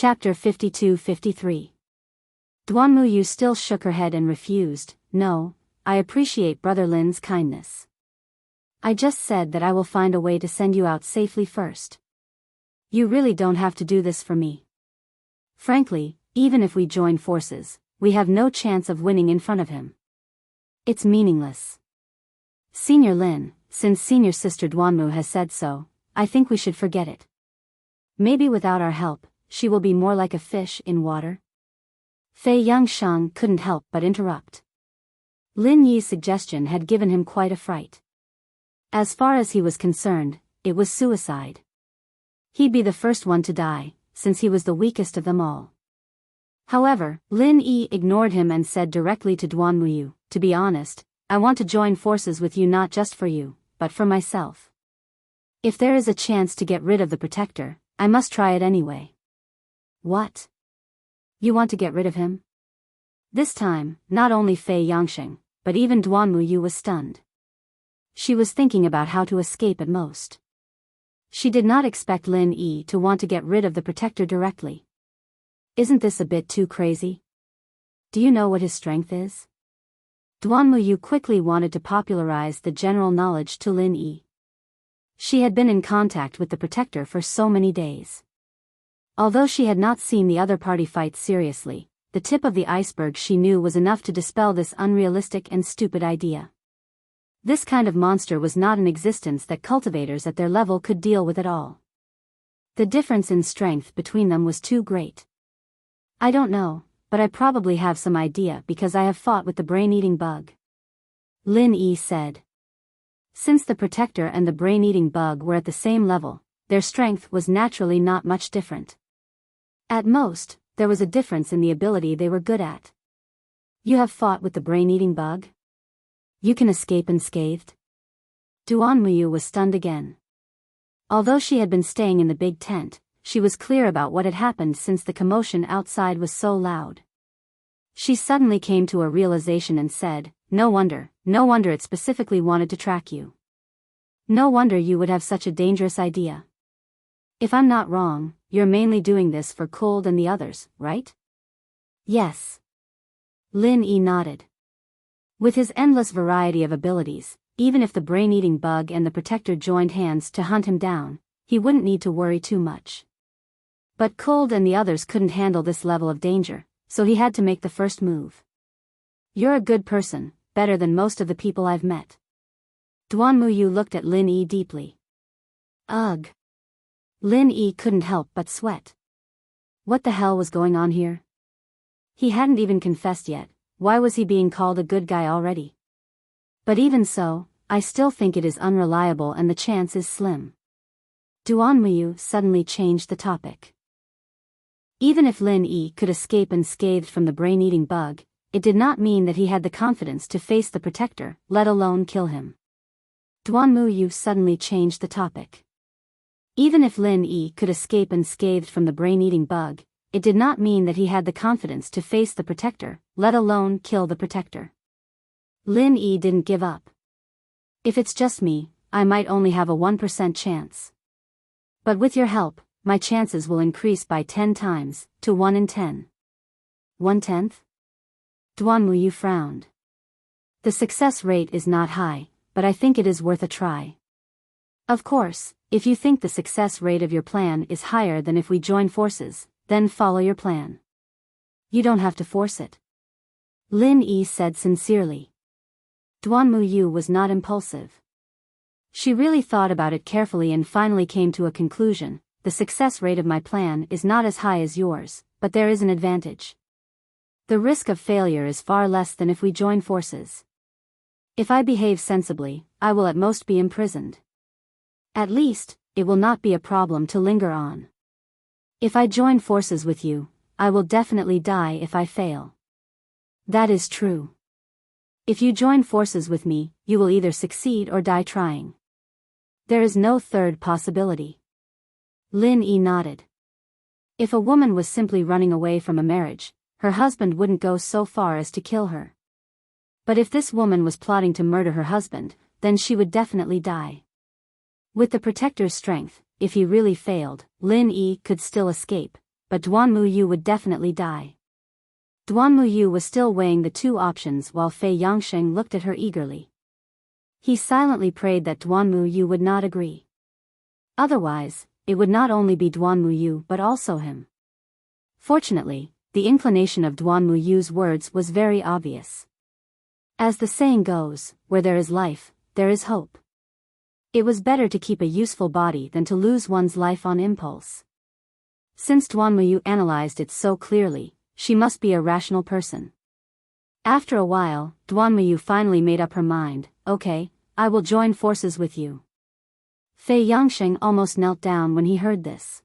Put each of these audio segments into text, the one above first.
Chapter 52-53. Duanmuyu still shook her head and refused. No, I appreciate Brother Lin's kindness. I just said that I will find a way to send you out safely first. You really don't have to do this for me. Frankly, even if we join forces, we have no chance of winning in front of him. It's meaningless. Senior Lin, since Senior Sister Duanmu has said so, I think we should forget it. Maybe without our help, she will be more like a fish in water. Fei Yangsheng couldn't help but interrupt. Lin Yi's suggestion had given him quite a fright. As far as he was concerned, it was suicide. He'd be the first one to die, since he was the weakest of them all. However, Lin Yi ignored him and said directly to Duanmuyu, to be honest, I want to join forces with you not just for you, but for myself. If there is a chance to get rid of the Protector, I must try it anyway. What? You want to get rid of him? This time, not only Fei Yangsheng, but even Duanmuyu was stunned. She was thinking about how to escape at most. She did not expect Lin Yi to want to get rid of the Protector directly. Isn't this a bit too crazy? Do you know what his strength is? Duanmuyu quickly wanted to popularize the general knowledge to Lin Yi. She had been in contact with the Protector for so many days. Although she had not seen the other party fight seriously, the tip of the iceberg she knew was enough to dispel this unrealistic and stupid idea. This kind of monster was not in existence that cultivators at their level could deal with at all. The difference in strength between them was too great. I don't know, but I probably have some idea because I have fought with the brain-eating bug. Lin Yi said. Since the Protector and the brain-eating bug were at the same level, their strength was naturally not much different. At most, there was a difference in the ability they were good at. You have fought with the brain-eating bug? You can escape unscathed? Duanmuyu was stunned again. Although she had been staying in the big tent, she was clear about what had happened since the commotion outside was so loud. She suddenly came to a realization and said, no wonder it specifically wanted to track you. No wonder you would have such a dangerous idea. If I'm not wrong, you're mainly doing this for Cold and the others, right? Yes. Lin Yi nodded. With his endless variety of abilities, even if the brain-eating bug and the Protector joined hands to hunt him down, he wouldn't need to worry too much. But Cold and the others couldn't handle this level of danger, so he had to make the first move. You're a good person, better than most of the people I've met. Duanmuyu looked at Lin Yi deeply. Ugh. Lin Yi couldn't help but sweat. What the hell was going on here? He hadn't even confessed yet, why was he being called a good guy already? But even so, I still think it is unreliable and the chance is slim. Duanmuyu suddenly changed the topic. Even if Lin Yi could escape unscathed from the brain-eating bug, it did not mean that he had the confidence to face the Protector, let alone kill him. Duanmuyu suddenly changed the topic. Even if Lin Yi could escape unscathed from the brain-eating bug, it did not mean that he had the confidence to face the Protector, let alone kill the Protector. Lin Yi didn't give up. If it's just me, I might only have a 1% chance. But with your help, my chances will increase by 10 times, to 1 in 10. 1/10? Duanmuyu frowned. The success rate is not high, but I think it is worth a try. Of course, if you think the success rate of your plan is higher than if we join forces, then follow your plan. You don't have to force it. Lin Yi said sincerely. Duanmuyu was not impulsive. She really thought about it carefully and finally came to a conclusion. The success rate of my plan is not as high as yours, but there is an advantage. The risk of failure is far less than if we join forces. If I behave sensibly, I will at most be imprisoned. At least, it will not be a problem to linger on. If I join forces with you, I will definitely die if I fail. That is true. If you join forces with me, you will either succeed or die trying. There is no third possibility. Lin Yi nodded. If a woman was simply running away from a marriage, her husband wouldn't go so far as to kill her. But if this woman was plotting to murder her husband, then she would definitely die. With the Protector's strength, if he really failed, Lin Yi could still escape, but Duan Muyu would definitely die. Duan Muyu was still weighing the two options while Fei Yangsheng looked at her eagerly. He silently prayed that Duan Muyu would not agree. Otherwise, it would not only be Duan Muyu but also him. Fortunately, the inclination of Duan Muyu's words was very obvious. As the saying goes, where there is life, there is hope. It was better to keep a useful body than to lose one's life on impulse. Since Duan Muyu analyzed it so clearly, she must be a rational person. After a while, Duan Muyu finally made up her mind. Okay, I will join forces with you. Fei Yangsheng almost knelt down when he heard this.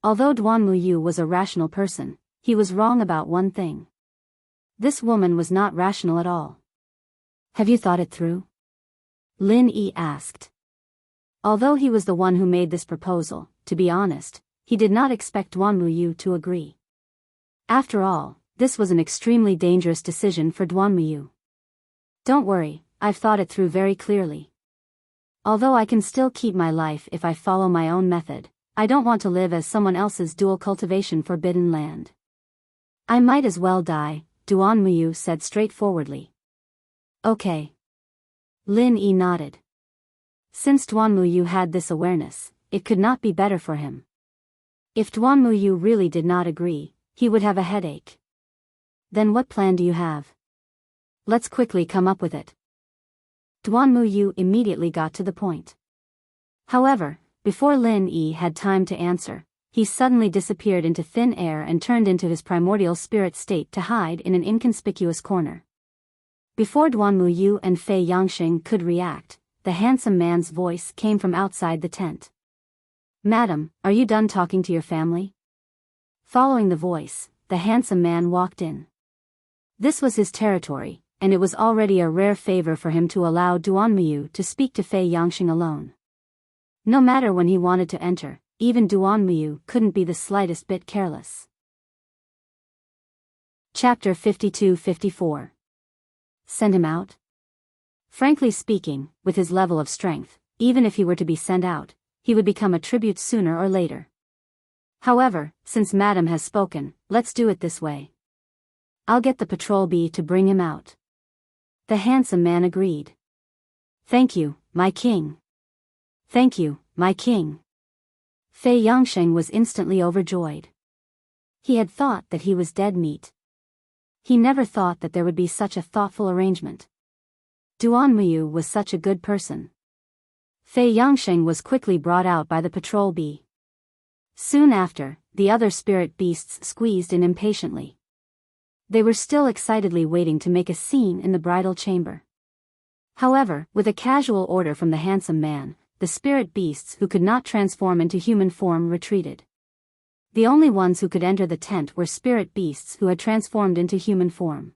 Although Duan Muyu was a rational person, he was wrong about one thing. This woman was not rational at all. Have you thought it through? Lin Yi asked. Although he was the one who made this proposal, to be honest, he did not expect Duan Muyu to agree. After all, this was an extremely dangerous decision for Duan Muyu. Don't worry, I've thought it through very clearly. Although I can still keep my life if I follow my own method, I don't want to live as someone else's dual cultivation forbidden land. I might as well die, Duan Muyu said straightforwardly. Okay. Lin Yi nodded. Since Duan Muyu had this awareness, it could not be better for him. If Duan Muyu really did not agree, he would have a headache. Then what plan do you have? Let's quickly come up with it. Duan Muyu immediately got to the point. However, before Lin Yi had time to answer, he suddenly disappeared into thin air and turned into his primordial spirit state to hide in an inconspicuous corner. Before Duan Muyu and Fei Yangsheng could react, the handsome man's voice came from outside the tent. Madam, are you done talking to your family? Following the voice, the handsome man walked in. This was his territory, and it was already a rare favor for him to allow Duan Muyu to speak to Fei Yangsheng alone. No matter when he wanted to enter, even Duan Muyu couldn't be the slightest bit careless. Chapter 52-54. Send him out? Frankly speaking, with his level of strength, even if he were to be sent out, he would become a tribute sooner or later. However, since Madam has spoken, let's do it this way. I'll get the patrol bee to bring him out. The handsome man agreed. Thank you, my king. Thank you, my king. Fei Yangsheng was instantly overjoyed. He had thought that he was dead meat. He never thought that there would be such a thoughtful arrangement. Duan Muyu was such a good person. Fei Yangsheng was quickly brought out by the patrol bee. Soon after, the other spirit beasts squeezed in impatiently. They were still excitedly waiting to make a scene in the bridal chamber. However, with a casual order from the handsome man, the spirit beasts who could not transform into human form retreated. The only ones who could enter the tent were spirit beasts who had transformed into human form.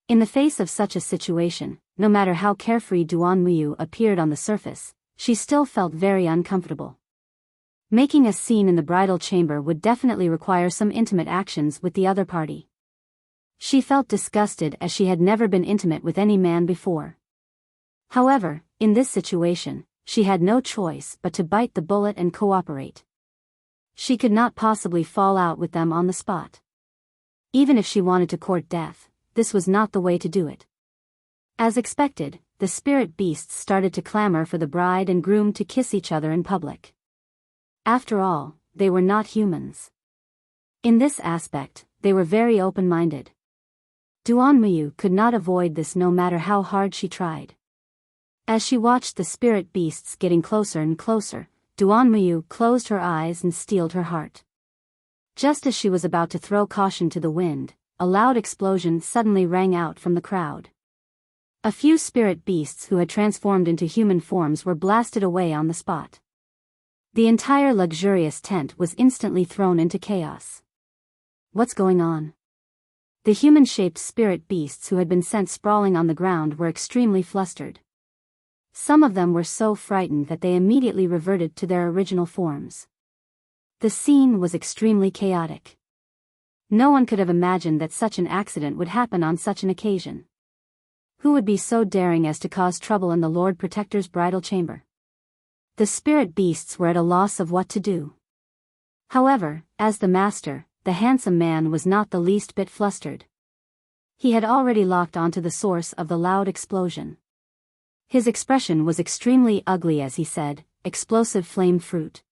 In the face of such a situation, no matter how carefree Duan Muyu appeared on the surface, she still felt very uncomfortable. Making a scene in the bridal chamber would definitely require some intimate actions with the other party. She felt disgusted as she had never been intimate with any man before. However, in this situation, she had no choice but to bite the bullet and cooperate. She could not possibly fall out with them on the spot. Even if she wanted to court death, this was not the way to do it. As expected, the spirit beasts started to clamor for the bride and groom to kiss each other in public. After all, they were not humans. In this aspect, they were very open-minded. Duan Muyu could not avoid this no matter how hard she tried. As she watched the spirit beasts getting closer and closer, Duan Muyu closed her eyes and steeled her heart. Just as she was about to throw caution to the wind, a loud explosion suddenly rang out from the crowd. A few spirit beasts who had transformed into human forms were blasted away on the spot. The entire luxurious tent was instantly thrown into chaos. What's going on? The human-shaped spirit beasts who had been sent sprawling on the ground were extremely flustered. Some of them were so frightened that they immediately reverted to their original forms. The scene was extremely chaotic. No one could have imagined that such an accident would happen on such an occasion. Who would be so daring as to cause trouble in the Lord Protector's bridal chamber? The spirit beasts were at a loss of what to do. However, as the master, the handsome man was not the least bit flustered. He had already locked onto the source of the loud explosion. His expression was extremely ugly as he said, "Explosive flame fruit."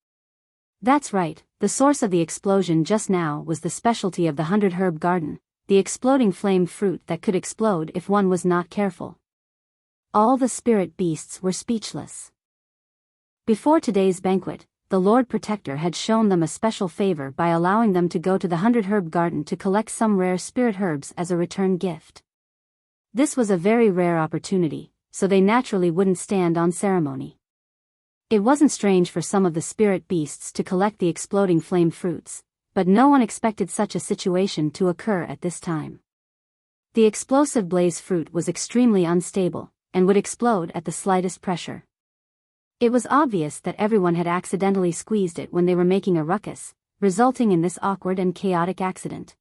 That's right, the source of the explosion just now was the specialty of the 100-herb garden, the exploding flame fruit that could explode if one was not careful. All the spirit beasts were speechless. Before today's banquet, the Lord Protector had shown them a special favor by allowing them to go to the 100-herb garden to collect some rare spirit herbs as a return gift. This was a very rare opportunity, so they naturally wouldn't stand on ceremony. It wasn't strange for some of the spirit beasts to collect the exploding flame fruits, but no one expected such a situation to occur at this time. The explosive blaze fruit was extremely unstable, and would explode at the slightest pressure. It was obvious that everyone had accidentally squeezed it when they were making a ruckus, resulting in this awkward and chaotic accident.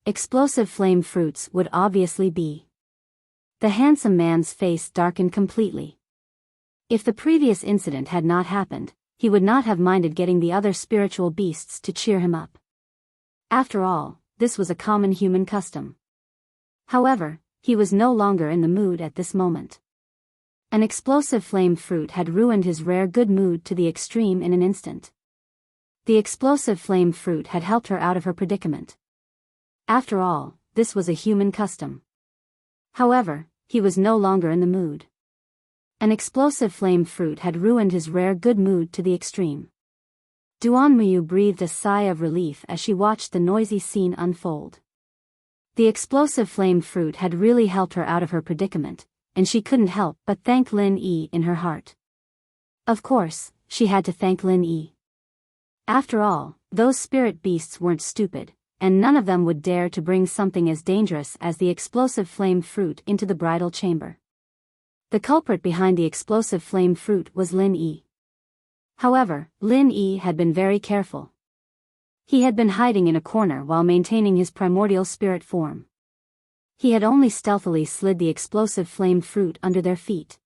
Explosive flame fruits would obviously be. The handsome man's face darkened completely. If the previous incident had not happened, he would not have minded getting the other spiritual beasts to cheer him up. After all, this was a common human custom. However, he was no longer in the mood at this moment. An explosive flame fruit had ruined his rare good mood to the extreme in an instant. The explosive flame fruit had helped her out of her predicament. After all, this was a human custom. However, he was no longer in the mood. An explosive flame fruit had ruined his rare good mood to the extreme. Duan Muyu breathed a sigh of relief as she watched the noisy scene unfold. The explosive flame fruit had really helped her out of her predicament, and she couldn't help but thank Lin Yi in her heart. Of course, she had to thank Lin Yi. After all, those spirit beasts weren't stupid, and none of them would dare to bring something as dangerous as the explosive flame fruit into the bridal chamber. The culprit behind the explosive flame fruit was Lin Yi. However, Lin Yi had been very careful. He had been hiding in a corner while maintaining his primordial spirit form. He had only stealthily slid the explosive flame fruit under their feet.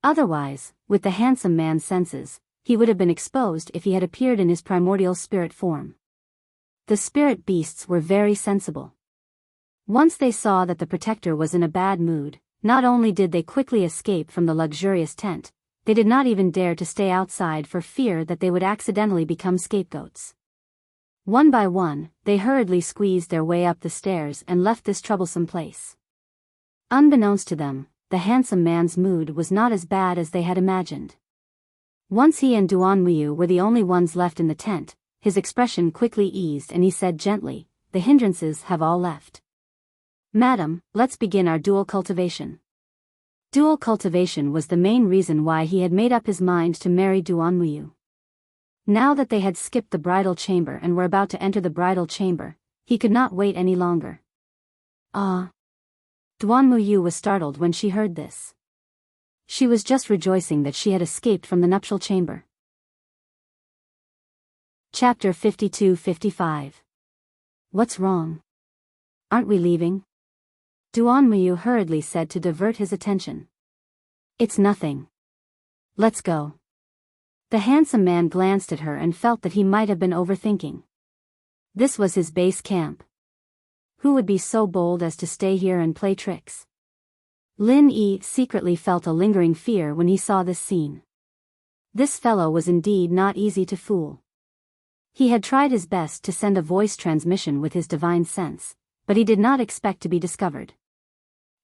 Otherwise, with the handsome man's senses, he would have been exposed if he had appeared in his primordial spirit form. The spirit beasts were very sensible. Once they saw that the protector was in a bad mood, not only did they quickly escape from the luxurious tent, they did not even dare to stay outside for fear that they would accidentally become scapegoats. One by one, they hurriedly squeezed their way up the stairs and left this troublesome place. Unbeknownst to them, the handsome man's mood was not as bad as they had imagined. Once he and Duan Muyu were the only ones left in the tent, his expression quickly eased and he said gently, "The hindrances have all left. Madam, let's begin our dual cultivation." Dual cultivation was the main reason why he had made up his mind to marry Duan Muyu. Now that they had skipped the bridal chamber and were about to enter the bridal chamber, he could not wait any longer. Ah! Duan Muyu was startled when she heard this. She was just rejoicing that she had escaped from the nuptial chamber. Chapter 52-55. What's wrong? Aren't we leaving? Duan Muyu hurriedly said to divert his attention. It's nothing. Let's go. The handsome man glanced at her and felt that he might have been overthinking. This was his base camp. Who would be so bold as to stay here and play tricks? Lin Yi secretly felt a lingering fear when he saw this scene. This fellow was indeed not easy to fool. He had tried his best to send a voice transmission with his divine sense, but he did not expect to be discovered.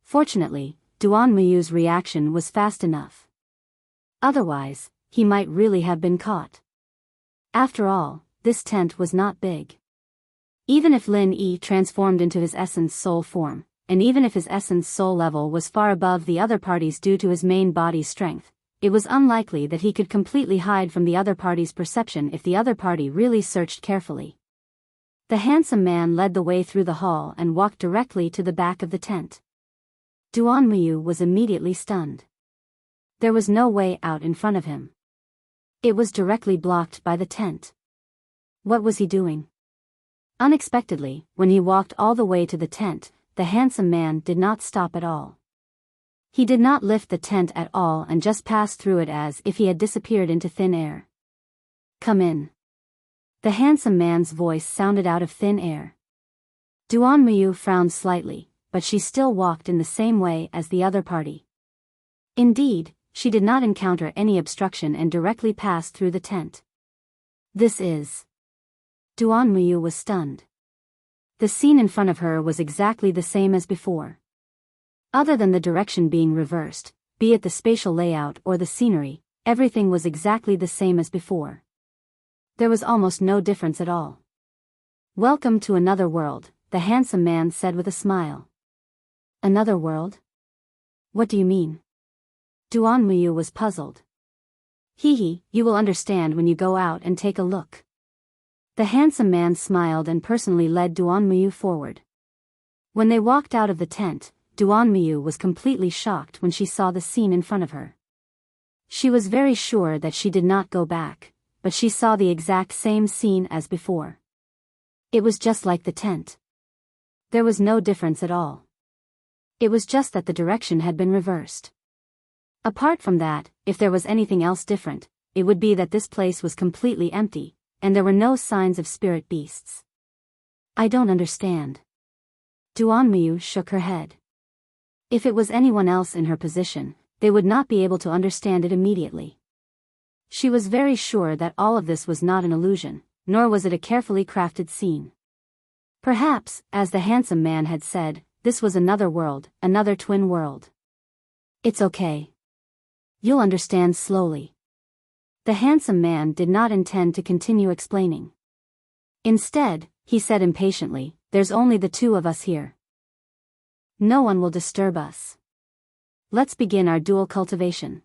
Fortunately, Duan Muyu's reaction was fast enough. Otherwise, he might really have been caught. After all, this tent was not big. Even if Lin Yi transformed into his essence soul form, and even if his essence soul level was far above the other party's due to his main body's strength, it was unlikely that he could completely hide from the other party's perception if the other party really searched carefully. The handsome man led the way through the hall and walked directly to the back of the tent. Duan Muyu was immediately stunned. There was no way out in front of him. It was directly blocked by the tent. What was he doing? Unexpectedly, when he walked all the way to the tent, the handsome man did not stop at all. He did not lift the tent at all and just passed through it as if he had disappeared into thin air. Come in. The handsome man's voice sounded out of thin air. Duan Muyu frowned slightly, but she still walked in the same way as the other party. Indeed, she did not encounter any obstruction and directly passed through the tent. This is... Duan Muyu was stunned. The scene in front of her was exactly the same as before. Other than the direction being reversed, be it the spatial layout or the scenery, everything was exactly the same as before. There was almost no difference at all. "Welcome to another world," the handsome man said with a smile. "Another world? What do you mean?" Duan Muyu was puzzled. "Hee, you will understand when you go out and take a look." The handsome man smiled and personally led Duan Muyu forward. When they walked out of the tent, Duan Muyu was completely shocked when she saw the scene in front of her. She was very sure that she did not go back, but she saw the exact same scene as before. It was just like the tent. There was no difference at all. It was just that the direction had been reversed. Apart from that, if there was anything else different, it would be that this place was completely empty, and there were no signs of spirit beasts. "I don't understand." Duan Muyu shook her head. If it was anyone else in her position, they would not be able to understand it immediately. She was very sure that all of this was not an illusion, nor was it a carefully crafted scene. Perhaps, as the handsome man had said, this was another world, another twin world. "It's okay. You'll understand slowly." The handsome man did not intend to continue explaining. Instead, he said impatiently, "There's only the two of us here. No one will disturb us. Let's begin our dual cultivation."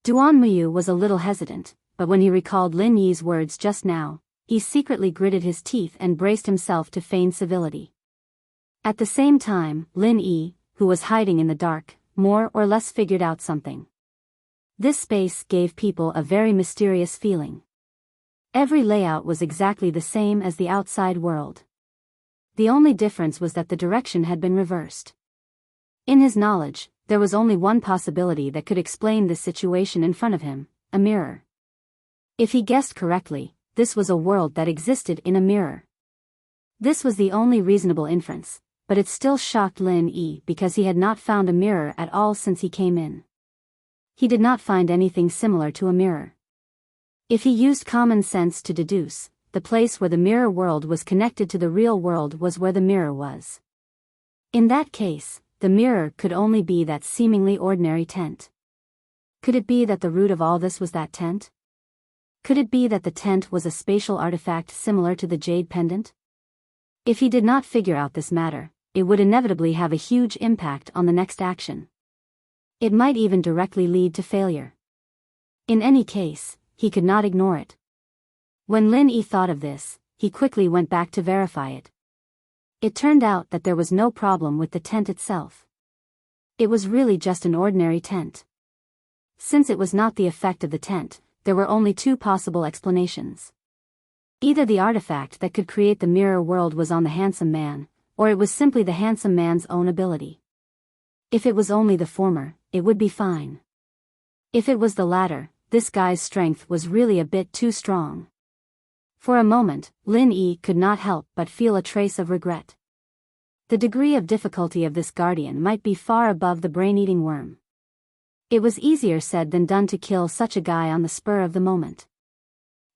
Duan Muyu was a little hesitant, but when he recalled Lin Yi's words just now, he secretly gritted his teeth and braced himself to feign civility. At the same time, Lin Yi, who was hiding in the dark, more or less figured out something. This space gave people a very mysterious feeling. Every layout was exactly the same as the outside world. The only difference was that the direction had been reversed. In his knowledge, there was only one possibility that could explain this situation in front of him: a mirror. If he guessed correctly, this was a world that existed in a mirror. This was the only reasonable inference, but it still shocked Lin Yi because he had not found a mirror at all since he came in. He did not find anything similar to a mirror. If he used common sense to deduce, the place where the mirror world was connected to the real world was where the mirror was. In that case, the mirror could only be that seemingly ordinary tent. Could it be that the root of all this was that tent? Could it be that the tent was a spatial artifact similar to the jade pendant? If he did not figure out this matter, it would inevitably have a huge impact on the next action. It might even directly lead to failure. In any case, he could not ignore it. When Lin Yi thought of this, he quickly went back to verify it. It turned out that there was no problem with the tent itself. It was really just an ordinary tent. Since it was not the effect of the tent, there were only two possible explanations. Either the artifact that could create the mirror world was on the handsome man, or it was simply the handsome man's own ability. If it was only the former, it would be fine. If it was the latter, this guy's strength was really a bit too strong. For a moment, Lin Yi could not help but feel a trace of regret. The degree of difficulty of this guardian might be far above the brain-eating worm. It was easier said than done to kill such a guy on the spur of the moment.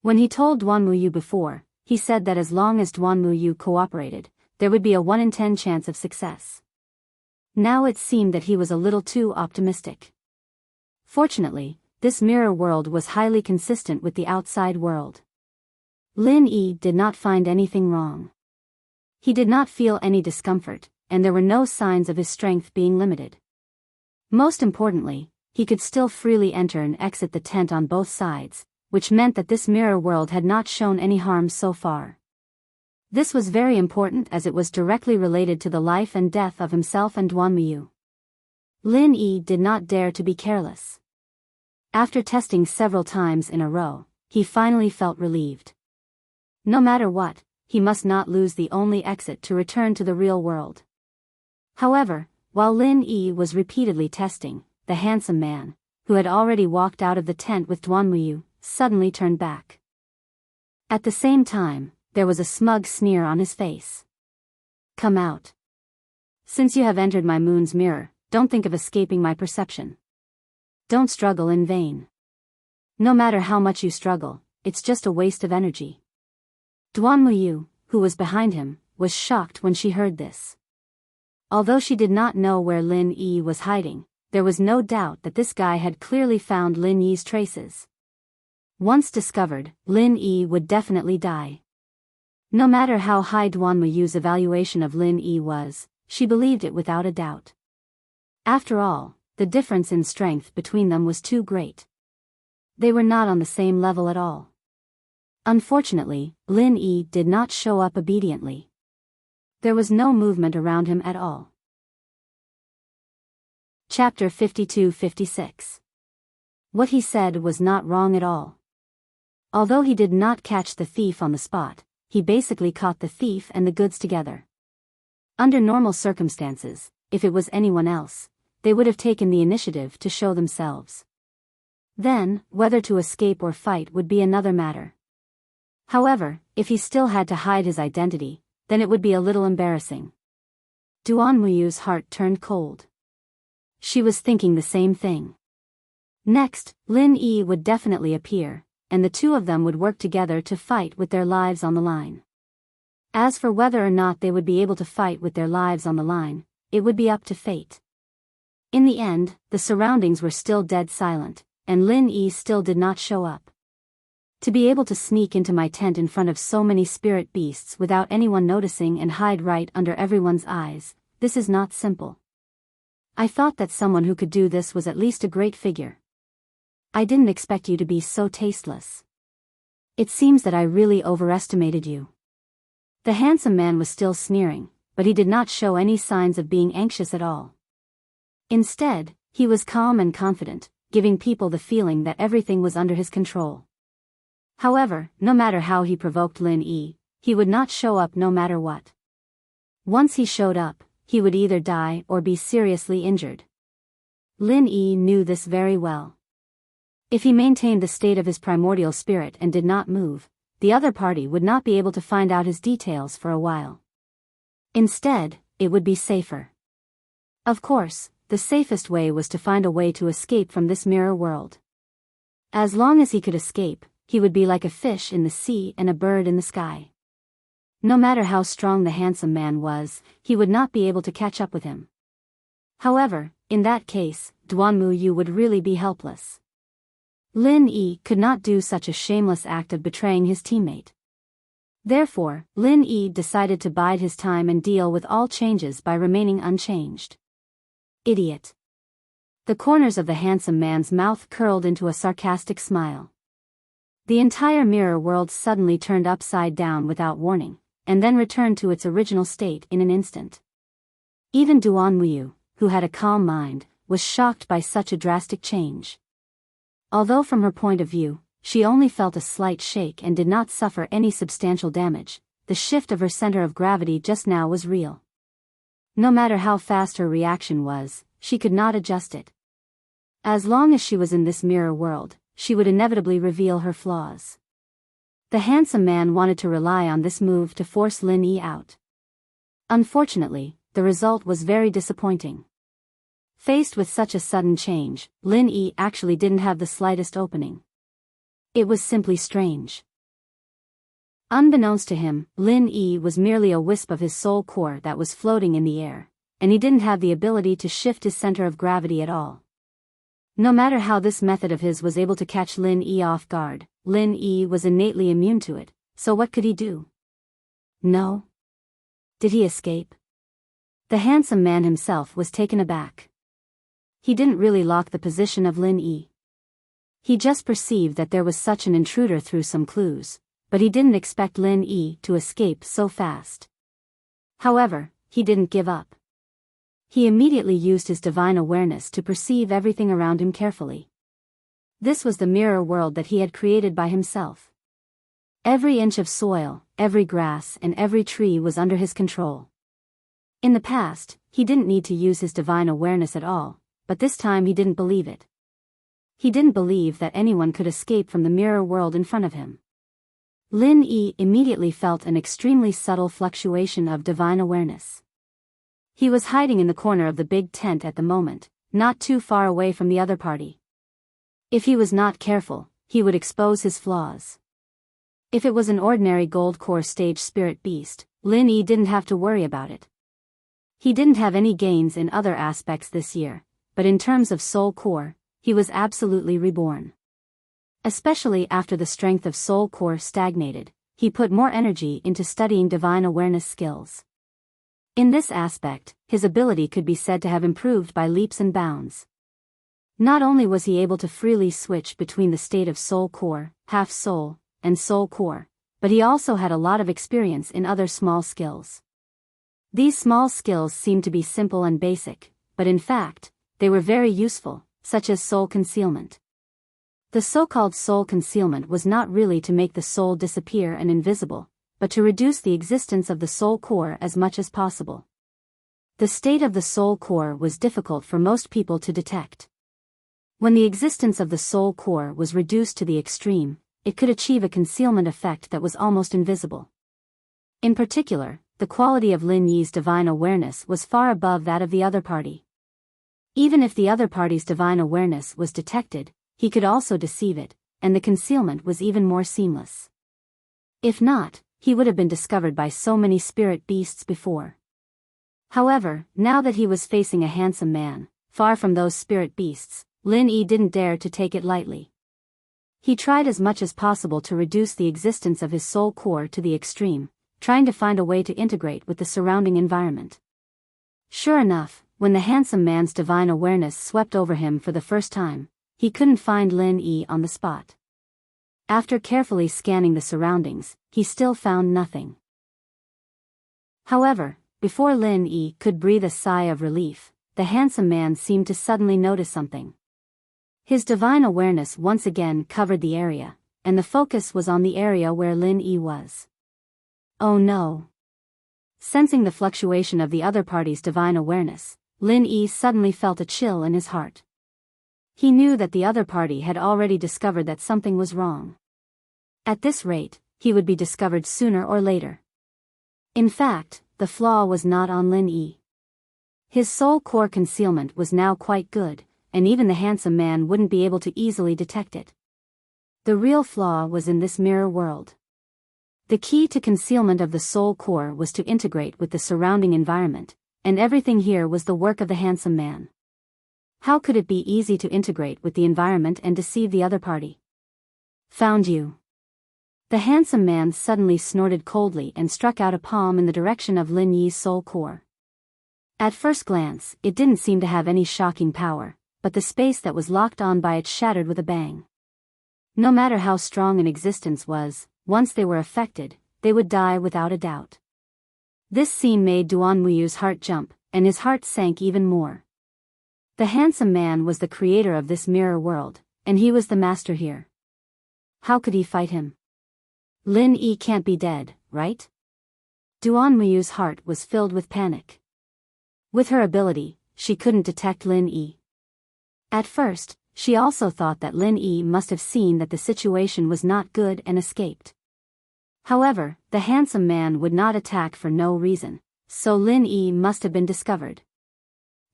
When he told Duan Muyu before, he said that as long as Duan Muyu cooperated, there would be a 1 in 10 chance of success. Now it seemed that he was a little too optimistic. Fortunately, this mirror world was highly consistent with the outside world. Lin Yi did not find anything wrong. He did not feel any discomfort, and there were no signs of his strength being limited. Most importantly, he could still freely enter and exit the tent on both sides, which meant that this mirror world had not shown any harm so far. This was very important as it was directly related to the life and death of himself and Duan Muyu. Lin Yi did not dare to be careless. After testing several times in a row, he finally felt relieved. No matter what, he must not lose the only exit to return to the real world. However, while Lin Yi was repeatedly testing, the handsome man, who had already walked out of the tent with Duan Muyu, suddenly turned back. At the same time, there was a smug sneer on his face. Come out. Since you have entered my moon's mirror, don't think of escaping my perception. Don't struggle in vain. No matter how much you struggle, it's just a waste of energy. Duan Muyu, who was behind him, was shocked when she heard this. Although she did not know where Lin Yi was hiding, there was no doubt that this guy had clearly found Lin Yi's traces. Once discovered, Lin Yi would definitely die. No matter how high Duan Muyu's evaluation of Lin Yi was, she believed it without a doubt. After all, the difference in strength between them was too great. They were not on the same level at all. Unfortunately, Lin Yi did not show up obediently. There was no movement around him at all. Chapter 52-56. What he said was not wrong at all. Although he did not catch the thief on the spot, he basically caught the thief and the goods together. Under normal circumstances, if it was anyone else, they would have taken the initiative to show themselves. Then, whether to escape or fight would be another matter. However, if he still had to hide his identity, then it would be a little embarrassing. Duan Muyu's heart turned cold. She was thinking the same thing. Next, Lin Yi would definitely appear, and the two of them would work together to fight with their lives on the line. As for whether or not they would be able to fight with their lives on the line, it would be up to fate. In the end, the surroundings were still dead silent, and Lin Yi still did not show up. To be able to sneak into my tent in front of so many spirit beasts without anyone noticing and hide right under everyone's eyes, this is not simple. I thought that someone who could do this was at least a great figure. I didn't expect you to be so tasteless. It seems that I really overestimated you. The handsome man was still sneering, but he did not show any signs of being anxious at all. Instead, he was calm and confident, giving people the feeling that everything was under his control. However, no matter how he provoked Lin Yi, he would not show up no matter what. Once he showed up, he would either die or be seriously injured. Lin Yi knew this very well. If he maintained the state of his primordial spirit and did not move, the other party would not be able to find out his details for a while. Instead, it would be safer. Of course, the safest way was to find a way to escape from this mirror world. As long as he could escape, he would be like a fish in the sea and a bird in the sky. No matter how strong the handsome man was, he would not be able to catch up with him. However, in that case, Duan Muyu would really be helpless. Lin Yi could not do such a shameless act of betraying his teammate. Therefore, Lin Yi decided to bide his time and deal with all changes by remaining unchanged. Idiot. The corners of the handsome man's mouth curled into a sarcastic smile. The entire mirror world suddenly turned upside down without warning, and then returned to its original state in an instant. Even Duan Muyu, who had a calm mind, was shocked by such a drastic change. Although from her point of view, she only felt a slight shake and did not suffer any substantial damage, the shift of her center of gravity just now was real. No matter how fast her reaction was, she could not adjust it. As long as she was in this mirror world, she would inevitably reveal her flaws. The handsome man wanted to rely on this move to force Lin Yi out. Unfortunately, the result was very disappointing. Faced with such a sudden change, Lin Yi actually didn't have the slightest opening. It was simply strange. Unbeknownst to him, Lin Yi was merely a wisp of his soul core that was floating in the air, and he didn't have the ability to shift his center of gravity at all. No matter how this method of his was able to catch Lin Yi off guard, Lin Yi was innately immune to it, so what could he do? No. Did he escape? The handsome man himself was taken aback. He didn't really lock the position of Lin Yi. He just perceived that there was such an intruder through some clues, but he didn't expect Lin Yi to escape so fast. However, he didn't give up. He immediately used his divine awareness to perceive everything around him carefully. This was the mirror world that he had created by himself. Every inch of soil, every grass and every tree was under his control. In the past, he didn't need to use his divine awareness at all, but this time he didn't believe it. He didn't believe that anyone could escape from the mirror world in front of him. Lin Yi immediately felt an extremely subtle fluctuation of divine awareness. He was hiding in the corner of the big tent at the moment, not too far away from the other party. If he was not careful, he would expose his flaws. If it was an ordinary gold core stage spirit beast, Lin Yi didn't have to worry about it. He didn't have any gains in other aspects this year, but in terms of soul core, he was absolutely reborn. Especially after the strength of soul core stagnated, he put more energy into studying divine awareness skills. In this aspect, his ability could be said to have improved by leaps and bounds. Not only was he able to freely switch between the state of soul core, half soul, and soul core, but he also had a lot of experience in other small skills. These small skills seemed to be simple and basic, but in fact, they were very useful, such as soul concealment. The so-called soul concealment was not really to make the soul disappear and invisible, but to reduce the existence of the soul core as much as possible. The state of the soul core was difficult for most people to detect. When the existence of the soul core was reduced to the extreme, it could achieve a concealment effect that was almost invisible. In particular, the quality of Lin Yi's divine awareness was far above that of the other party. Even if the other party's divine awareness was detected, he could also deceive it, and the concealment was even more seamless. If not, he would have been discovered by so many spirit beasts before. However, now that he was facing a handsome man, far from those spirit beasts, Lin Yi didn't dare to take it lightly. He tried as much as possible to reduce the existence of his soul core to the extreme, trying to find a way to integrate with the surrounding environment. Sure enough, when the handsome man's divine awareness swept over him for the first time, he couldn't find Lin Yi on the spot. After carefully scanning the surroundings, he still found nothing. However, before Lin Yi could breathe a sigh of relief, the handsome man seemed to suddenly notice something. His divine awareness once again covered the area, and the focus was on the area where Lin Yi was. Oh no! Sensing the fluctuation of the other party's divine awareness, Lin Yi suddenly felt a chill in his heart. He knew that the other party had already discovered that something was wrong. At this rate, he would be discovered sooner or later. In fact, the flaw was not on Lin Yi. His soul core concealment was now quite good, and even the handsome man wouldn't be able to easily detect it. The real flaw was in this mirror world. The key to concealment of the soul core was to integrate with the surrounding environment, and everything here was the work of the handsome man. How could it be easy to integrate with the environment and deceive the other party? Found you. The handsome man suddenly snorted coldly and struck out a palm in the direction of Lin Yi's soul core. At first glance, it didn't seem to have any shocking power, but the space that was locked on by it shattered with a bang. No matter how strong an existence was, once they were affected, they would die without a doubt. This scene made Duan Muyu's heart jump, and his heart sank even more. The handsome man was the creator of this mirror world, and he was the master here. How could he fight him? Lin Yi can't be dead, right? Duan Muyu's heart was filled with panic. With her ability, she couldn't detect Lin Yi. At first, she also thought that Lin Yi must have seen that the situation was not good and escaped. However, the handsome man would not attack for no reason, so Lin Yi must have been discovered.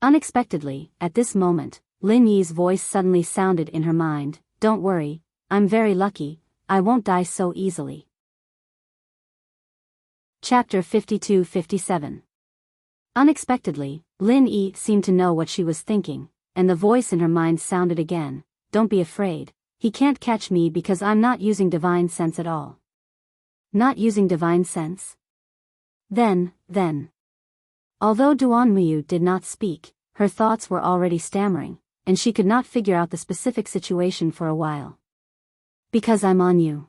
Unexpectedly, at this moment, Lin Yi's voice suddenly sounded in her mind, "Don't worry, I'm very lucky, I won't die so easily." Chapter 52-57. Unexpectedly, Lin Yi seemed to know what she was thinking, and the voice in her mind sounded again, "Don't be afraid, he can't catch me because I'm not using divine sense at all." Not using divine sense? Then. Although Duan Muyu did not speak, her thoughts were already stammering, and she could not figure out the specific situation for a while. "Because I'm on you.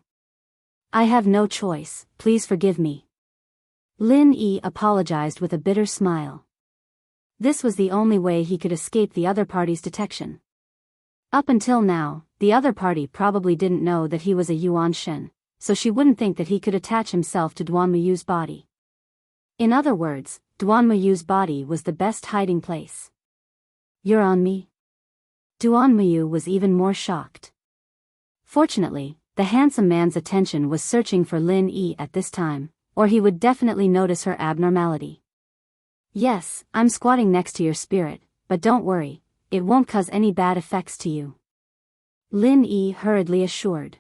I have no choice, please forgive me." Lin Yi apologized with a bitter smile. This was the only way he could escape the other party's detection. Up until now, the other party probably didn't know that he was a Yuan Shen, so she wouldn't think that he could attach himself to Duan Muyu's body. In other words, Duan Muyu's body was the best hiding place. "You're on me?" Duan Muyu was even more shocked. Fortunately, the handsome man's attention was searching for Lin Yi at this time, or he would definitely notice her abnormality. Yes, I'm squatting next to your spirit, but don't worry, it won't cause any bad effects to you. Lin Yi hurriedly assured.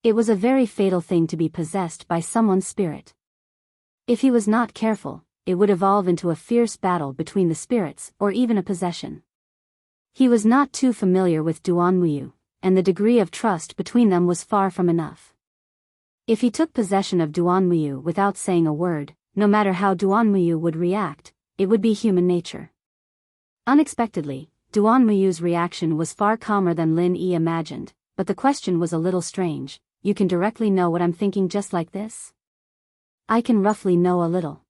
It was a very fatal thing to be possessed by someone's spirit. If he was not careful, it would evolve into a fierce battle between the spirits or even a possession. He was not too familiar with Duan Muyu, and the degree of trust between them was far from enough. If he took possession of Duan Muyu without saying a word, no matter how Duan Muyu would react, it would be human nature. Unexpectedly, Duan Muyu's reaction was far calmer than Lin Yi imagined, but the question was a little strange. You can directly know what I'm thinking just like this? I can roughly know a little.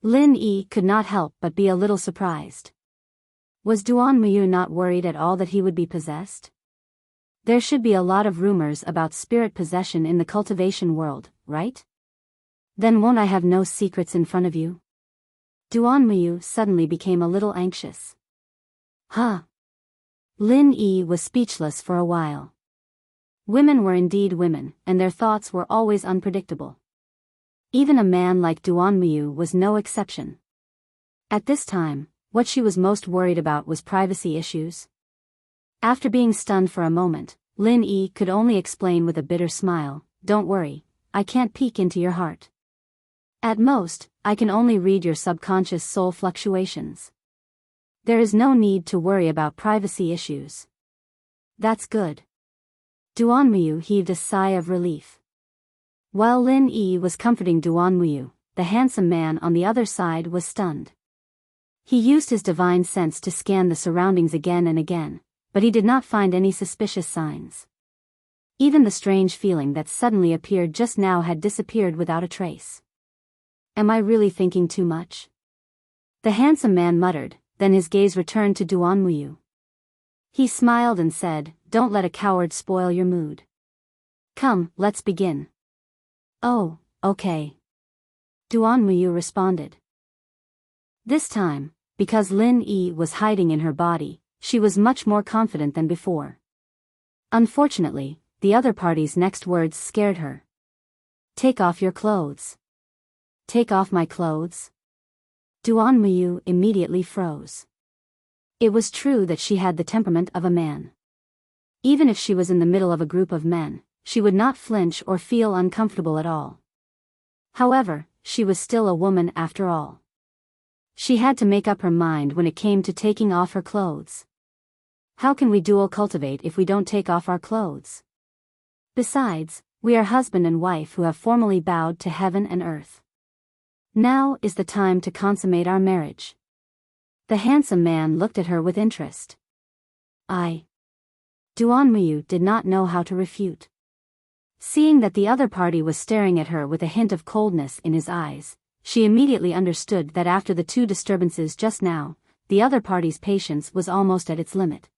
Lin Yi could not help but be a little surprised. Was Duan Muyu not worried at all that he would be possessed? There should be a lot of rumors about spirit possession in the cultivation world, right? Then won't I have no secrets in front of you? Duan Muyu suddenly became a little anxious. Huh? Lin Yi was speechless for a while. Women were indeed women, and their thoughts were always unpredictable. Even a man like Duan Muyu was no exception. At this time, what she was most worried about was privacy issues. After being stunned for a moment, Lin Yi could only explain with a bitter smile, "Don't worry, I can't peek into your heart. At most, I can only read your subconscious soul fluctuations. There is no need to worry about privacy issues." That's good. Duan Muyu heaved a sigh of relief. While Lin Yi was comforting Duan Muyu, the handsome man on the other side was stunned. He used his divine sense to scan the surroundings again and again, but he did not find any suspicious signs. Even the strange feeling that suddenly appeared just now had disappeared without a trace. Am I really thinking too much? The handsome man muttered, then his gaze returned to Duan Muyu. He smiled and said, "Don't let a coward spoil your mood. Come, let's begin." "Oh, okay." Duan Muyu responded. This time, because Lin Yi was hiding in her body, she was much more confident than before. Unfortunately, the other party's next words scared her. "Take off your clothes." "Take off my clothes?" Duan Muyu immediately froze. It was true that she had the temperament of a man. Even if she was in the middle of a group of men, she would not flinch or feel uncomfortable at all. However, she was still a woman after all. She had to make up her mind when it came to taking off her clothes. How can we dual cultivate if we don't take off our clothes? Besides, we are husband and wife who have formally bowed to heaven and earth. Now is the time to consummate our marriage. The handsome man looked at her with interest. Duan Muyu did not know how to refute. Seeing that the other party was staring at her with a hint of coldness in his eyes, she immediately understood that after the two disturbances just now, the other party's patience was almost at its limit.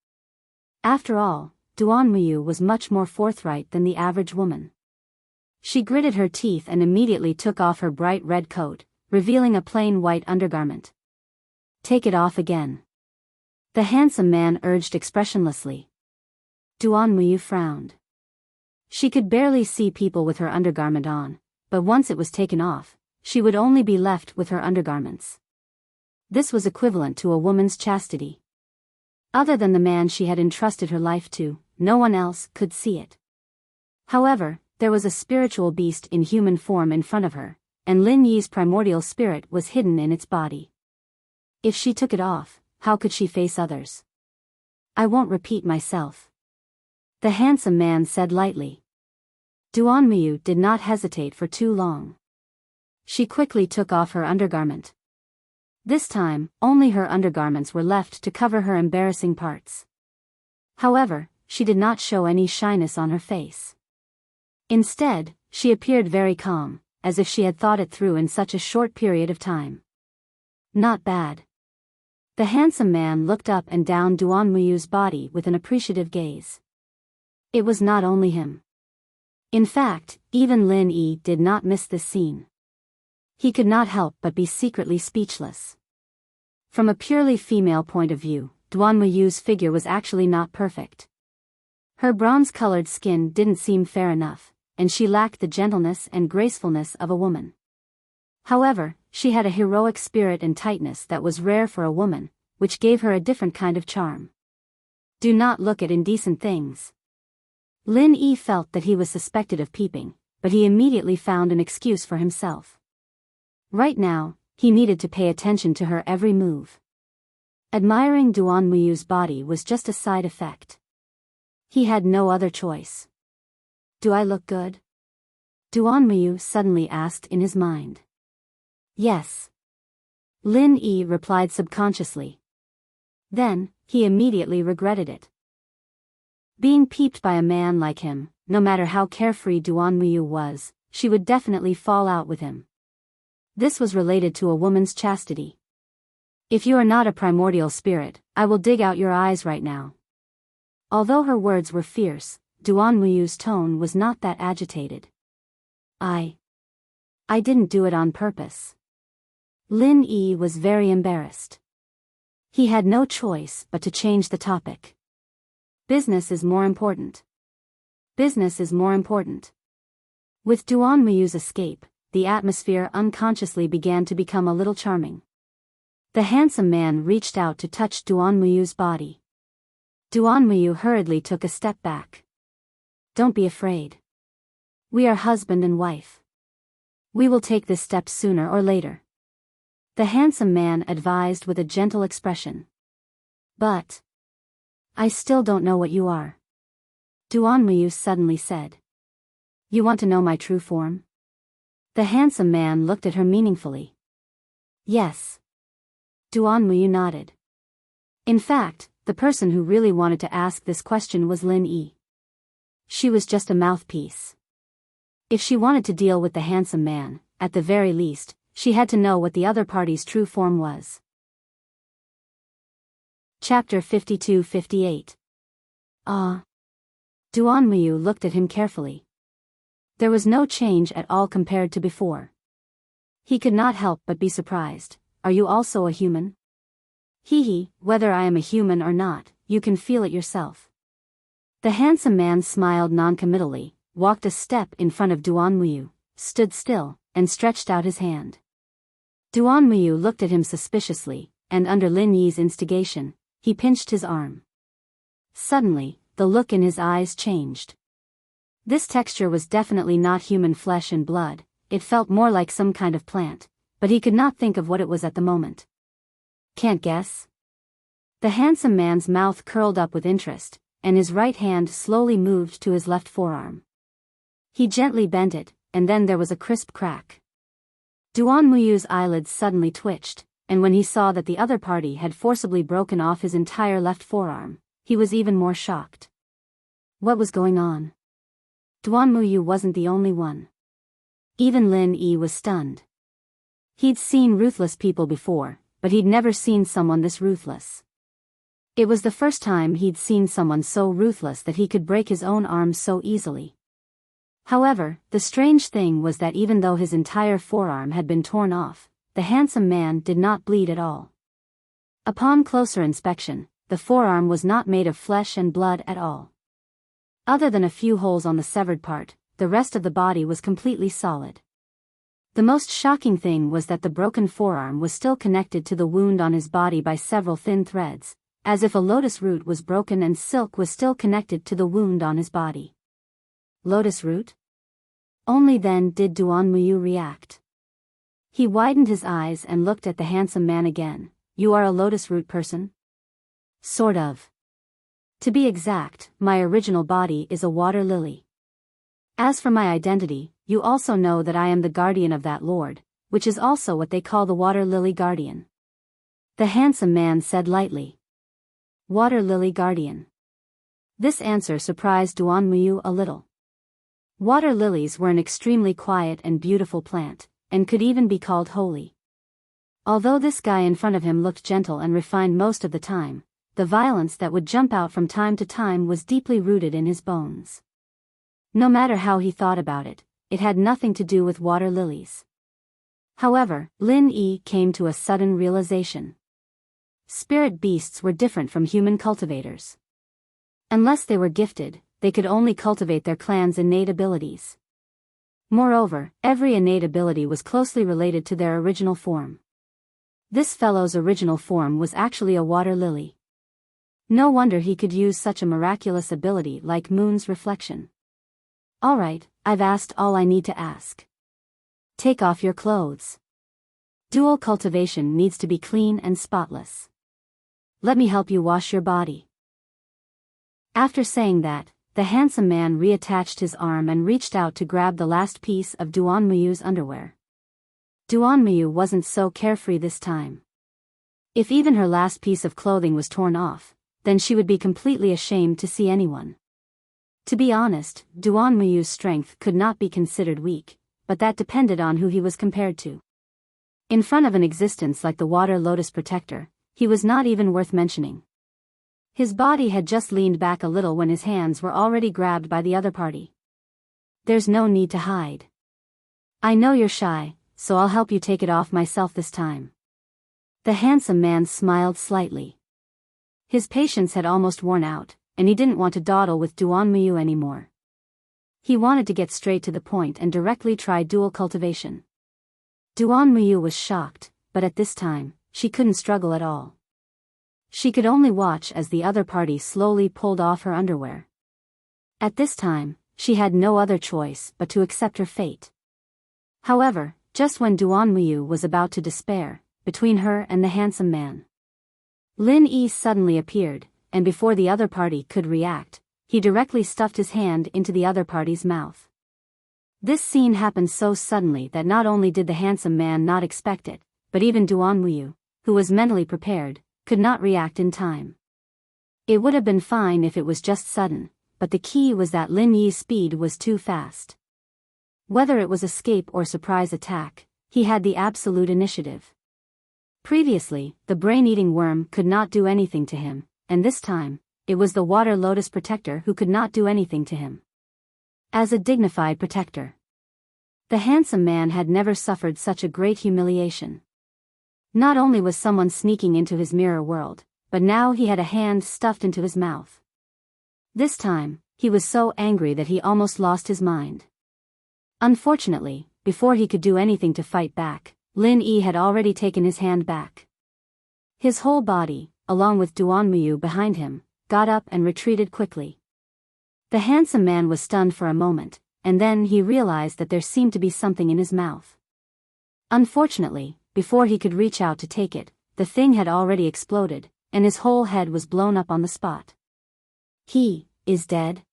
After all, Duan Muyu was much more forthright than the average woman. She gritted her teeth and immediately took off her bright red coat, revealing a plain white undergarment. "Take it off again." The handsome man urged expressionlessly. Duan Muyu frowned. She could barely see people with her undergarment on, but once it was taken off, she would only be left with her undergarments. This was equivalent to a woman's chastity. Other than the man she had entrusted her life to, no one else could see it. However, there was a spiritual beast in human form in front of her, and Lin Yi's primordial spirit was hidden in its body. If she took it off, how could she face others? "I won't repeat myself," the handsome man said lightly. Duan Muyu did not hesitate for too long. She quickly took off her undergarment. This time, only her undergarments were left to cover her embarrassing parts. However, she did not show any shyness on her face. Instead, she appeared very calm, as if she had thought it through in such a short period of time. "Not bad." The handsome man looked up and down Duan Muyu's body with an appreciative gaze. It was not only him. In fact, even Lin Yi did not miss this scene. He could not help but be secretly speechless. From a purely female point of view, Duan Muyu's figure was actually not perfect. Her bronze-colored skin didn't seem fair enough, and she lacked the gentleness and gracefulness of a woman. However, she had a heroic spirit and tightness that was rare for a woman, which gave her a different kind of charm. Do not look at indecent things. Lin Yi felt that he was suspected of peeping, but he immediately found an excuse for himself. Right now, he needed to pay attention to her every move. Admiring Duan Muyu's body was just a side effect. He had no other choice. Do I look good? Duan Muyu suddenly asked in his mind. Yes. Lin Yi replied subconsciously. Then, he immediately regretted it. Being peeped by a man like him, no matter how carefree Duan Muyu was, she would definitely fall out with him. This was related to a woman's chastity. If you are not a primordial spirit, I will dig out your eyes right now. Although her words were fierce, Duan Muyu's tone was not that agitated. I didn't do it on purpose. Lin Yi was very embarrassed. He had no choice but to change the topic. Business is more important. Business is more important. With Duan Muyu's escape, the atmosphere unconsciously began to become a little charming. The handsome man reached out to touch Duan Muyu's body. Duan Muyu hurriedly took a step back. Don't be afraid. We are husband and wife. We will take this step sooner or later. The handsome man advised with a gentle expression. But I still don't know what you are. Duan Muyu suddenly said. You want to know my true form? The handsome man looked at her meaningfully. Yes. Duan Muyu nodded. In fact, the person who really wanted to ask this question was Lin Yi. She was just a mouthpiece. If she wanted to deal with the handsome man, at the very least, she had to know what the other party's true form was. Chapter 52-58. Duan Muyu looked at him carefully. There was no change at all compared to before. He could not help but be surprised. Are you also a human? Hee, whether I am a human or not, you can feel it yourself. The handsome man smiled noncommittally, walked a step in front of Duan Muyu, stood still, and stretched out his hand. Duan Muyu looked at him suspiciously, and under Lin Yi's instigation, he pinched his arm. Suddenly, the look in his eyes changed. This texture was definitely not human flesh and blood, it felt more like some kind of plant, but he could not think of what it was at the moment. Can't guess? The handsome man's mouth curled up with interest, and his right hand slowly moved to his left forearm. He gently bent it, and then there was a crisp crack. Duan Muyu's eyelids suddenly twitched, and when he saw that the other party had forcibly broken off his entire left forearm, he was even more shocked. What was going on? Duan Muyu wasn't the only one. Even Lin Yi was stunned. He'd seen ruthless people before, but he'd never seen someone this ruthless. It was the first time he'd seen someone so ruthless that he could break his own arms so easily. However, the strange thing was that even though his entire forearm had been torn off, the handsome man did not bleed at all. Upon closer inspection, the forearm was not made of flesh and blood at all. Other than a few holes on the severed part, the rest of the body was completely solid. The most shocking thing was that the broken forearm was still connected to the wound on his body by several thin threads, as if a lotus root was broken and silk was still connected to the wound on his body. Lotus root? Only then did Duan Muyu react. He widened his eyes and looked at the handsome man again. You are a lotus root person? Sort of. To be exact, my original body is a water lily. As for my identity, you also know that I am the guardian of that lord, which is also what they call the water lily guardian. The handsome man said lightly. Water lily guardian. This answer surprised Duan Muyu a little. Water lilies were an extremely quiet and beautiful plant, and could even be called holy. Although this guy in front of him looked gentle and refined most of the time, the violence that would jump out from time to time was deeply rooted in his bones. No matter how he thought about it, it had nothing to do with water lilies. However, Lin Yi came to a sudden realization. Spirit beasts were different from human cultivators. Unless they were gifted, they could only cultivate their clan's innate abilities. Moreover, every innate ability was closely related to their original form. This fellow's original form was actually a water lily. No wonder he could use such a miraculous ability like Moon's reflection. Alright, I've asked all I need to ask. Take off your clothes. Dual cultivation needs to be clean and spotless. Let me help you wash your body. After saying that, the handsome man reattached his arm and reached out to grab the last piece of Duan Muyu's underwear. Duan Muyu wasn't so carefree this time. If even her last piece of clothing was torn off, then she would be completely ashamed to see anyone. To be honest, Duan Muyu's strength could not be considered weak, but that depended on who he was compared to. In front of an existence like the Water Lotus Protector, he was not even worth mentioning. His body had just leaned back a little when his hands were already grabbed by the other party. There's no need to hide. I know you're shy, so I'll help you take it off myself this time. The handsome man smiled slightly. His patience had almost worn out, and he didn't want to dawdle with Duan Muyu anymore. He wanted to get straight to the point and directly try dual cultivation. Duan Muyu was shocked, but at this time, she couldn't struggle at all. She could only watch as the other party slowly pulled off her underwear. At this time, she had no other choice but to accept her fate. However, just when Duan Muyu was about to despair, between her and the handsome man, Lin Yi suddenly appeared, and before the other party could react, he directly stuffed his hand into the other party's mouth. This scene happened so suddenly that not only did the handsome man not expect it, but even Duan Muyu, who was mentally prepared, could not react in time. It would have been fine if it was just sudden, but the key was that Lin Yi's speed was too fast. Whether it was escape or surprise attack, he had the absolute initiative. Previously, the brain-eating worm could not do anything to him, and this time, it was the Water Lotus Protector who could not do anything to him. As a dignified protector, the handsome man had never suffered such a great humiliation. Not only was someone sneaking into his mirror world, but now he had a hand stuffed into his mouth. This time, he was so angry that he almost lost his mind. Unfortunately, before he could do anything to fight back, Lin Yi had already taken his hand back. His whole body, along with Duan Muyu behind him, got up and retreated quickly. The handsome man was stunned for a moment, and then he realized that there seemed to be something in his mouth. Unfortunately, before he could reach out to take it, the thing had already exploded, and his whole head was blown up on the spot. He is dead?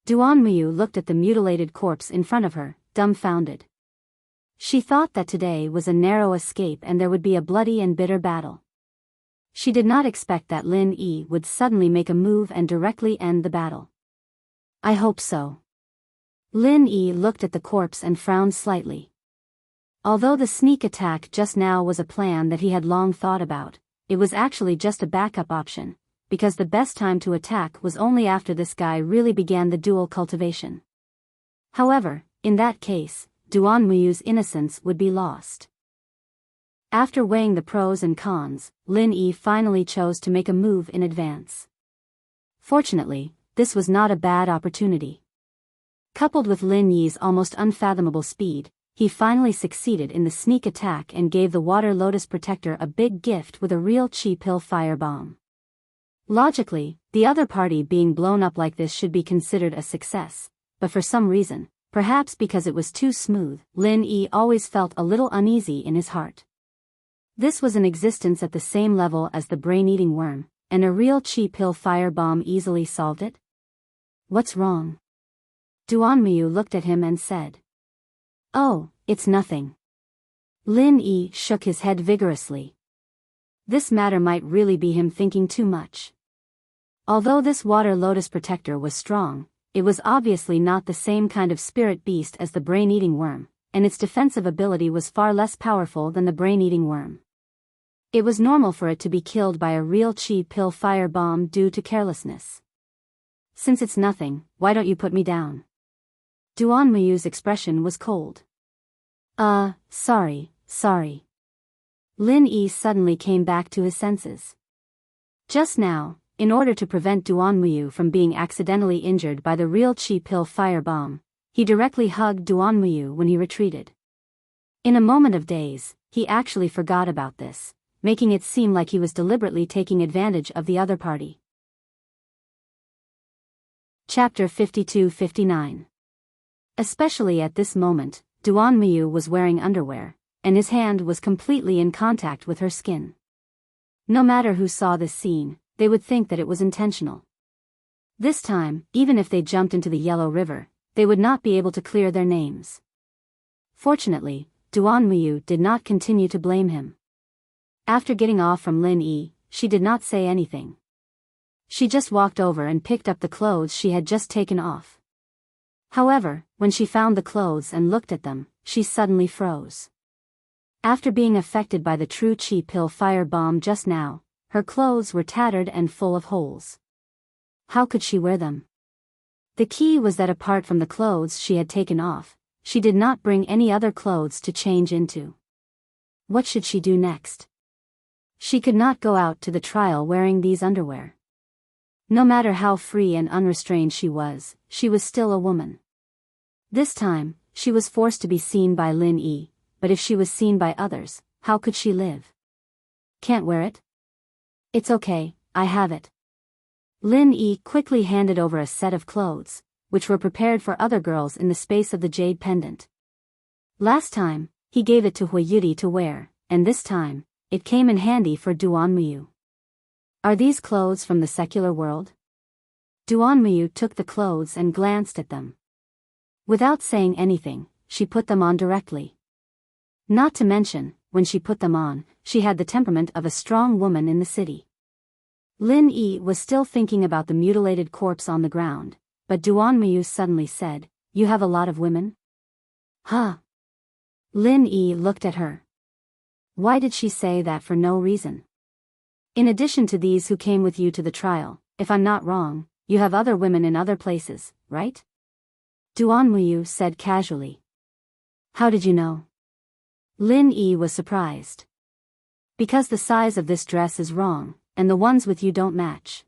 Duan Muyu looked at the mutilated corpse in front of her, dumbfounded. She thought that today was a narrow escape and there would be a bloody and bitter battle. She did not expect that Lin Yi would suddenly make a move and directly end the battle. I hope so. Lin Yi looked at the corpse and frowned slightly. Although the sneak attack just now was a plan that he had long thought about, it was actually just a backup option, because the best time to attack was only after this guy really began the dual cultivation. However, in that case, Duan Muyu's innocence would be lost. After weighing the pros and cons, Lin Yi finally chose to make a move in advance. Fortunately, this was not a bad opportunity. Coupled with Lin Yi's almost unfathomable speed, he finally succeeded in the sneak attack and gave the Water Lotus Protector a big gift with a real cheap hill firebomb. Logically, the other party being blown up like this should be considered a success, but for some reason, perhaps because it was too smooth, Lin Yi always felt a little uneasy in his heart. This was an existence at the same level as the brain-eating worm, and a real cheap hill firebomb easily solved it? What's wrong? Duan Muyu looked at him and said. Oh, it's nothing. Lin Yi shook his head vigorously. This matter might really be him thinking too much. Although this Water Lotus Protector was strong, it was obviously not the same kind of spirit beast as the brain-eating worm, and its defensive ability was far less powerful than the brain-eating worm. It was normal for it to be killed by a real cheap hill firebomb due to carelessness. Since it's nothing, why don't you put me down? Duan Muyu's expression was cold. Sorry. Lin Yi suddenly came back to his senses. Just now, in order to prevent Duanmuyu from being accidentally injured by the real chi pill firebomb, he directly hugged Duanmuyu when he retreated. In a moment of daze, he actually forgot about this, making it seem like he was deliberately taking advantage of the other party. Chapter 52-59. Especially at this moment, Duanmuyu was wearing underwear, and his hand was completely in contact with her skin. No matter who saw this scene, they would think that it was intentional. This time, even if they jumped into the Yellow River, they would not be able to clear their names. Fortunately, Duanmuyu did not continue to blame him. After getting off from Lin Yi, she did not say anything. She just walked over and picked up the clothes she had just taken off. However, when she found the clothes and looked at them, she suddenly froze. After being affected by the true chi pill fire bomb just now, her clothes were tattered and full of holes. How could she wear them? The key was that apart from the clothes she had taken off, she did not bring any other clothes to change into. What should she do next? She could not go out to the trial wearing these underwear. No matter how free and unrestrained she was still a woman. This time, she was forced to be seen by Lin Yi, but if she was seen by others, how could she live? Can't wear it? It's okay, I have it. Lin Yi quickly handed over a set of clothes, which were prepared for other girls in the space of the jade pendant. Last time, he gave it to Huayuti to wear, and this time, it came in handy for Duanmuyu. Are these clothes from the secular world? Duanmuyu took the clothes and glanced at them. Without saying anything, she put them on directly. Not to mention, when she put them on, she had the temperament of a strong woman in the city. Lin Yi was still thinking about the mutilated corpse on the ground, but Duanmuyu suddenly said, "You have a lot of women?" Huh? Lin Yi looked at her. Why did she say that for no reason? In addition to these who came with you to the trial, if I'm not wrong, you have other women in other places, right? Duanmuyu said casually. How did you know? Lin Yi was surprised. Because the size of this dress is wrong, and the ones with you don't match.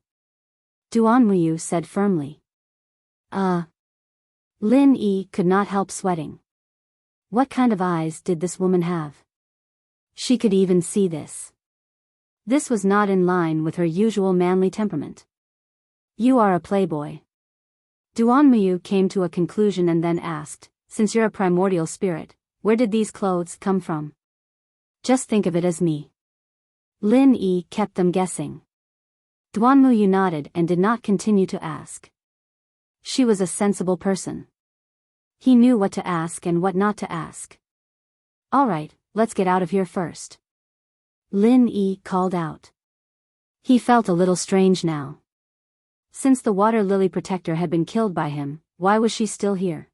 Duanmuyu said firmly. Lin Yi could not help sweating. What kind of eyes did this woman have? She could even see this. This was not in line with her usual manly temperament. You are a playboy. Duanmuyu came to a conclusion and then asked, since you're a primordial spirit, where did these clothes come from? Just think of it as me. Lin Yi kept them guessing. Duanmuyu nodded and did not continue to ask. She was a sensible person. He knew what to ask and what not to ask. All right, let's get out of here first. Lin Yi called out. He felt a little strange now. Since the water lily protector had been killed by him, why was she still here?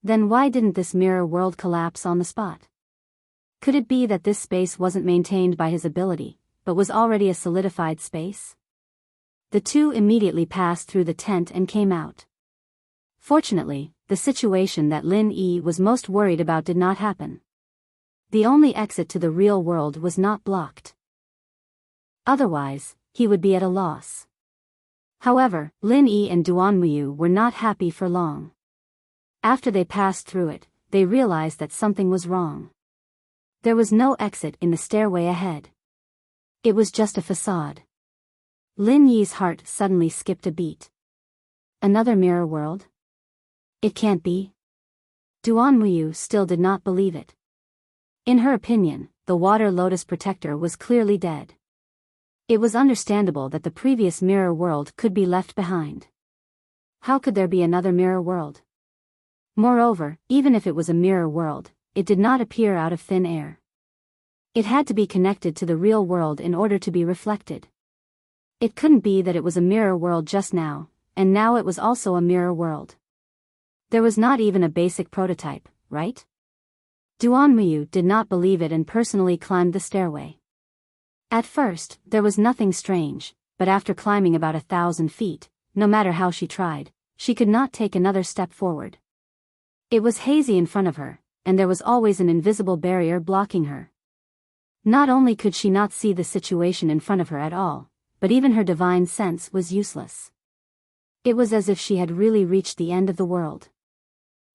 Then why didn't this mirror world collapse on the spot? Could it be that this space wasn't maintained by his ability, but was already a solidified space? The two immediately passed through the tent and came out. Fortunately, the situation that Lin Yi was most worried about did not happen. The only exit to the real world was not blocked. Otherwise, he would be at a loss. However, Lin Yi and Duanmuyu were not happy for long. After they passed through it, they realized that something was wrong. There was no exit in the stairway ahead. It was just a facade. Lin Yi's heart suddenly skipped a beat. Another mirror world? It can't be. Duanmuyu still did not believe it. In her opinion, the water lotus protector was clearly dead. It was understandable that the previous mirror world could be left behind. How could there be another mirror world? Moreover, even if it was a mirror world, it did not appear out of thin air. It had to be connected to the real world in order to be reflected. It couldn't be that it was a mirror world just now, and now it was also a mirror world. There was not even a basic prototype, right? Duanmuyu did not believe it and personally climbed the stairway. At first, there was nothing strange, but after climbing about 1,000 feet, no matter how she tried, she could not take another step forward. It was hazy in front of her, and there was always an invisible barrier blocking her. Not only could she not see the situation in front of her at all, but even her divine sense was useless. It was as if she had really reached the end of the world.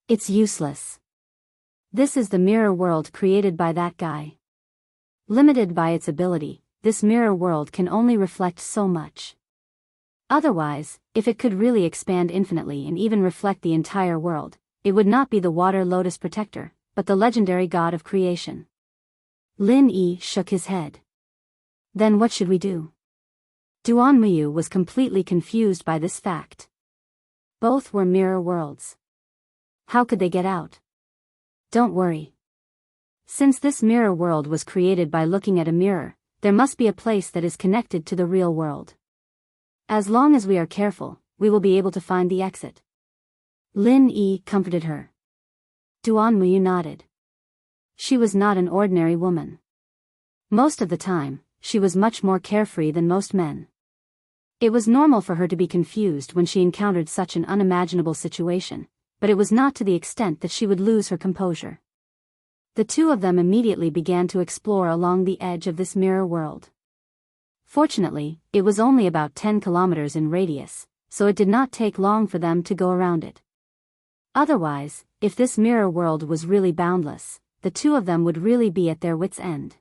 It's useless. This is the mirror world created by that guy. Limited by its ability, this mirror world can only reflect so much. Otherwise, if it could really expand infinitely and even reflect the entire world, it would not be the water lotus protector, but the legendary god of creation. Lin Yi shook his head. Then what should we do? Duan Muyu was completely confused by this fact. Both were mirror worlds. How could they get out? Don't worry. Since this mirror world was created by looking at a mirror, there must be a place that is connected to the real world. As long as we are careful, we will be able to find the exit. Lin Yi comforted her. Duan Muyu nodded. She was not an ordinary woman. Most of the time, she was much more carefree than most men. It was normal for her to be confused when she encountered such an unimaginable situation, but it was not to the extent that she would lose her composure. The two of them immediately began to explore along the edge of this mirror world. Fortunately, it was only about 10 kilometers in radius, so it did not take long for them to go around it. Otherwise, if this mirror world was really boundless, the two of them would really be at their wits' end.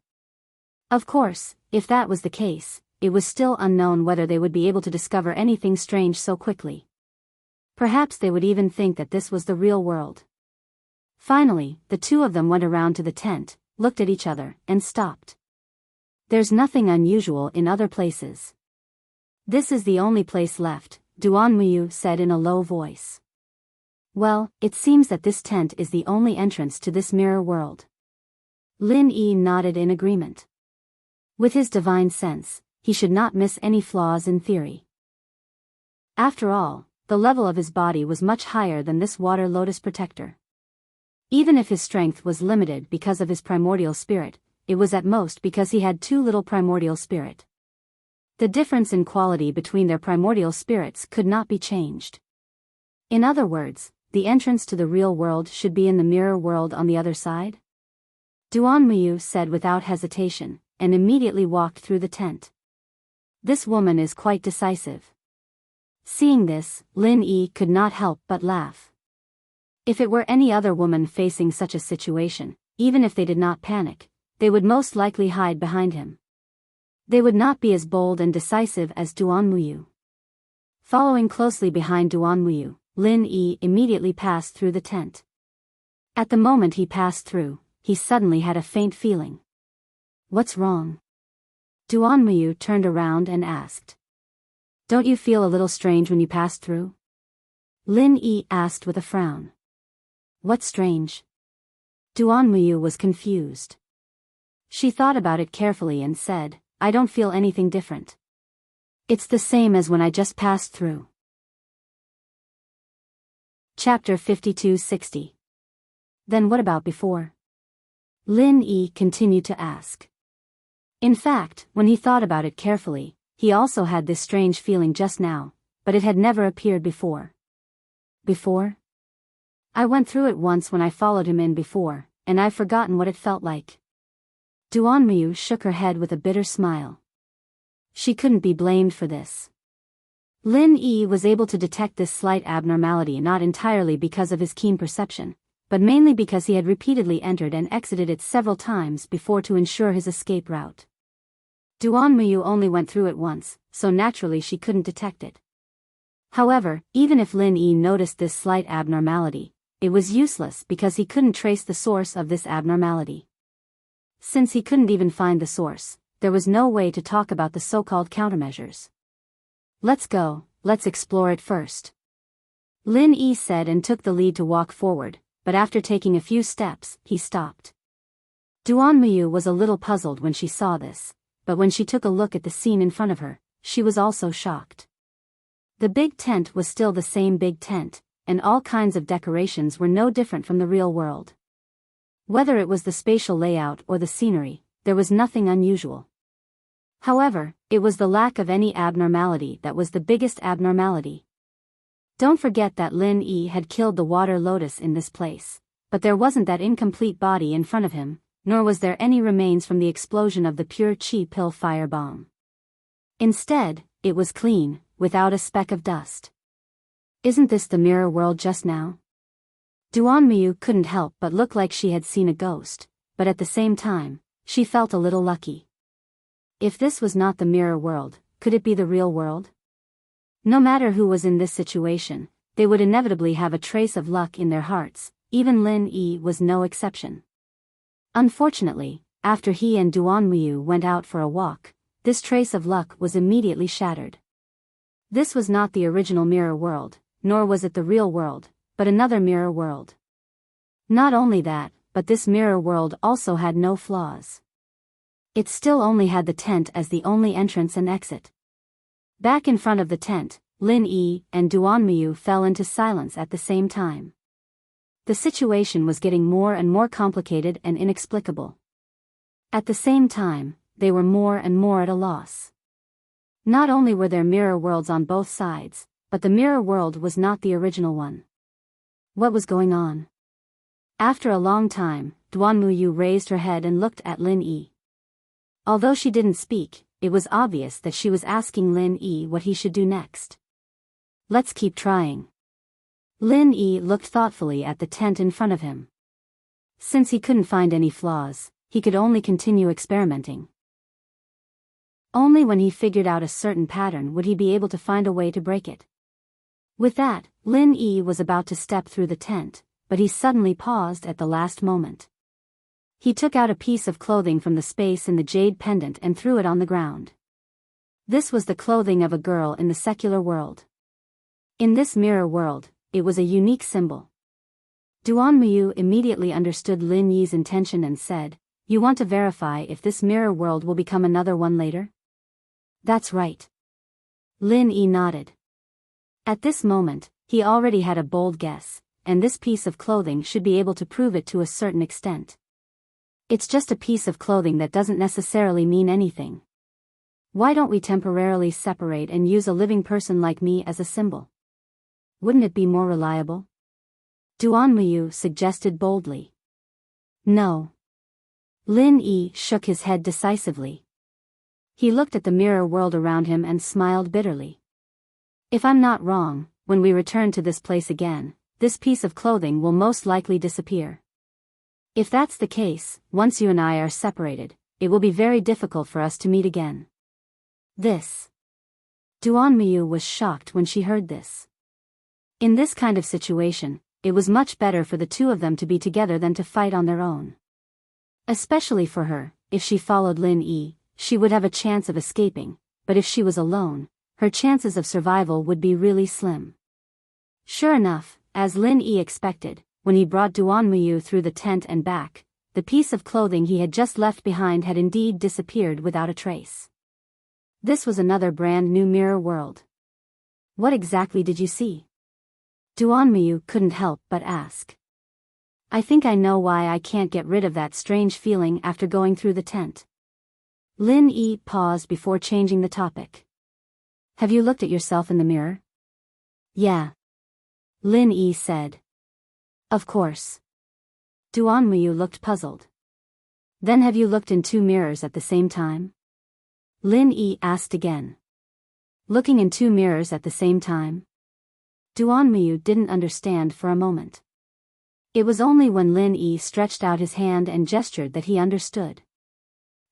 Of course, if that was the case, it was still unknown whether they would be able to discover anything strange so quickly. Perhaps they would even think that this was the real world. Finally, the two of them went around to the tent, looked at each other, and stopped. There's nothing unusual in other places. This is the only place left, Duan Muyu said in a low voice. Well, it seems that this tent is the only entrance to this mirror world. Lin Yi nodded in agreement. With his divine sense, he should not miss any flaws in theory. After all, the level of his body was much higher than this water lotus protector. Even if his strength was limited because of his primordial spirit, it was at most because he had too little primordial spirit. The difference in quality between their primordial spirits could not be changed. In other words, the entrance to the real world should be in the mirror world on the other side? Duan Muyu said without hesitation, and immediately walked through the tent. This woman is quite decisive. Seeing this, Lin Yi could not help but laugh. If it were any other woman facing such a situation, even if they did not panic, they would most likely hide behind him. They would not be as bold and decisive as Duan Muyu. Following closely behind Duan Muyu, Lin Yi immediately passed through the tent. At the moment he passed through, he suddenly had a faint feeling. What's wrong? Duan Muyu turned around and asked. Don't you feel a little strange when you passed through? Lin Yi asked with a frown. What's strange? Duan Muyu was confused. She thought about it carefully and said, I don't feel anything different. It's the same as when I just passed through. Chapter 5260. Then what about before? Lin Yi continued to ask. In fact, when he thought about it carefully, he also had this strange feeling just now, but it had never appeared before. Before? I went through it once when I followed him in before, and I've forgotten what it felt like. Duan Muyu shook her head with a bitter smile. She couldn't be blamed for this. Lin Yi was able to detect this slight abnormality not entirely because of his keen perception, but mainly because he had repeatedly entered and exited it several times before to ensure his escape route. Duan Muyu only went through it once, so naturally she couldn't detect it. However, even if Lin Yi noticed this slight abnormality, it was useless because he couldn't trace the source of this abnormality. Since he couldn't even find the source, there was no way to talk about the so-called countermeasures. Let's go, let's explore it first. Lin Yi said and took the lead to walk forward, but after taking a few steps, he stopped. Duan Muyu was a little puzzled when she saw this, but when she took a look at the scene in front of her, she was also shocked. The big tent was still the same big tent, and all kinds of decorations were no different from the real world. Whether it was the spatial layout or the scenery, there was nothing unusual. However, it was the lack of any abnormality that was the biggest abnormality. Don't forget that Lin Yi had killed the water lotus in this place, but there wasn't that incomplete body in front of him, nor was there any remains from the explosion of the pure chi pill firebomb. Instead, it was clean, without a speck of dust. Isn't this the mirror world just now? Duanmu couldn't help but look like she had seen a ghost, but at the same time, she felt a little lucky. If this was not the mirror world, could it be the real world? No matter who was in this situation, they would inevitably have a trace of luck in their hearts. Even Lin Yi was no exception. Unfortunately, after he and Duanmu went out for a walk, this trace of luck was immediately shattered. This was not the original mirror world, nor was it the real world, but another mirror world. Not only that, but this mirror world also had no flaws. It still only had the tent as the only entrance and exit. Back in front of the tent, Lin Yi and Duanmu fell into silence at the same time. The situation was getting more and more complicated and inexplicable. At the same time, they were more and more at a loss. Not only were there mirror worlds on both sides, but the mirror world was not the original one. What was going on? After a long time, Duanmu raised her head and looked at Lin Yi. Although she didn't speak, it was obvious that she was asking Lin Yi what he should do next. Let's keep trying. Lin Yi looked thoughtfully at the tent in front of him. Since he couldn't find any flaws, he could only continue experimenting. Only when he figured out a certain pattern would he be able to find a way to break it. With that, Lin Yi was about to step through the tent, but he suddenly paused at the last moment. He took out a piece of clothing from the space in the jade pendant and threw it on the ground. This was the clothing of a girl in the secular world. In this mirror world, it was a unique symbol. Duanmu immediately understood Lin Yi's intention and said, "You want to verify if this mirror world will become another one later?" "That's right." Lin Yi nodded. At this moment, he already had a bold guess, and this piece of clothing should be able to prove it to a certain extent. It's just a piece of clothing that doesn't necessarily mean anything. Why don't we temporarily separate and use a living person like me as a symbol? Wouldn't it be more reliable? Duanmu suggested boldly. No. Lin Yi shook his head decisively. He looked at the mirror world around him and smiled bitterly. If I'm not wrong, when we return to this place again, this piece of clothing will most likely disappear. If that's the case, once you and I are separated, it will be very difficult for us to meet again. Duanmu was shocked when she heard this. In this kind of situation, it was much better for the two of them to be together than to fight on their own. Especially for her, if she followed Lin Yi, she would have a chance of escaping, but if she was alone, her chances of survival would be really slim. Sure enough, as Lin Yi expected, when he brought Duanmu through the tent and back, the piece of clothing he had just left behind had indeed disappeared without a trace. This was another brand new mirror world. What exactly did you see? Duanmu couldn't help but ask. I think I know why I can't get rid of that strange feeling after going through the tent. Lin Yi paused before changing the topic. Have you looked at yourself in the mirror? Yeah. Lin Yi said. Of course. Duanmu looked puzzled. Then have you looked in two mirrors at the same time? Lin Yi asked again. Looking in two mirrors at the same time? Duanmu didn't understand for a moment. It was only when Lin Yi stretched out his hand and gestured that he understood.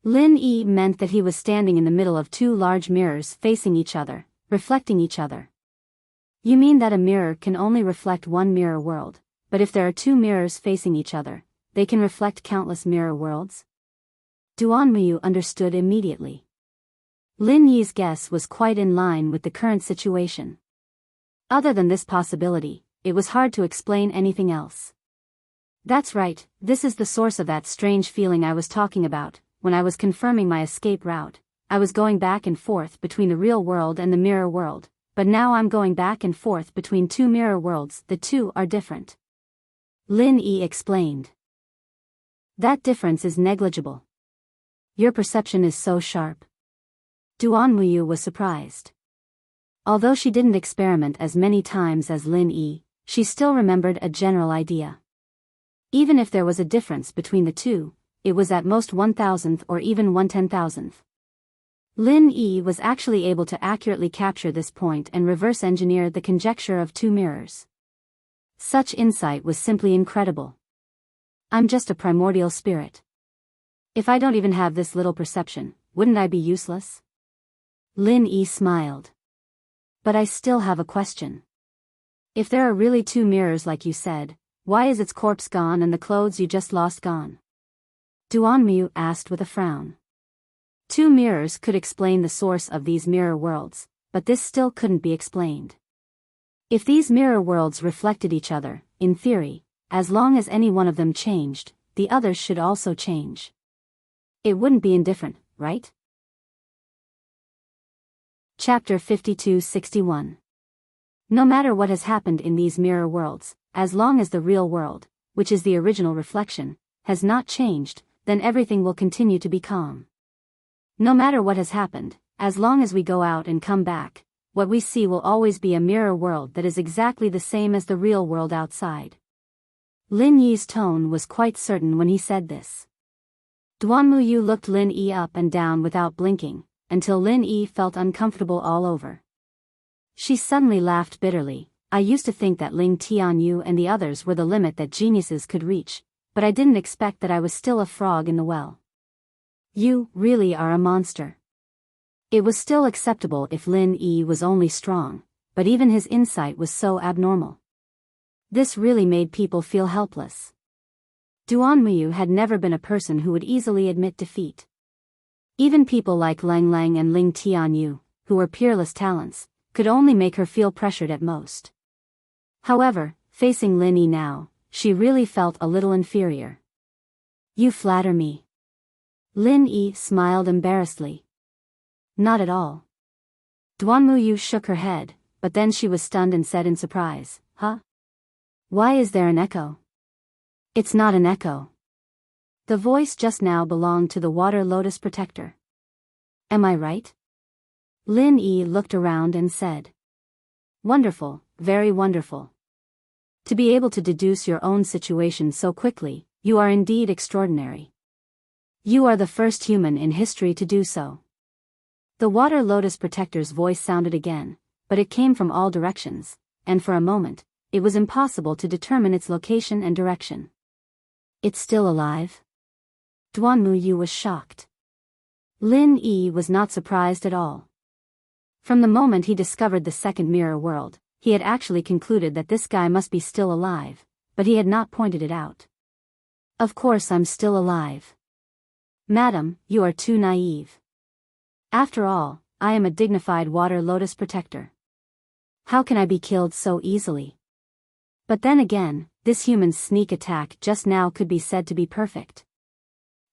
Lin Yi meant that he was standing in the middle of two large mirrors facing each other, reflecting each other. You mean that a mirror can only reflect one mirror world, but if there are two mirrors facing each other, they can reflect countless mirror worlds? Duanmu understood immediately. Lin Yi's guess was quite in line with the current situation. Other than this possibility, it was hard to explain anything else. That's right, this is the source of that strange feeling I was talking about. When I was confirming my escape route, I was going back and forth between the real world and the mirror world, but now I'm going back and forth between two mirror worlds. The two are different. Lin Yi explained. That difference is negligible. Your perception is so sharp. Duanmu was surprised. Although she didn't experiment as many times as Lin Yi, she still remembered a general idea. Even if there was a difference between the two, it was at most 1,000th or even 1/10,000th. Lin Yi was actually able to accurately capture this point and reverse engineer the conjecture of two mirrors. Such insight was simply incredible. I'm just a primordial spirit. If I don't even have this little perception, wouldn't I be useless? Lin Yi smiled. But I still have a question. If there are really two mirrors like you said, why is its corpse gone and the clothes you just lost gone? Duanmu asked with a frown. Two mirrors could explain the source of these mirror worlds, but this still couldn't be explained. If these mirror worlds reflected each other, in theory, as long as any one of them changed, the others should also change. It wouldn't be indifferent, right? Chapter 52-61. No matter what has happened in these mirror worlds, as long as the real world, which is the original reflection, has not changed, then everything will continue to be calm. No matter what has happened, as long as we go out and come back, what we see will always be a mirror world that is exactly the same as the real world outside. Lin Yi's tone was quite certain when he said this. Duanmu looked Lin Yi up and down without blinking, until Lin Yi felt uncomfortable all over. She suddenly laughed bitterly. I used to think that Ling Tianyu and the others were the limit that geniuses could reach, but I didn't expect that I was still a frog in the well. You really are a monster. It was still acceptable if Lin Yi was only strong, but even his insight was so abnormal. This really made people feel helpless. Duanmu had never been a person who would easily admit defeat. Even people like Lang Lang and Ling Tianyu, who were peerless talents, could only make her feel pressured at most. However, facing Lin Yi now, she really felt a little inferior. You flatter me. Lin Yi smiled embarrassedly. Not at all. Duanmu shook her head, but then she was stunned and said in surprise, Huh? Why is there an echo? It's not an echo. The voice just now belonged to the water lotus protector. Am I right? Lin Yi looked around and said. Wonderful, very wonderful. To be able to deduce your own situation so quickly, you are indeed extraordinary. You are the first human in history to do so. The water lotus protector's voice sounded again, but it came from all directions, and for a moment, it was impossible to determine its location and direction. It's still alive? Duanmu was shocked. Lin Yi was not surprised at all. From the moment he discovered the second mirror world, he had actually concluded that this guy must be still alive, but he had not pointed it out. Of course I'm still alive. Madam, you are too naive. After all, I am a dignified water lotus protector. How can I be killed so easily? But then again, this human's sneak attack just now could be said to be perfect.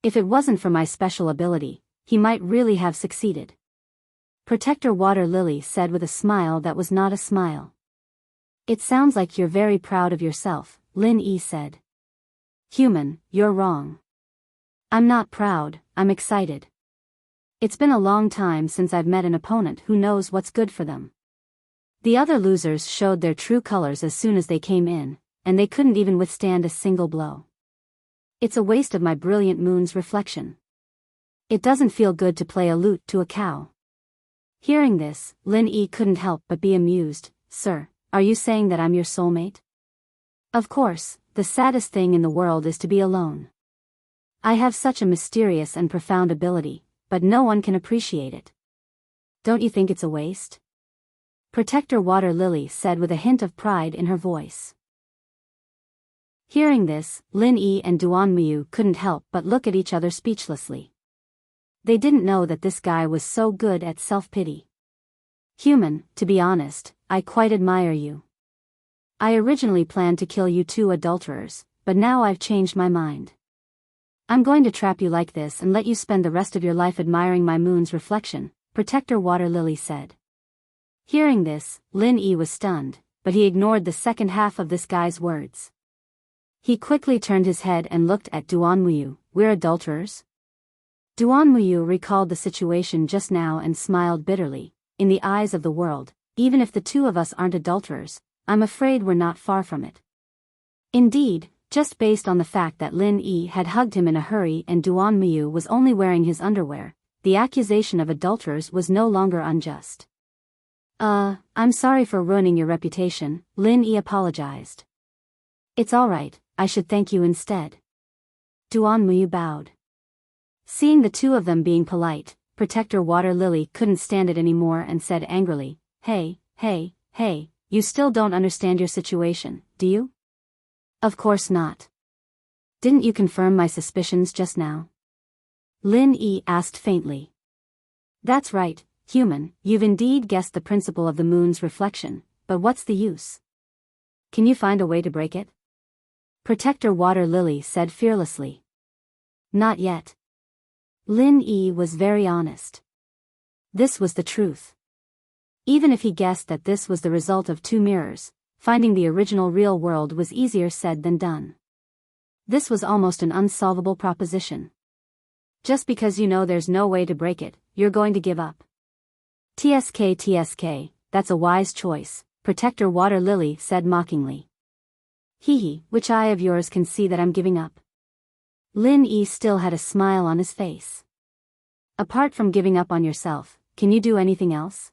If it wasn't for my special ability, he might really have succeeded. Protector Water Lily said with a smile that was not a smile. It sounds like you're very proud of yourself, Lin Yi said. Human, you're wrong. I'm not proud, I'm excited. It's been a long time since I've met an opponent who knows what's good for them. The other losers showed their true colors as soon as they came in, and they couldn't even withstand a single blow. It's a waste of my brilliant moon's reflection. It doesn't feel good to play a lute to a cow. Hearing this, Lin Yi couldn't help but be amused. Sir, are you saying that I'm your soulmate? Of course, the saddest thing in the world is to be alone. I have such a mysterious and profound ability, but no one can appreciate it. Don't you think it's a waste? Protector Water Lily said with a hint of pride in her voice. Hearing this, Lin Yi and Duanmu couldn't help but look at each other speechlessly. They didn't know that this guy was so good at self-pity. Human, to be honest, I quite admire you. I originally planned to kill you two adulterers, but now I've changed my mind. I'm going to trap you like this and let you spend the rest of your life admiring my moon's reflection, Protector Water Lily said. Hearing this, Lin Yi was stunned, but he ignored the second half of this guy's words. He quickly turned his head and looked at Duanmu. We're adulterers? Duanmu recalled the situation just now and smiled bitterly. In the eyes of the world, even if the two of us aren't adulterers, I'm afraid we're not far from it. Indeed, just based on the fact that Lin Yi had hugged him in a hurry and Duanmu was only wearing his underwear, the accusation of adulterers was no longer unjust. I'm sorry for ruining your reputation, Lin Yi apologized. It's alright, I should thank you instead. Duan Muyu bowed. Seeing the two of them being polite, Protector Water Lily couldn't stand it anymore and said angrily, Hey, you still don't understand your situation, do you? Of course not. Didn't you confirm my suspicions just now? Lin Yi asked faintly. That's right, human, you've indeed guessed the principle of the moon's reflection, but what's the use? Can you find a way to break it? Protector Water Lily said fearlessly. Not yet. Lin Yi was very honest. This was the truth. Even if he guessed that this was the result of two mirrors, finding the original real world was easier said than done. This was almost an unsolvable proposition. Just because you know there's no way to break it, you're going to give up. TSK, that's a wise choice, Protector Water Lily said mockingly. Which eye of yours can see that I'm giving up? Lin Yi still had a smile on his face. Apart from giving up on yourself, can you do anything else?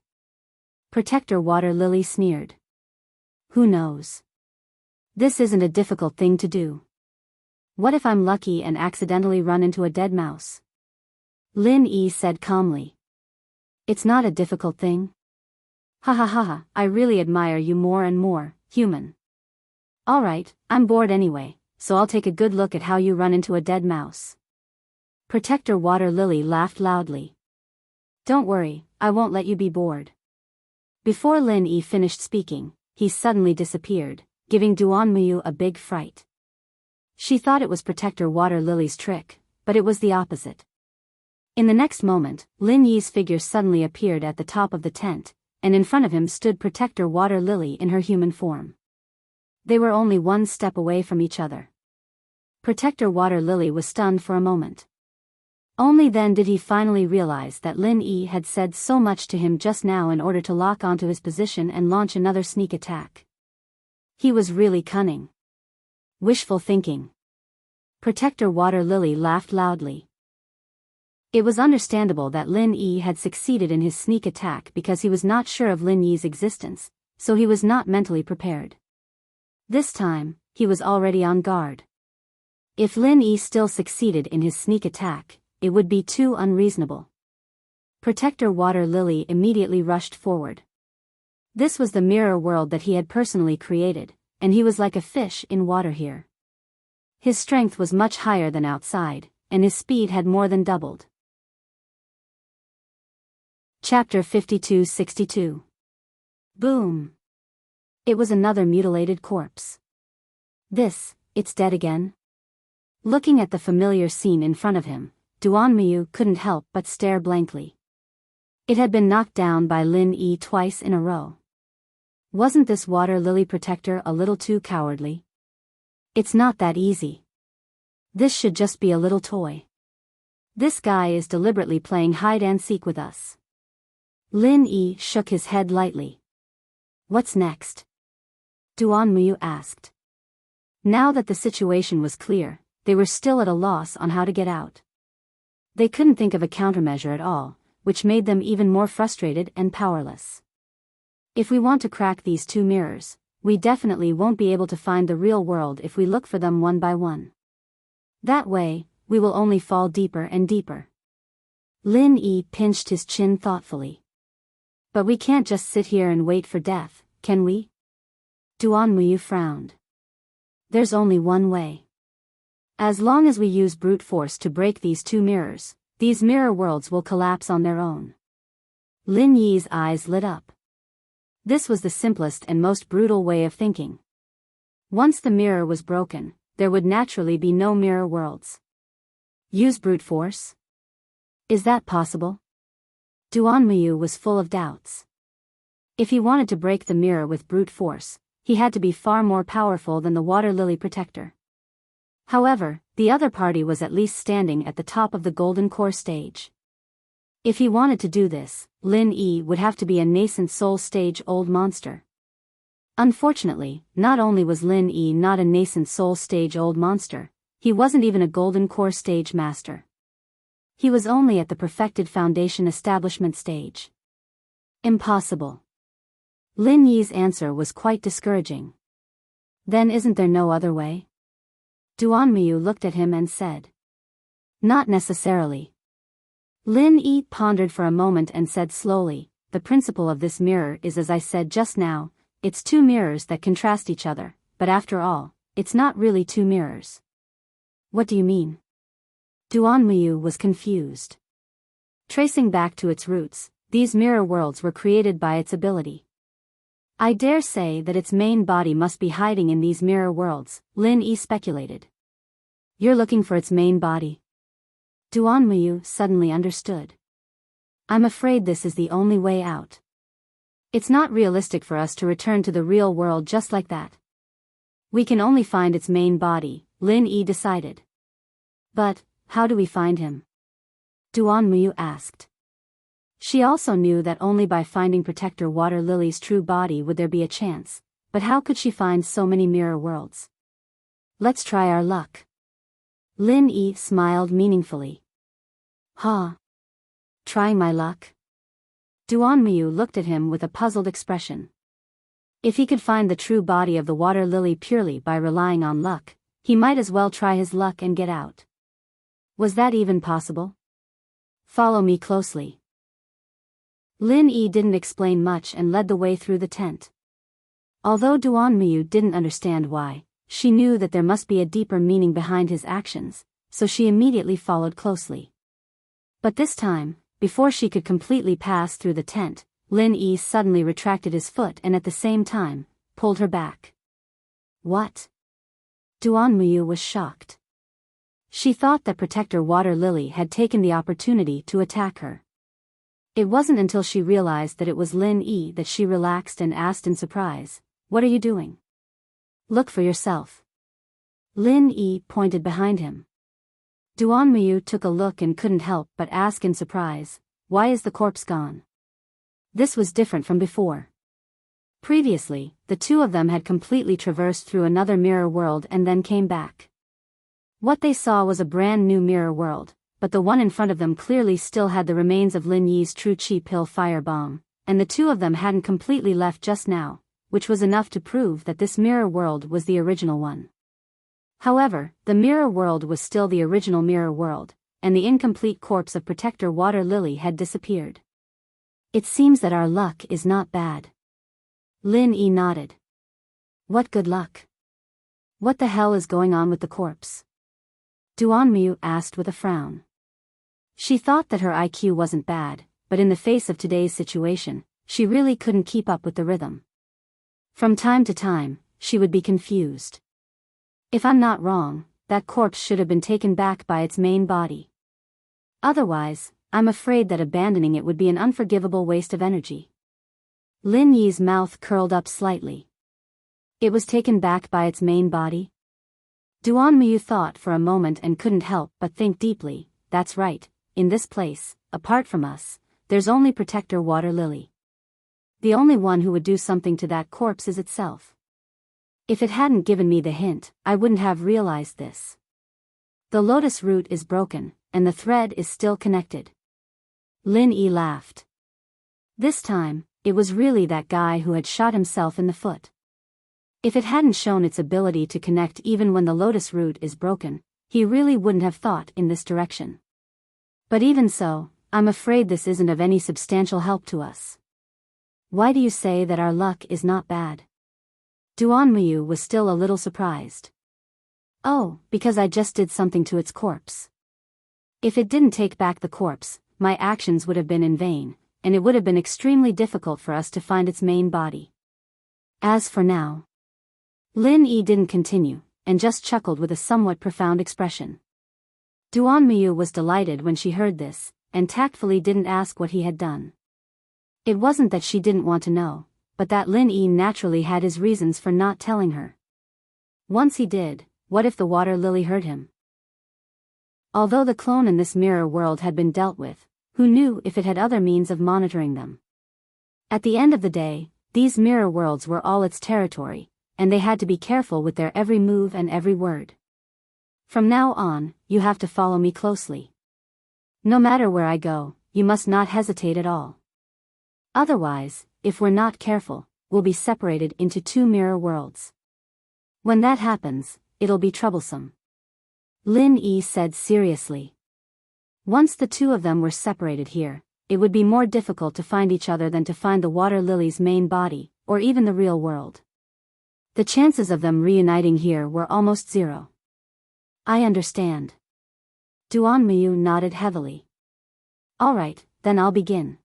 Protector Water Lily sneered. Who knows? This isn't a difficult thing to do. What if I'm lucky and accidentally run into a dead mouse? Lin Yi said calmly. It's not a difficult thing. Ha, I really admire you more and more, human. Alright, I'm bored anyway, so I'll take a good look at how you run into a dead mouse. Protector Water Lily laughed loudly. Don't worry, I won't let you be bored. Before Lin Yi finished speaking, he suddenly disappeared, giving Duan Muyu a big fright. She thought it was Protector Water Lily's trick, but it was the opposite. In the next moment, Lin Yi's figure suddenly appeared at the top of the tent, and in front of him stood Protector Water Lily in her human form. They were only one step away from each other. Protector Water Lily was stunned for a moment. Only then did he finally realize that Lin Yi had said so much to him just now in order to lock onto his position and launch another sneak attack. He was really cunning. Wishful thinking. Protector Water Lily laughed loudly. It was understandable that Lin Yi had succeeded in his sneak attack because he was not sure of Lin Yi's existence, so he was not mentally prepared. This time, he was already on guard. If Lin Yi still succeeded in his sneak attack, it would be too unreasonable. Protector Water Lily immediately rushed forward. This was the mirror world that he had personally created, and he was like a fish in water here. His strength was much higher than outside, and his speed had more than doubled. Chapter 52-62. Boom. It was another mutilated corpse. It's dead again? Looking at the familiar scene in front of him, Duan Muyu couldn't help but stare blankly. It had been knocked down by Lin Yi twice in a row. Wasn't this Water Lily Protector a little too cowardly? It's not that easy. This should just be a little toy. This guy is deliberately playing hide-and-seek with us. Lin Yi shook his head lightly. What's next? Duan Muyu asked. Now that the situation was clear, they were still at a loss on how to get out. They couldn't think of a countermeasure at all, which made them even more frustrated and powerless. If we want to crack these two mirrors, we definitely won't be able to find the real world if we look for them one by one. That way, we will only fall deeper and deeper. Lin Yi pinched his chin thoughtfully. But we can't just sit here and wait for death, can we? Duan Muyu frowned. There's only one way. As long as we use brute force to break these two mirrors, these mirror worlds will collapse on their own. Lin Yi's eyes lit up. This was the simplest and most brutal way of thinking. Once the mirror was broken, there would naturally be no mirror worlds. Use brute force? Is that possible? Duan Muyu was full of doubts. If he wanted to break the mirror with brute force, he had to be far more powerful than the Water Lily Protector. However, the other party was at least standing at the top of the Golden Core stage. If he wanted to do this, Lin Yi would have to be a nascent soul stage old monster. Unfortunately, not only was Lin Yi not a nascent soul stage old monster, he wasn't even a Golden Core stage master. He was only at the perfected foundation establishment stage. Impossible. Lin Yi's answer was quite discouraging. Then isn't there no other way? Duanmu looked at him and said. Not necessarily. Lin Yi pondered for a moment and said slowly, the principle of this mirror is as I said just now, it's two mirrors that contrast each other, but after all, it's not really two mirrors. What do you mean? Duanmu was confused. Tracing back to its roots, these mirror worlds were created by its ability. I dare say that its main body must be hiding in these mirror worlds, Lin Yi speculated. You're looking for its main body? Duanmu suddenly understood. I'm afraid this is the only way out. It's not realistic for us to return to the real world just like that. We can only find its main body, Lin Yi decided. But, how do we find him? Duanmu asked. She also knew that only by finding Protector Water Lily's true body would there be a chance, but how could she find so many mirror worlds? Let's try our luck. Lin Yi smiled meaningfully. Huh? Trying my luck? Duanmu looked at him with a puzzled expression. If he could find the true body of the water lily purely by relying on luck, he might as well try his luck and get out. Was that even possible? Follow me closely. Lin Yi didn't explain much and led the way through the tent. Although Duanmu didn't understand why, she knew that there must be a deeper meaning behind his actions, so she immediately followed closely. But this time, before she could completely pass through the tent, Lin Yi suddenly retracted his foot and at the same time, pulled her back. What? Duanmu was shocked. She thought that Protector Water Lily had taken the opportunity to attack her. It wasn't until she realized that it was Lin Yi that she relaxed and asked in surprise, "What are you doing?" "Look for yourself." Lin Yi pointed behind him. Duanmu took a look and couldn't help but ask in surprise, "Why is the corpse gone?" This was different from before. Previously, the two of them had completely traversed through another mirror world and then came back. What they saw was a brand new mirror world, but the one in front of them clearly still had the remains of Lin Yi's true chi pill fire bomb, and the two of them hadn't completely left just now, which was enough to prove that this mirror world was the original one. However, the mirror world was still the original mirror world, and the incomplete corpse of Protector Water Lily had disappeared. It seems that our luck is not bad. Lin Yi nodded. What good luck? What the hell is going on with the corpse? Duanmu asked with a frown. She thought that her IQ wasn't bad, but in the face of today's situation, she really couldn't keep up with the rhythm. From time to time, she would be confused. If I'm not wrong, that corpse should have been taken back by its main body. Otherwise, I'm afraid that abandoning it would be an unforgivable waste of energy. Lin Yi's mouth curled up slightly. It was taken back by its main body? Duanmu thought for a moment and couldn't help but think deeply. That's right, in this place, apart from us, there's only Protector Water Lily. The only one who would do something to that corpse is itself. If it hadn't given me the hint, I wouldn't have realized this. The lotus root is broken, and the thread is still connected. Lin Yi laughed. This time, it was really that guy who had shot himself in the foot. If it hadn't shown its ability to connect even when the lotus root is broken, he really wouldn't have thought in this direction. But even so, I'm afraid this isn't of any substantial help to us. Why do you say that our luck is not bad? Duanmu was still a little surprised. Oh, because I just did something to its corpse. If it didn't take back the corpse, my actions would have been in vain, and it would have been extremely difficult for us to find its main body. As for now... Lin Yi didn't continue, and just chuckled with a somewhat profound expression. Duanmu was delighted when she heard this, and tactfully didn't ask what he had done. It wasn't that she didn't want to know, but that Lin Yi naturally had his reasons for not telling her. Once he did, what if the water lily heard him? Although the clone in this mirror world had been dealt with, who knew if it had other means of monitoring them? At the end of the day, these mirror worlds were all its territory, and they had to be careful with their every move and every word. From now on, you have to follow me closely. No matter where I go, you must not hesitate at all. Otherwise, if we're not careful, we'll be separated into two mirror worlds. When that happens, it'll be troublesome. Lin Yi said seriously. Once the two of them were separated here, it would be more difficult to find each other than to find the water lily's main body, or even the real world. The chances of them reuniting here were almost zero. I understand. Duan Muyu nodded heavily. All right, then I'll begin.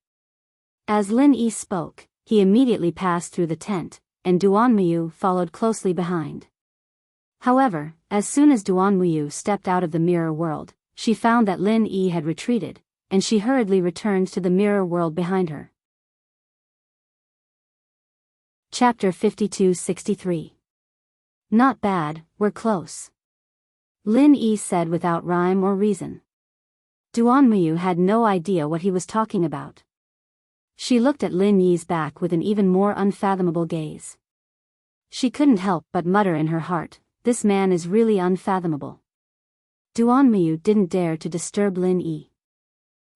As Lin Yi spoke, he immediately passed through the tent, and Duan Muyu followed closely behind. However, as soon as Duan Muyu stepped out of the mirror world, she found that Lin Yi had retreated, and she hurriedly returned to the mirror world behind her. Chapter 52-63. Not bad, we're close. Lin Yi said without rhyme or reason. Duan Muyu had no idea what he was talking about. She looked at Lin Yi's back with an even more unfathomable gaze. She couldn't help but mutter in her heart, this man is really unfathomable. Duan Muyu didn't dare to disturb Lin Yi.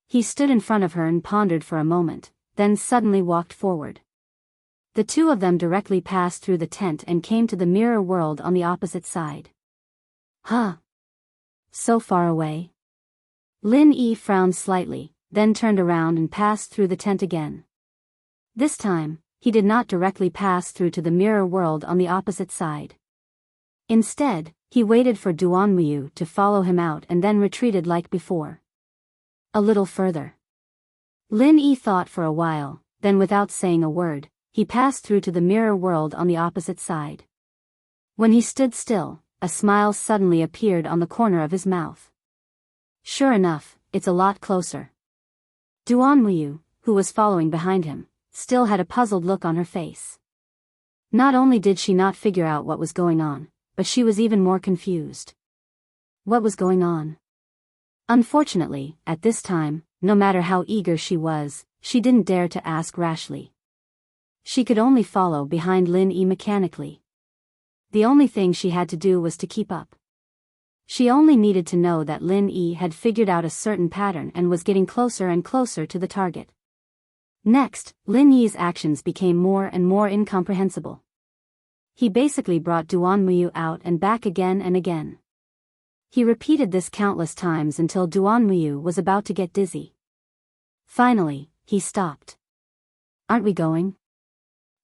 He stood in front of her and pondered for a moment, then suddenly walked forward. The two of them directly passed through the tent and came to the mirror world on the opposite side. Huh? So far away? Lin Yi frowned slightly, then turned around and passed through the tent again. This time, he did not directly pass through to the mirror world on the opposite side. Instead, he waited for Duan Muyu to follow him out and then retreated like before. A little further. Lin Yi thought for a while, then without saying a word, he passed through to the mirror world on the opposite side. When he stood still, a smile suddenly appeared on the corner of his mouth. Sure enough, it's a lot closer. Duan Muyu, who was following behind him, still had a puzzled look on her face. Not only did she not figure out what was going on, but she was even more confused. What was going on? Unfortunately, at this time, no matter how eager she was, she didn't dare to ask rashly. She could only follow behind Lin Yi mechanically. The only thing she had to do was to keep up. She only needed to know that Lin Yi had figured out a certain pattern and was getting closer and closer to the target. Next, Lin Yi's actions became more and more incomprehensible. He basically brought Duan Muyu out and back again and again. He repeated this countless times until Duan Muyu was about to get dizzy. Finally, he stopped. Aren't we going?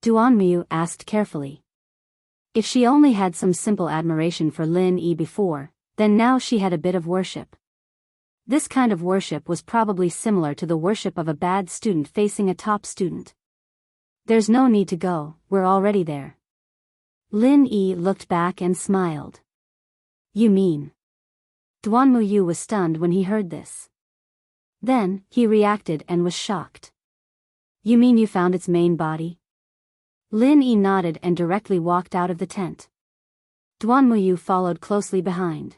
Duan Muyu asked carefully. If she only had some simple admiration for Lin Yi before, then now she had a bit of worship. This kind of worship was probably similar to the worship of a bad student facing a top student. There's no need to go, we're already there. Lin Yi looked back and smiled. You mean? Duan Muyu was stunned when he heard this. Then, he reacted and was shocked. You mean you found its main body? Lin Yi nodded and directly walked out of the tent. Duan Muyu followed closely behind.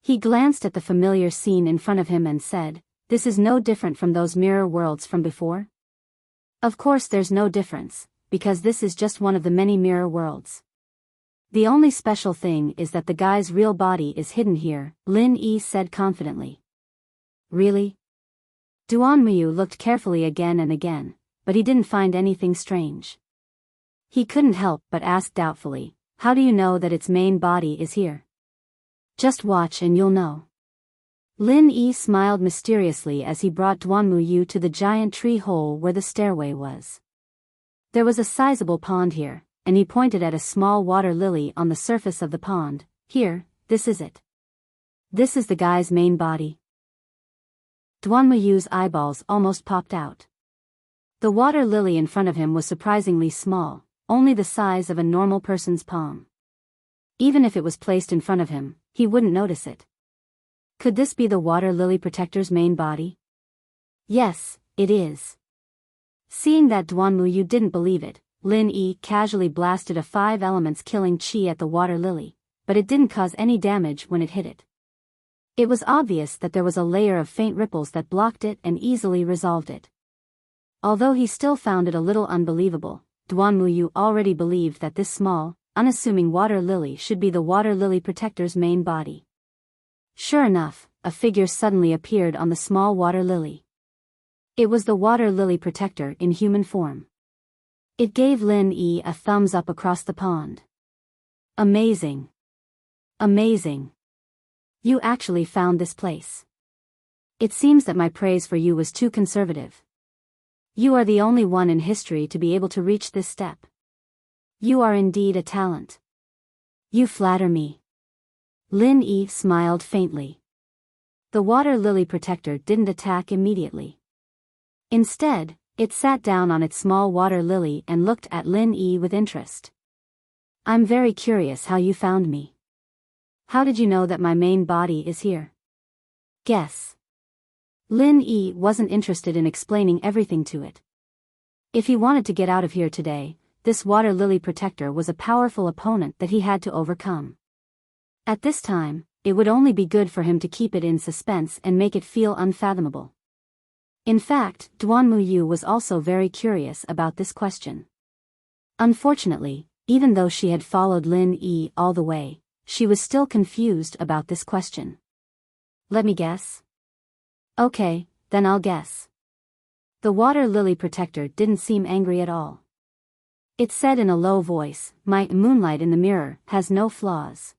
He glanced at the familiar scene in front of him and said, this is no different from those mirror worlds from before? Of course there's no difference, because this is just one of the many mirror worlds. The only special thing is that the guy's real body is hidden here, Lin Yi said confidently. Really? Duan Muyu looked carefully again and again, but he didn't find anything strange. He couldn't help but ask doubtfully, how do you know that its main body is here? Just watch and you'll know. Lin Yi smiled mysteriously as he brought Duan Muyu to the giant tree hole where the stairway was. There was a sizable pond here, and he pointed at a small water lily on the surface of the pond. Here, this is it. This is the guy's main body. Duan Muyu's eyeballs almost popped out. The water lily in front of him was surprisingly small, only the size of a normal person's palm. Even if it was placed in front of him, he wouldn't notice it. Could this be the water lily protector's main body? Yes, it is. Seeing that Duan Muyu didn't believe it, Lin Yi casually blasted a 5 elements killing chi at the water lily, but it didn't cause any damage when it hit it. It was obvious that there was a layer of faint ripples that blocked it and easily resolved it. Although he still found it a little unbelievable, Duan Muyu already believed that this small, unassuming water lily should be the water lily protector's main body. Sure enough, a figure suddenly appeared on the small water lily. It was the water lily protector in human form. It gave Lin Yi a thumbs up across the pond. Amazing. Amazing. You actually found this place. It seems that my praise for you was too conservative. You are the only one in history to be able to reach this step. You are indeed a talent. You flatter me. Lin Yi smiled faintly. The water lily protector didn't attack immediately. Instead, it sat down on its small water lily and looked at Lin Yi with interest. I'm very curious how you found me. How did you know that my main body is here? Guess. Lin Yi wasn't interested in explaining everything to it. If he wanted to get out of here today, this water lily protector was a powerful opponent that he had to overcome. At this time, it would only be good for him to keep it in suspense and make it feel unfathomable. In fact, Duanmuyu was also very curious about this question. Unfortunately, even though she had followed Lin Yi all the way, she was still confused about this question. Let me guess? Okay, then I'll guess. The water lily protector didn't seem angry at all. It said in a low voice, "My moonlight in the mirror has no flaws.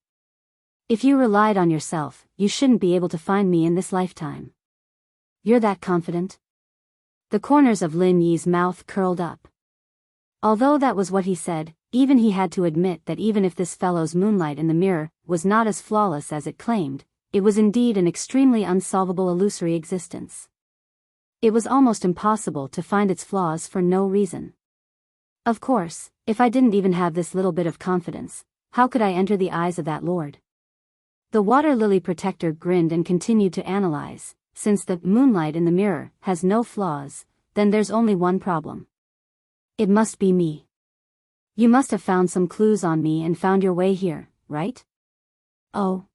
If you relied on yourself, you shouldn't be able to find me in this lifetime. You're that confident?" The corners of Lin Yi's mouth curled up. Although that was what he said, even he had to admit that even if this fellow's moonlight in the mirror was not as flawless as it claimed, it was indeed an extremely unsolvable illusory existence. It was almost impossible to find its flaws for no reason. Of course, if I didn't even have this little bit of confidence, how could I enter the eyes of that lord? The water lily protector grinned and continued to analyze. Since the moonlight in the mirror has no flaws, then there's only one problem. It must be me. You must have found some clues on me and found your way here, right? Oh.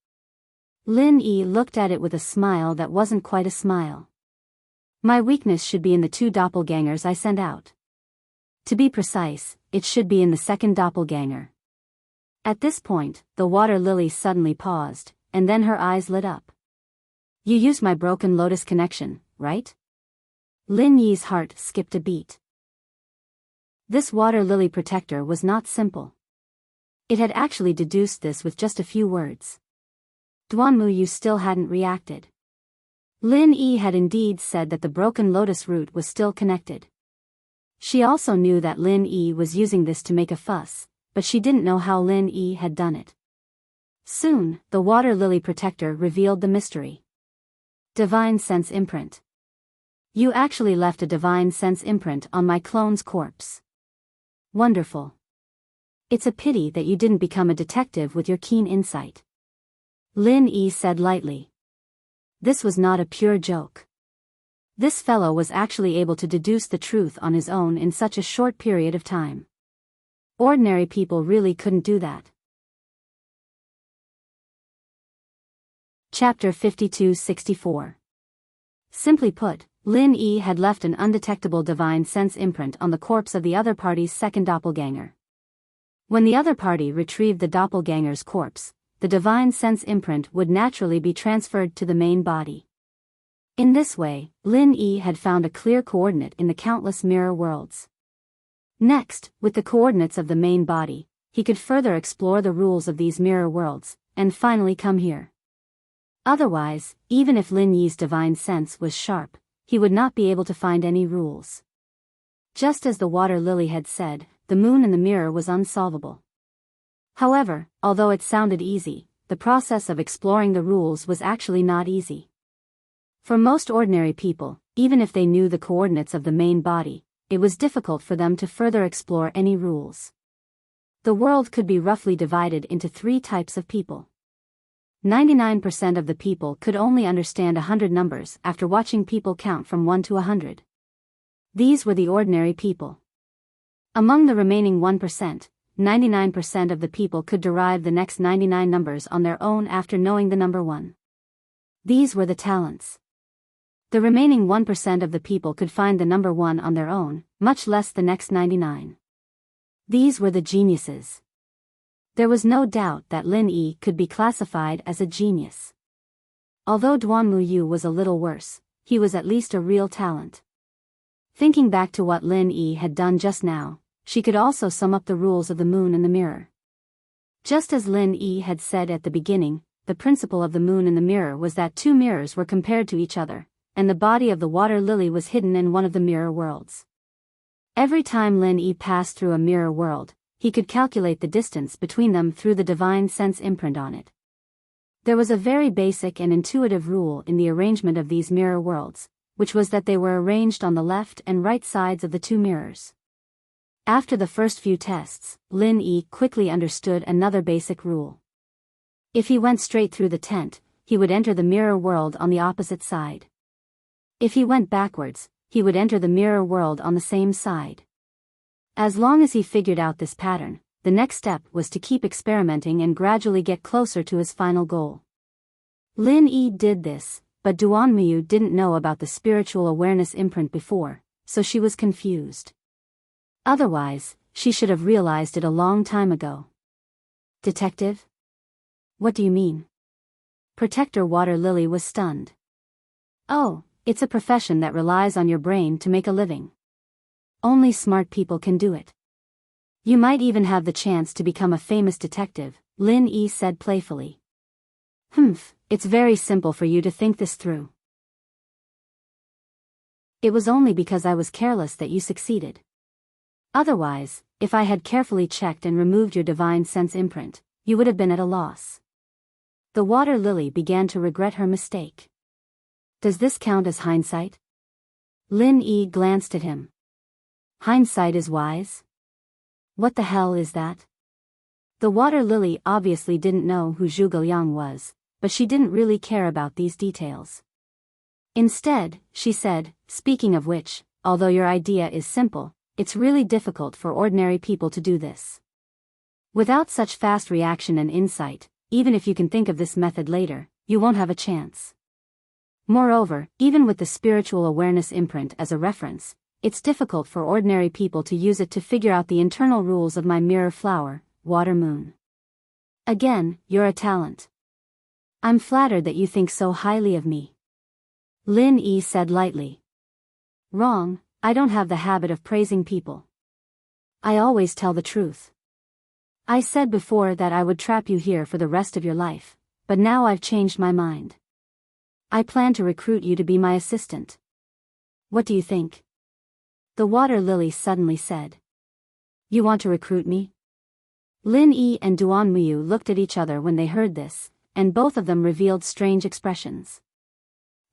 Lin Yi looked at it with a smile that wasn't quite a smile. My weakness should be in the two doppelgangers I sent out. To be precise, it should be in the second doppelganger. At this point, the water lily suddenly paused, and then her eyes lit up. You used my broken lotus connection, right? Lin Yi's heart skipped a beat. This water lily protector was not simple. It had actually deduced this with just a few words. Duanmuyu still hadn't reacted. Lin Yi had indeed said that the broken lotus root was still connected. She also knew that Lin Yi was using this to make a fuss, but she didn't know how Lin Yi had done it. Soon, the water lily protector revealed the mystery. Divine Sense Imprint. You actually left a Divine Sense imprint on my clone's corpse. Wonderful. It's a pity that you didn't become a detective with your keen insight. Lin Yi said lightly. This was not a pure joke. This fellow was actually able to deduce the truth on his own in such a short period of time. Ordinary people really couldn't do that. Chapter 52-64. Simply put, Lin Yi had left an undetectable divine sense imprint on the corpse of the other party's second doppelganger. When the other party retrieved the doppelganger's corpse, the divine sense imprint would naturally be transferred to the main body. In this way, Lin Yi had found a clear coordinate in the countless mirror worlds. Next, with the coordinates of the main body, he could further explore the rules of these mirror worlds, and finally come here. Otherwise, even if Lin Yi's divine sense was sharp, he would not be able to find any rules. Just as the water lily had said, the moon in the mirror was unsolvable. However, although it sounded easy, the process of exploring the rules was actually not easy. For most ordinary people, even if they knew the coordinates of the main body, it was difficult for them to further explore any rules. The world could be roughly divided into three types of people. 99% of the people could only understand 100 numbers after watching people count from 1 to 100. These were the ordinary people. Among the remaining 1%, 99% of the people could derive the next 99 numbers on their own after knowing the number 1. These were the talents. The remaining 1% of the people could find the number 1 on their own, much less the next 99. These were the geniuses. There was no doubt that Lin Yi could be classified as a genius. Although Duan Muyu was a little worse, he was at least a real talent. Thinking back to what Lin Yi had done just now, she could also sum up the rules of the moon and the mirror. Just as Lin Yi had said at the beginning, the principle of the moon and the mirror was that two mirrors were compared to each other, and the body of the water lily was hidden in one of the mirror worlds. Every time Lin Yi passed through a mirror world, he could calculate the distance between them through the divine sense imprint on it. There was a very basic and intuitive rule in the arrangement of these mirror worlds, which was that they were arranged on the left and right sides of the two mirrors. After the first few tests, Lin Yi quickly understood another basic rule. If he went straight through the tent, he would enter the mirror world on the opposite side. If he went backwards, he would enter the mirror world on the same side. As long as he figured out this pattern, the next step was to keep experimenting and gradually get closer to his final goal. Lin Yi did this, but Duan Muyu didn't know about the spiritual awareness imprint before, so she was confused. Otherwise, she should have realized it a long time ago. Detective? What do you mean? Protector Water Lily was stunned. Oh, it's a profession that relies on your brain to make a living. Only smart people can do it. You might even have the chance to become a famous detective, Lin Yi said playfully. It's very simple for you to think this through. It was only because I was careless that you succeeded. Otherwise, if I had carefully checked and removed your divine sense imprint, you would have been at a loss. The water lily began to regret her mistake. Does this count as hindsight? Lin Yi glanced at him. Hindsight is wise? What the hell is that? The water lily obviously didn't know who Zhuge Liang was, but she didn't really care about these details. Instead, she said, speaking of which, although your idea is simple, it's really difficult for ordinary people to do this. Without such fast reaction and insight, even if you can think of this method later, you won't have a chance. Moreover, even with the spiritual awareness imprint as a reference, it's difficult for ordinary people to use it to figure out the internal rules of my mirror flower, water moon. Again, you're a talent. I'm flattered that you think so highly of me. Lin Yi said lightly. Wrong, I don't have the habit of praising people. I always tell the truth. I said before that I would trap you here for the rest of your life, but now I've changed my mind. I plan to recruit you to be my assistant. What do you think? The water lily suddenly said. You want to recruit me? Lin Yi and Duan Muyu looked at each other when they heard this, and both of them revealed strange expressions.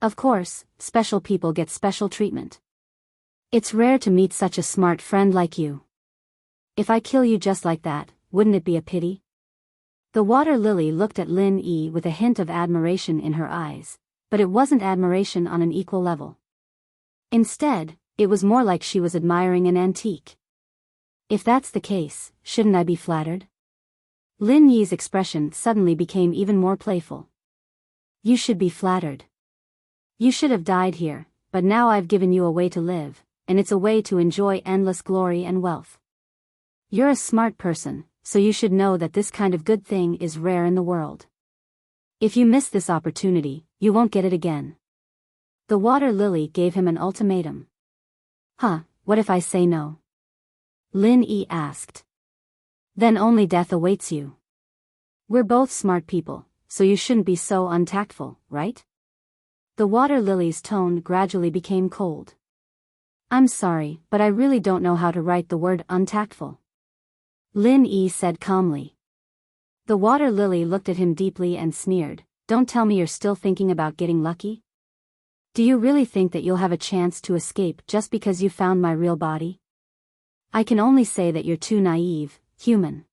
Of course, special people get special treatment. It's rare to meet such a smart friend like you. If I kill you just like that, wouldn't it be a pity? The water lily looked at Lin Yi with a hint of admiration in her eyes, but it wasn't admiration on an equal level. Instead, it was more like she was admiring an antique. If that's the case, shouldn't I be flattered? Lin Yi's expression suddenly became even more playful. You should be flattered. You should have died here, but now I've given you a way to live, and it's a way to enjoy endless glory and wealth. You're a smart person, so you should know that this kind of good thing is rare in the world. If you miss this opportunity, you won't get it again. The water lily gave him an ultimatum. What if I say no? Lin Yi asked. Then only death awaits you. We're both smart people, so you shouldn't be so untactful, right? The water lily's tone gradually became cold. I'm sorry, but I really don't know how to write the word untactful. Lin Yi said calmly. The water lily looked at him deeply and sneered. Don't tell me you're still thinking about getting lucky? Do you really think that you'll have a chance to escape just because you found my real body? I can only say that you're too naive, human.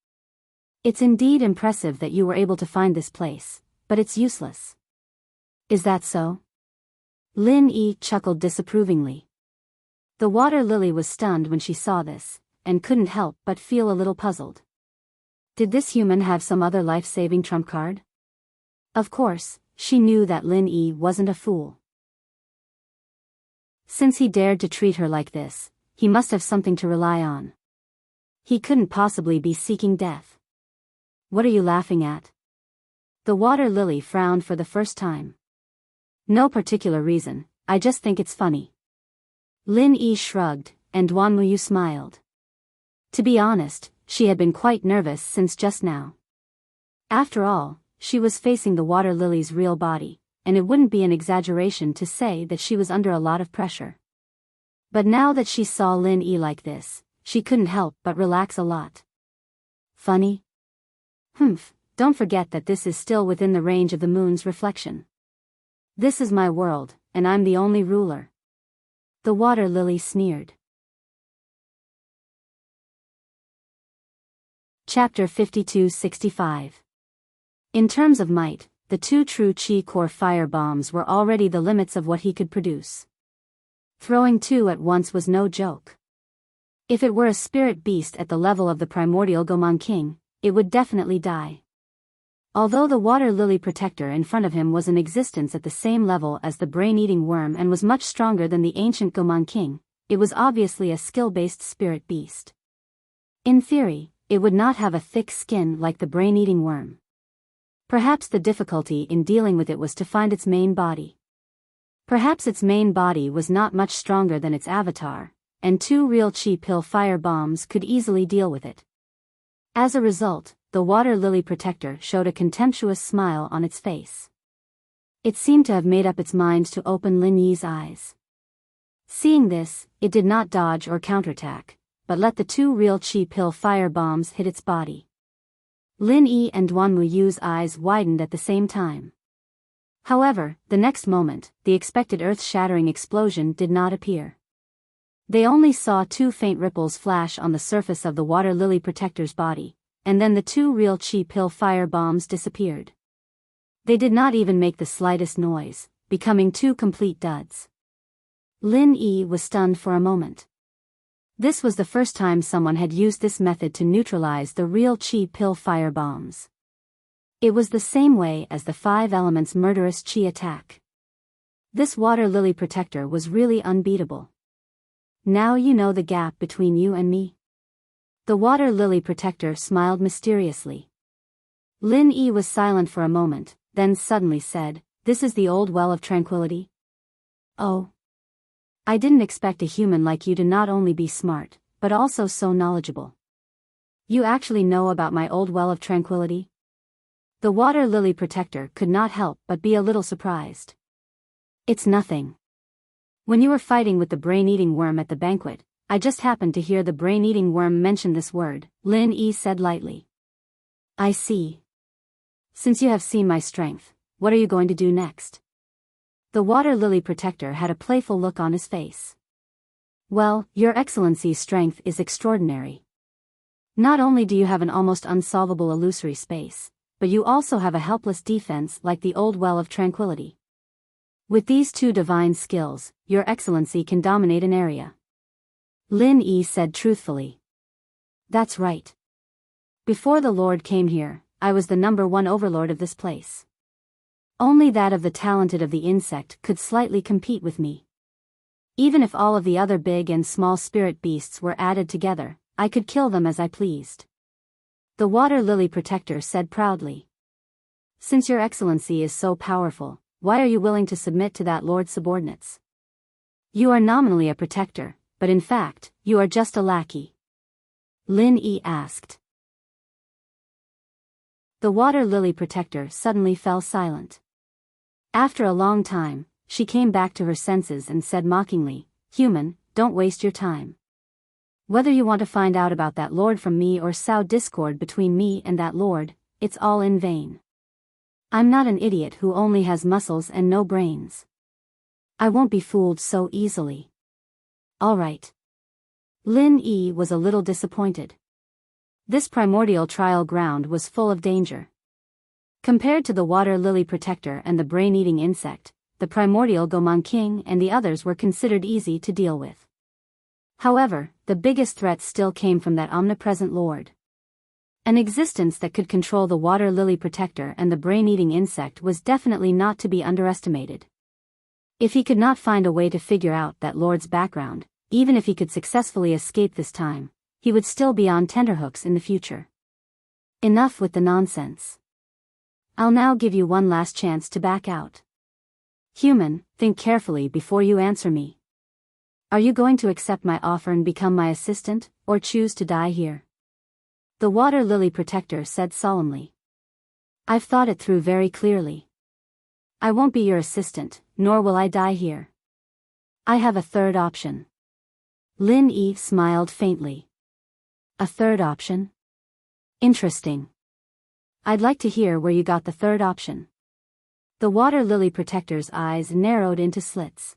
It's indeed impressive that you were able to find this place, but it's useless. Is that so? Lin Yi chuckled disapprovingly. The water lily was stunned when she saw this, and couldn't help but feel a little puzzled. Did this human have some other life-saving trump card? Of course, she knew that Lin Yi wasn't a fool. Since he dared to treat her like this, he must have something to rely on. He couldn't possibly be seeking death. What are you laughing at? The water lily frowned for the first time. No particular reason, I just think it's funny. Lin Yi shrugged, and Duan Muyu smiled. To be honest, she had been quite nervous since just now. After all, she was facing the water lily's real body, and it wouldn't be an exaggeration to say that she was under a lot of pressure. But now that she saw Lin Yi like this, she couldn't help but relax a lot. Funny? Humph, don't forget that this is still within the range of the moon's reflection. This is my world, and I'm the only ruler. The water lily sneered. Chapter 52-65. In terms of might, the 2 true Qi core fire bombs were already the limits of what he could produce. Throwing 2 at once was no joke. If it were a spirit beast at the level of the primordial Goman King, it would definitely die. Although the water lily protector in front of him was in existence at the same level as the brain-eating worm and was much stronger than the ancient Goman King, it was obviously a skill-based spirit beast. In theory, it would not have a thick skin like the brain-eating worm. Perhaps the difficulty in dealing with it was to find its main body. Perhaps its main body was not much stronger than its avatar, and 2 real Qi pill fire bombs could easily deal with it. As a result, the water lily protector showed a contemptuous smile on its face. It seemed to have made up its mind to open Lin Yi's eyes. Seeing this, it did not dodge or counterattack, but let the 2 real Qi pill fire bombs hit its body. Lin Yi and Duan Muyu's eyes widened at the same time. However, the next moment, the expected earth-shattering explosion did not appear. They only saw 2 faint ripples flash on the surface of the water lily protector's body, and then the 2 real Qi pill fire bombs disappeared. They did not even make the slightest noise, becoming 2 complete duds. Lin Yi was stunned for a moment. This was the first time someone had used this method to neutralize the real Qi pill fire bombs. It was the same way as the 5 elements murderous Qi attack. This water lily protector was really unbeatable. Now you know the gap between you and me? The water lily protector smiled mysteriously. Lin Yi was silent for a moment, then suddenly said, "This is the old well of tranquility?" "Oh. I didn't expect a human like you to not only be smart, but also so knowledgeable. You actually know about my old well of tranquility?" The water lily protector could not help but be a little surprised. "It's nothing. When you were fighting with the brain-eating worm at the banquet, I just happened to hear the brain-eating worm mention this word," Lin Yi said lightly. "I see. Since you have seen my strength, what are you going to do next?" The water lily protector had a playful look on his face. "Well, Your Excellency's strength is extraordinary. Not only do you have an almost unsolvable illusory space, but you also have a helpless defense like the old well of tranquility. With these 2 divine skills, Your Excellency can dominate an area." Lin Yi said truthfully. "That's right. Before the Lord came here, I was the #1 overlord of this place. Only that of the talented of the insect could slightly compete with me. Even if all of the other big and small spirit beasts were added together, I could kill them as I pleased." The water lily protector said proudly. "Since Your Excellency is so powerful, why are you willing to submit to that lord's subordinates? You are nominally a protector, but in fact, you are just a lackey." Lin Yi asked. The water lily protector suddenly fell silent. After a long time, she came back to her senses and said mockingly, "Human, don't waste your time. Whether you want to find out about that lord from me or sow discord between me and that lord, it's all in vain. I'm not an idiot who only has muscles and no brains. I won't be fooled so easily." "All right." Lin Yi was a little disappointed. This primordial trial ground was full of danger. Compared to the water lily protector and the brain-eating insect, the primordial Goman King and the others were considered easy to deal with. However, the biggest threat still came from that omnipresent lord. An existence that could control the water lily protector and the brain-eating insect was definitely not to be underestimated. If he could not find a way to figure out that lord's background, even if he could successfully escape this time, he would still be on tenterhooks in the future. Enough with the nonsense. I'll now give you one last chance to back out. Human, think carefully before you answer me. Are you going to accept my offer and become my assistant, or choose to die here? The water lily protector said solemnly. I've thought it through very clearly. I won't be your assistant, nor will I die here. I have a third option. Lin Yi smiled faintly. A third option? Interesting. I'd like to hear where you got the third option. The water lily protector's eyes narrowed into slits.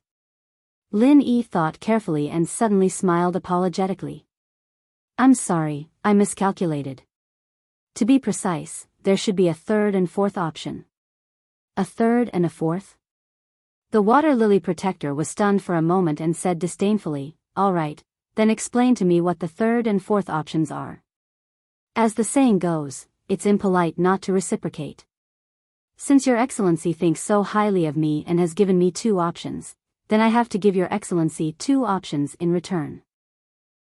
Lin Yi thought carefully and suddenly smiled apologetically. I'm sorry, I miscalculated. To be precise, there should be a third and fourth option. A third and a fourth? The water lily protector was stunned for a moment and said disdainfully, all right, then explain to me what the third and fourth options are. As the saying goes, it's impolite not to reciprocate. Since Your Excellency thinks so highly of me and has given me two options, then I have to give Your Excellency two options in return.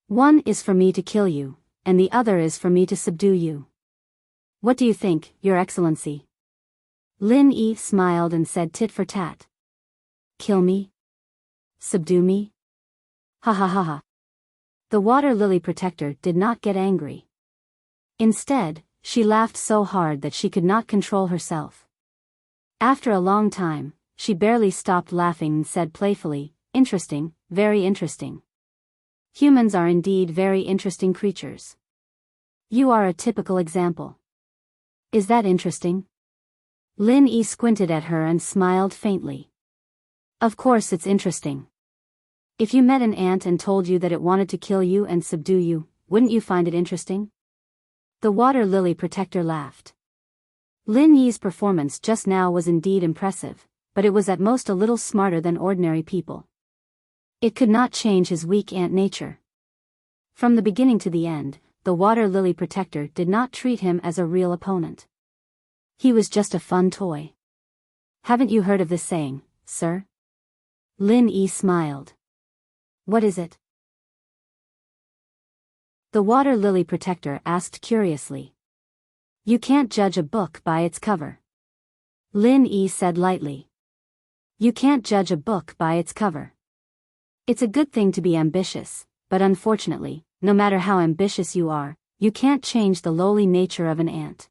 One is for me to kill you, and the other is for me to subdue you. What do you think, Your Excellency? Lin Yi smiled and said tit for tat. Kill me? Subdue me? Ha ha ha ha. The water lily protector did not get angry. Instead, she laughed so hard that she could not control herself. After a long time, she barely stopped laughing and said playfully, interesting, very interesting. Humans are indeed very interesting creatures. You are a typical example. Is that interesting? Lin Yi squinted at her and smiled faintly. Of course it's interesting. If you met an ant and told you that it wanted to kill you and subdue you, wouldn't you find it interesting? The water lily protector laughed. Lin Yi's performance just now was indeed impressive, but it was at most a little smarter than ordinary people. It could not change his weak ant nature. From the beginning to the end, the water lily protector did not treat him as a real opponent. He was just a fun toy. Haven't you heard of this saying, sir? Lin Yi smiled. What is it? The water lily protector asked curiously. You can't judge a book by its cover. Lin Yi said lightly. You can't judge a book by its cover. It's a good thing to be ambitious, but unfortunately, no matter how ambitious you are, you can't change the lowly nature of an ant.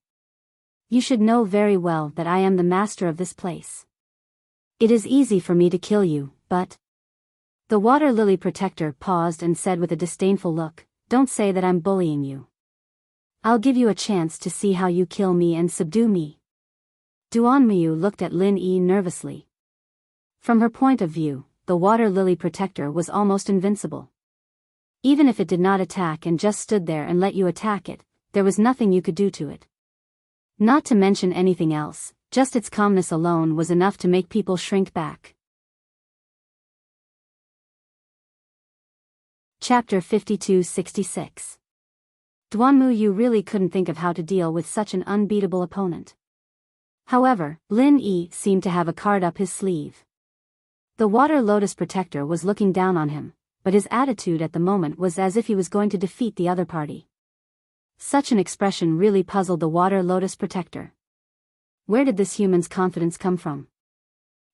You should know very well that I am the master of this place. It is easy for me to kill you, but... The water lily protector paused and said with a disdainful look, don't say that I'm bullying you. I'll give you a chance to see how you kill me and subdue me. Duanmuyu looked at Lin Yi nervously. From her point of view, the water lily protector was almost invincible. Even if it did not attack and just stood there and let you attack it, there was nothing you could do to it. Not to mention anything else, just its calmness alone was enough to make people shrink back. Chapter 52-66. Duanmuyu really couldn't think of how to deal with such an unbeatable opponent. However, Lin Yi seemed to have a card up his sleeve. The water lotus protector was looking down on him, but his attitude at the moment was as if he was going to defeat the other party. Such an expression really puzzled the water lotus protector. Where did this human's confidence come from?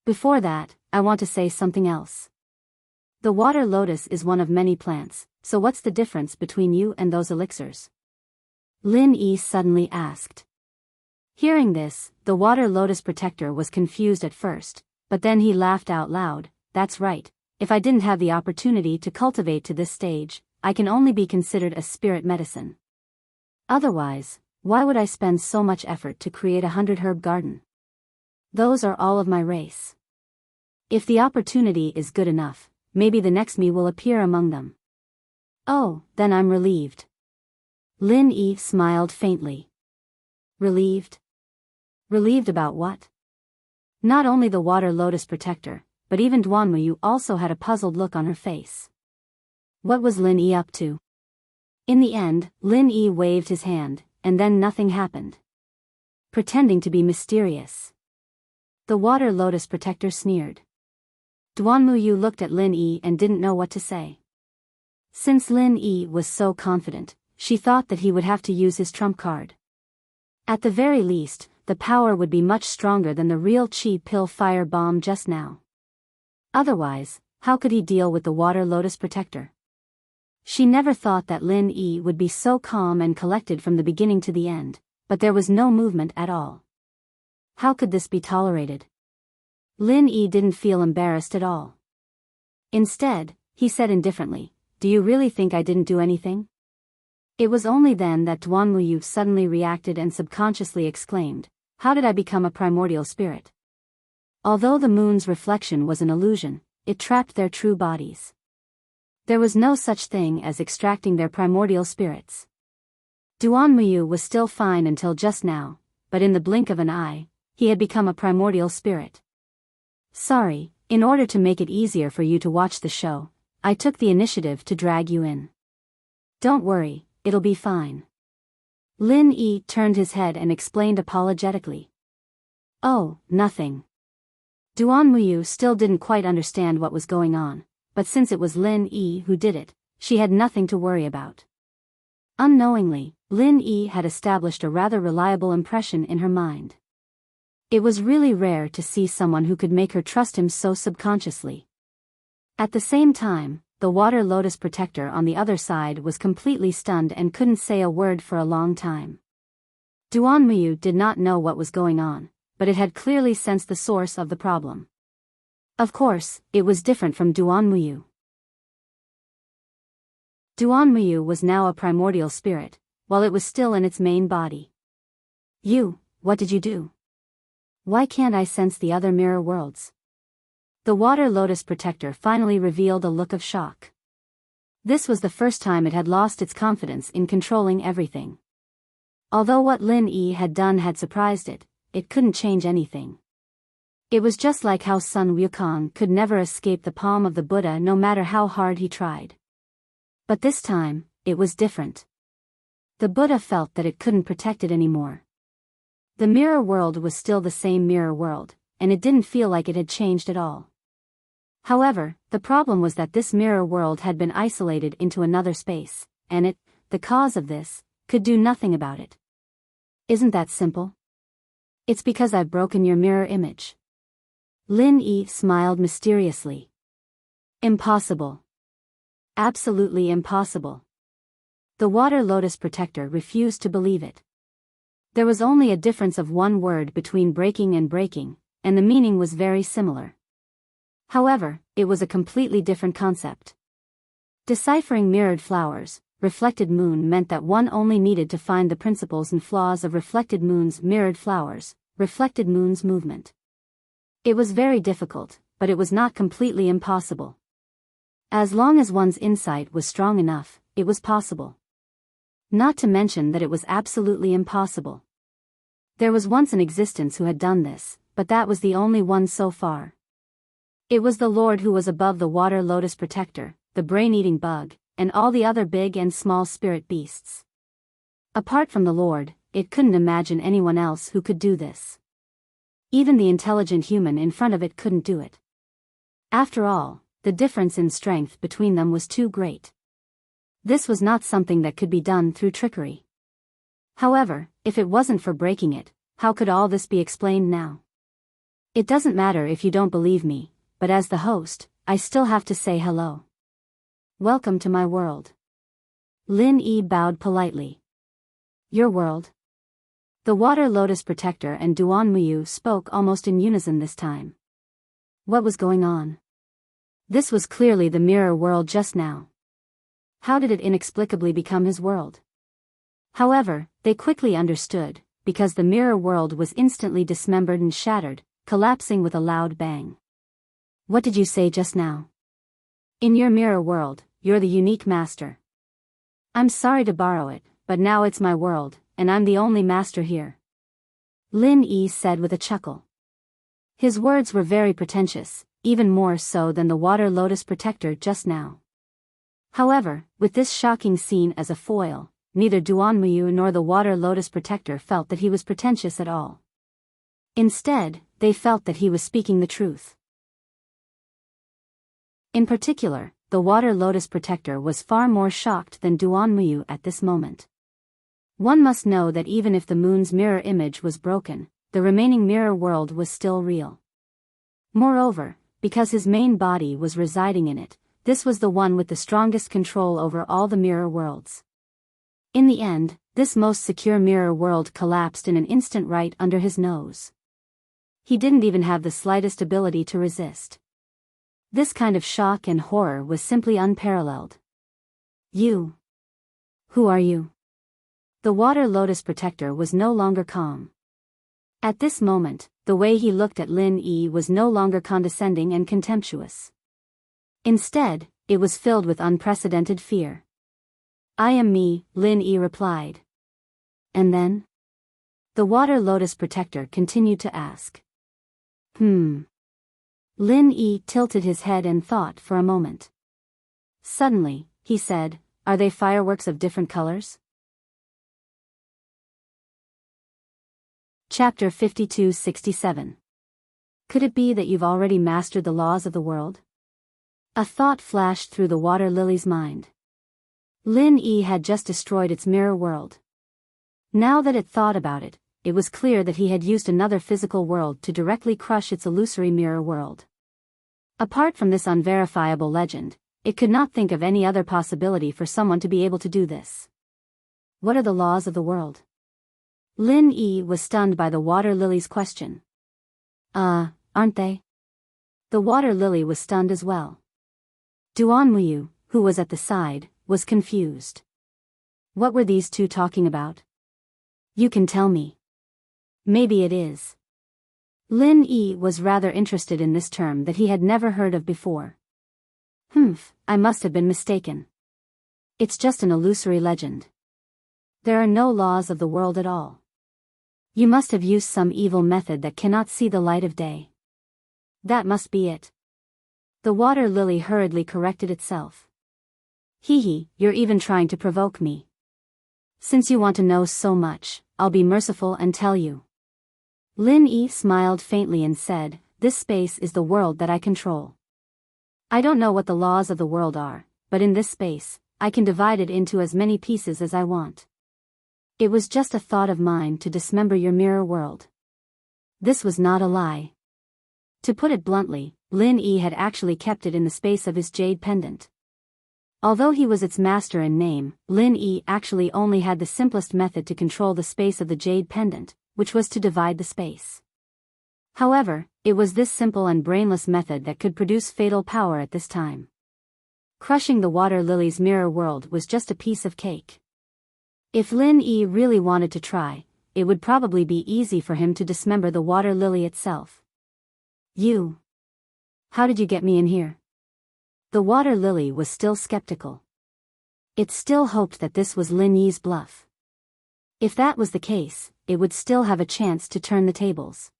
Before that, I want to say something else. The water lotus is one of many plants, so what's the difference between you and those elixirs? Lin Yi suddenly asked. Hearing this, the water lotus protector was confused at first, but then he laughed out loud. That's right, if I didn't have the opportunity to cultivate to this stage, I can only be considered a spirit medicine. Otherwise, why would I spend so much effort to create a 100-herb garden? Those are all of my race. If the opportunity is good enough, maybe the next me will appear among them. Oh, then I'm relieved. Lin Yi smiled faintly. Relieved? Relieved about what? Not only the water lotus protector, but even Duanmuyu also had a puzzled look on her face. What was Lin Yi up to? In the end, Lin Yi waved his hand, and then nothing happened. Pretending to be mysterious. The water lotus protector sneered. Duanmuyu looked at Lin Yi and didn't know what to say. Since Lin Yi was so confident, she thought that he would have to use his trump card. At the very least, the power would be much stronger than the real chi pill fire bomb just now. Otherwise, how could he deal with the water lotus protector? She never thought that Lin Yi would be so calm and collected from the beginning to the end, but there was no movement at all. How could this be tolerated? Lin Yi didn't feel embarrassed at all. Instead, he said indifferently, "Do you really think I didn't do anything?" It was only then that Duan Muyu suddenly reacted and subconsciously exclaimed, "How did I become a primordial spirit?" Although the moon's reflection was an illusion, it trapped their true bodies. There was no such thing as extracting their primordial spirits. Duan Muyu was still fine until just now, but in the blink of an eye, he had become a primordial spirit. "Sorry, in order to make it easier for you to watch the show, I took the initiative to drag you in. Don't worry, it'll be fine." Lin Yi turned his head and explained apologetically. "Oh, nothing." Duan Muyu still didn't quite understand what was going on, but since it was Lin Yi who did it, she had nothing to worry about. Unknowingly, Lin Yi had established a rather reliable impression in her mind. It was really rare to see someone who could make her trust him so subconsciously. At the same time, the water lotus protector on the other side was completely stunned and couldn't say a word for a long time. Duan Muyu did not know what was going on, but it had clearly sensed the source of the problem. Of course, it was different from Duan Muyu. Duan Muyu was now a primordial spirit, while it was still in its main body. What did you do? Why can't I sense the other mirror worlds?" The water lotus protector finally revealed a look of shock. This was the first time it had lost its confidence in controlling everything. Although what Lin Yi had done had surprised it, it couldn't change anything. It was just like how Sun Wukong could never escape the palm of the Buddha no matter how hard he tried. But this time, it was different. The Buddha felt that it couldn't protect it anymore. The mirror world was still the same mirror world, and it didn't feel like it had changed at all. However, the problem was that this mirror world had been isolated into another space, and it, the cause of this, could do nothing about it. Isn't that simple? It's because I've broken your mirror image. Lin Yi smiled mysteriously. Impossible. Absolutely impossible. The water lotus protector refused to believe it. There was only a difference of one word between breaking, and the meaning was very similar. However, it was a completely different concept. Deciphering mirrored flowers, reflected moon meant that one only needed to find the principles and flaws of reflected moon's mirrored flowers, reflected moon's movement. It was very difficult, but it was not completely impossible. As long as one's insight was strong enough, it was possible. Not to mention that it was absolutely impossible. There was once an existence who had done this, but that was the only one so far. It was the Lord who was above the water lotus protector, the brain-eating bug, and all the other big and small spirit beasts. Apart from the Lord, it couldn't imagine anyone else who could do this. Even the intelligent human in front of it couldn't do it. After all, the difference in strength between them was too great. This was not something that could be done through trickery. However, if it wasn't for breaking it, how could all this be explained now? It doesn't matter if you don't believe me, but as the host, I still have to say hello. Welcome to my world. Lin Yi bowed politely. Your world? The water lotus protector and Duan Muyu spoke almost in unison this time. What was going on? This was clearly the mirror world just now. How did it inexplicably become his world? However, they quickly understood, because the mirror world was instantly dismembered and shattered, collapsing with a loud bang. What did you say just now? In your mirror world, you're the unique master. I'm sorry to borrow it, but now it's my world, and I'm the only master here. Lin Yi said with a chuckle. His words were very pretentious, even more so than the water lotus protector just now. However, with this shocking scene as a foil, neither Duan Muyu nor the water lotus protector felt that he was pretentious at all. Instead, they felt that he was speaking the truth. In particular, the water lotus protector was far more shocked than Duan Muyu at this moment. One must know that even if the moon's mirror image was broken, the remaining mirror world was still real. Moreover, because his main body was residing in it, this was the one with the strongest control over all the mirror worlds. In the end, this most secure mirror world collapsed in an instant right under his nose. He didn't even have the slightest ability to resist. This kind of shock and horror was simply unparalleled. You. Who are you? The water lotus protector was no longer calm. At this moment, the way he looked at Lin Yi was no longer condescending and contemptuous. Instead, it was filled with unprecedented fear. I am me, Lin Yi replied. And then? The water lotus protector continued to ask. Lin Yi tilted his head and thought for a moment. Suddenly, he said, are they fireworks of different colors? Chapter 52-67. Could it be that you've already mastered the laws of the world? A thought flashed through the water lily's mind. Lin Yi had just destroyed its mirror world. Now that it thought about it, it was clear that he had used another physical world to directly crush its illusory mirror world. Apart from this unverifiable legend, it could not think of any other possibility for someone to be able to do this. What are the laws of the world? Lin Yi was stunned by the water lily's question. Aren't they? The water lily was stunned as well. Duan Muyu, who was at the side, was confused. What were these two talking about? You can tell me. Maybe it is. Lin Yi was rather interested in this term that he had never heard of before. I must have been mistaken. It's just an illusory legend. There are no laws of the world at all. You must have used some evil method that cannot see the light of day. That must be it. The water lily hurriedly corrected itself. You're even trying to provoke me. Since you want to know so much, I'll be merciful and tell you. Lin Yi smiled faintly and said, this space is the world that I control. I don't know what the laws of the world are, but in this space, I can divide it into as many pieces as I want. It was just a thought of mine to dismember your mirror world. This was not a lie. To put it bluntly, Lin Yi had actually kept it in the space of his jade pendant. Although he was its master in name, Lin Yi actually only had the simplest method to control the space of the jade pendant, which was to divide the space. However, it was this simple and brainless method that could produce fatal power at this time. Crushing the water lily's mirror world was just a piece of cake. If Lin Yi really wanted to try, it would probably be easy for him to dismember the water lily itself. You. How did you get me in here? The water lily was still skeptical. It still hoped that this was Lin Yi's bluff. If that was the case, it would still have a chance to turn the tables.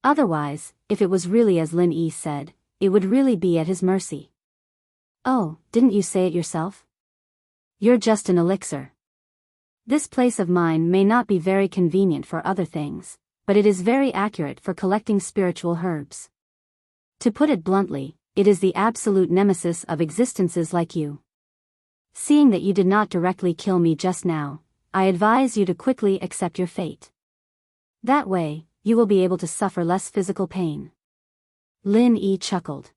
Otherwise, if it was really as Lin Yi said, it would really be at his mercy. Oh, didn't you say it yourself? You're just an elixir. This place of mine may not be very convenient for other things, but it is very accurate for collecting spiritual herbs. To put it bluntly, it is the absolute nemesis of existences like you. Seeing that you did not directly kill me just now, I advise you to quickly accept your fate. That way, you will be able to suffer less physical pain. Lin Yi chuckled.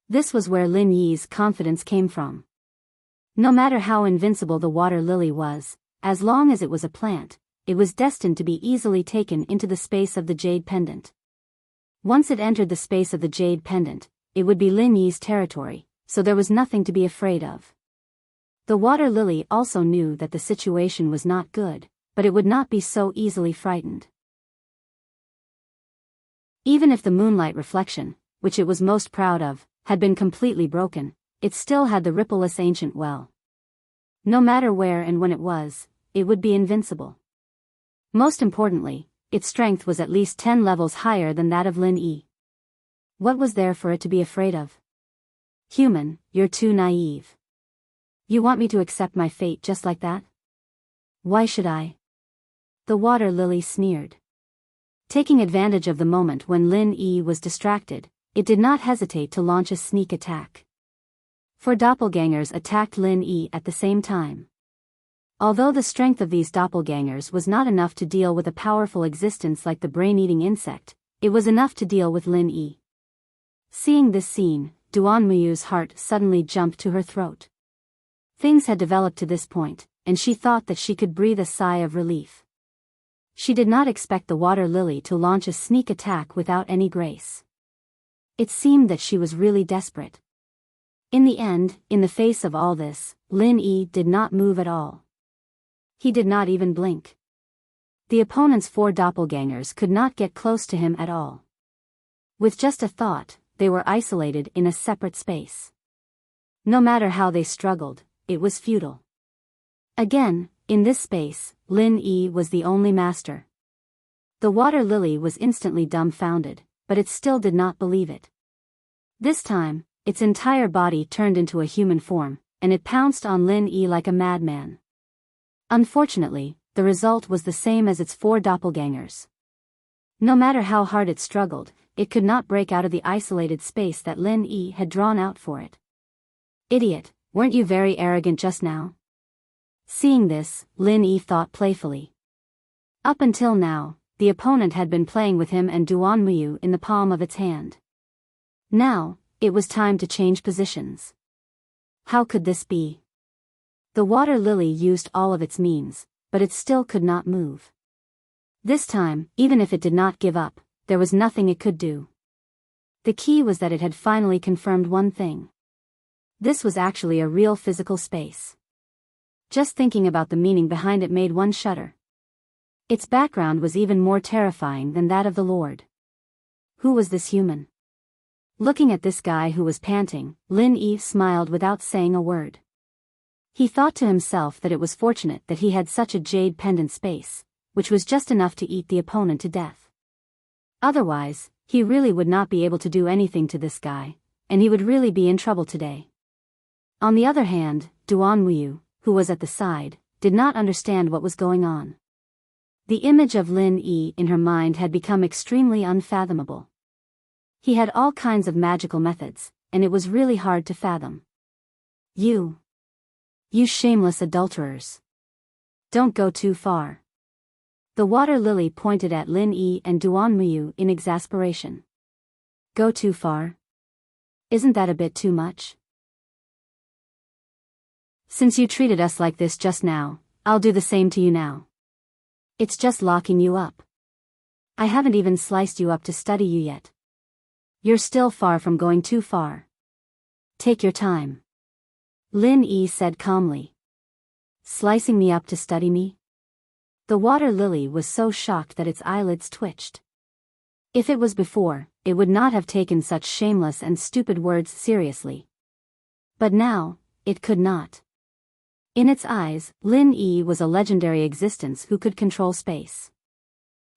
This was where Lin Yi's confidence came from. No matter how invincible the water lily was, as long as it was a plant, it was destined to be easily taken into the space of the jade pendant. Once it entered the space of the jade pendant, it would be Lin Yi's territory, so there was nothing to be afraid of. The water lily also knew that the situation was not good, but it would not be so easily frightened. Even if the moonlight reflection, which it was most proud of, had been completely broken, it still had the rippleless ancient well. No matter where and when it would be invincible. Most importantly, its strength was at least 10 levels higher than that of Lin Yi. What was there for it to be afraid of? Human, you're too naive. You want me to accept my fate just like that? Why should I? The water lily sneered. Taking advantage of the moment when Lin Yi was distracted, it did not hesitate to launch a sneak attack. 4 doppelgangers attacked Lin Yi at the same time. Although the strength of these doppelgangers was not enough to deal with a powerful existence like the brain-eating insect, it was enough to deal with Lin Yi. Seeing this scene, Duan Muyu's heart suddenly jumped to her throat. Things had developed to this point, and she thought that she could breathe a sigh of relief. She did not expect the water lily to launch a sneak attack without any grace. It seemed that she was really desperate. In the end, in the face of all this, Lin Yi did not move at all. He did not even blink. The opponent's 4 doppelgangers could not get close to him at all. With just a thought, they were isolated in a separate space. No matter how they struggled, it was futile. Again, in this space, Lin Yi was the only master. The water lily was instantly dumbfounded, but it still did not believe it. This time, its entire body turned into a human form, and it pounced on Lin Yi like a madman. Unfortunately, the result was the same as its 4 doppelgangers. No matter how hard it struggled, it could not break out of the isolated space that Lin Yi had drawn out for it. Idiot, weren't you very arrogant just now? Seeing this, Lin Yi thought playfully. Up until now, the opponent had been playing with him and Duan Muyu in the palm of its hand. Now, it was time to change positions. How could this be? The water lily used all of its means, but it still could not move. This time, even if it did not give up, there was nothing it could do. The key was that it had finally confirmed one thing. This was actually a real physical space. Just thinking about the meaning behind it made one shudder. Its background was even more terrifying than that of the Lord. Who was this human? Looking at this guy who was panting, Lin Yi smiled without saying a word. He thought to himself that it was fortunate that he had such a jade pendant space, which was just enough to eat the opponent to death. Otherwise, he really would not be able to do anything to this guy, and he would really be in trouble today. On the other hand, Duan Muyu, who was at the side, did not understand what was going on. The image of Lin Yi in her mind had become extremely unfathomable. He had all kinds of magical methods, and it was really hard to fathom. You shameless adulterers. Don't go too far. The water lily pointed at Lin Yi and Duan Muyu in exasperation. Go too far? Isn't that a bit too much? Since you treated us like this just now, I'll do the same to you now. It's just locking you up. I haven't even sliced you up to study you yet. You're still far from going too far. Take your time. Lin Yi said calmly. Slicing me up to study me? The water lily was so shocked that its eyelids twitched. If it was before, it would not have taken such shameless and stupid words seriously. But now, it could not. In its eyes, Lin Yi was a legendary existence who could control space.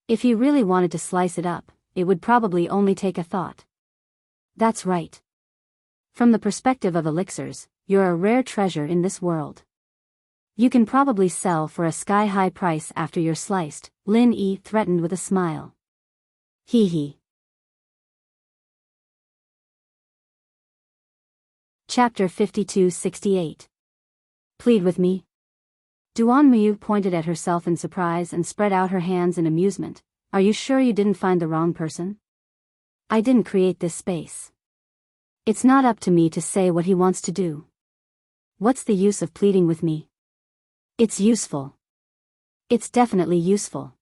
If he really wanted to slice it up, it would probably only take a thought. That's right. From the perspective of elixirs, you're a rare treasure in this world. You can probably sell for a sky-high price after you're sliced, Lin Yi threatened with a smile. Hee hee. Chapter 52-68. Plead with me? Duan Muyu pointed at herself in surprise and spread out her hands in amusement. Are you sure you didn't find the wrong person? I didn't create this space. It's not up to me to say what he wants to do. What's the use of pleading with me? It's useful. It's definitely useful.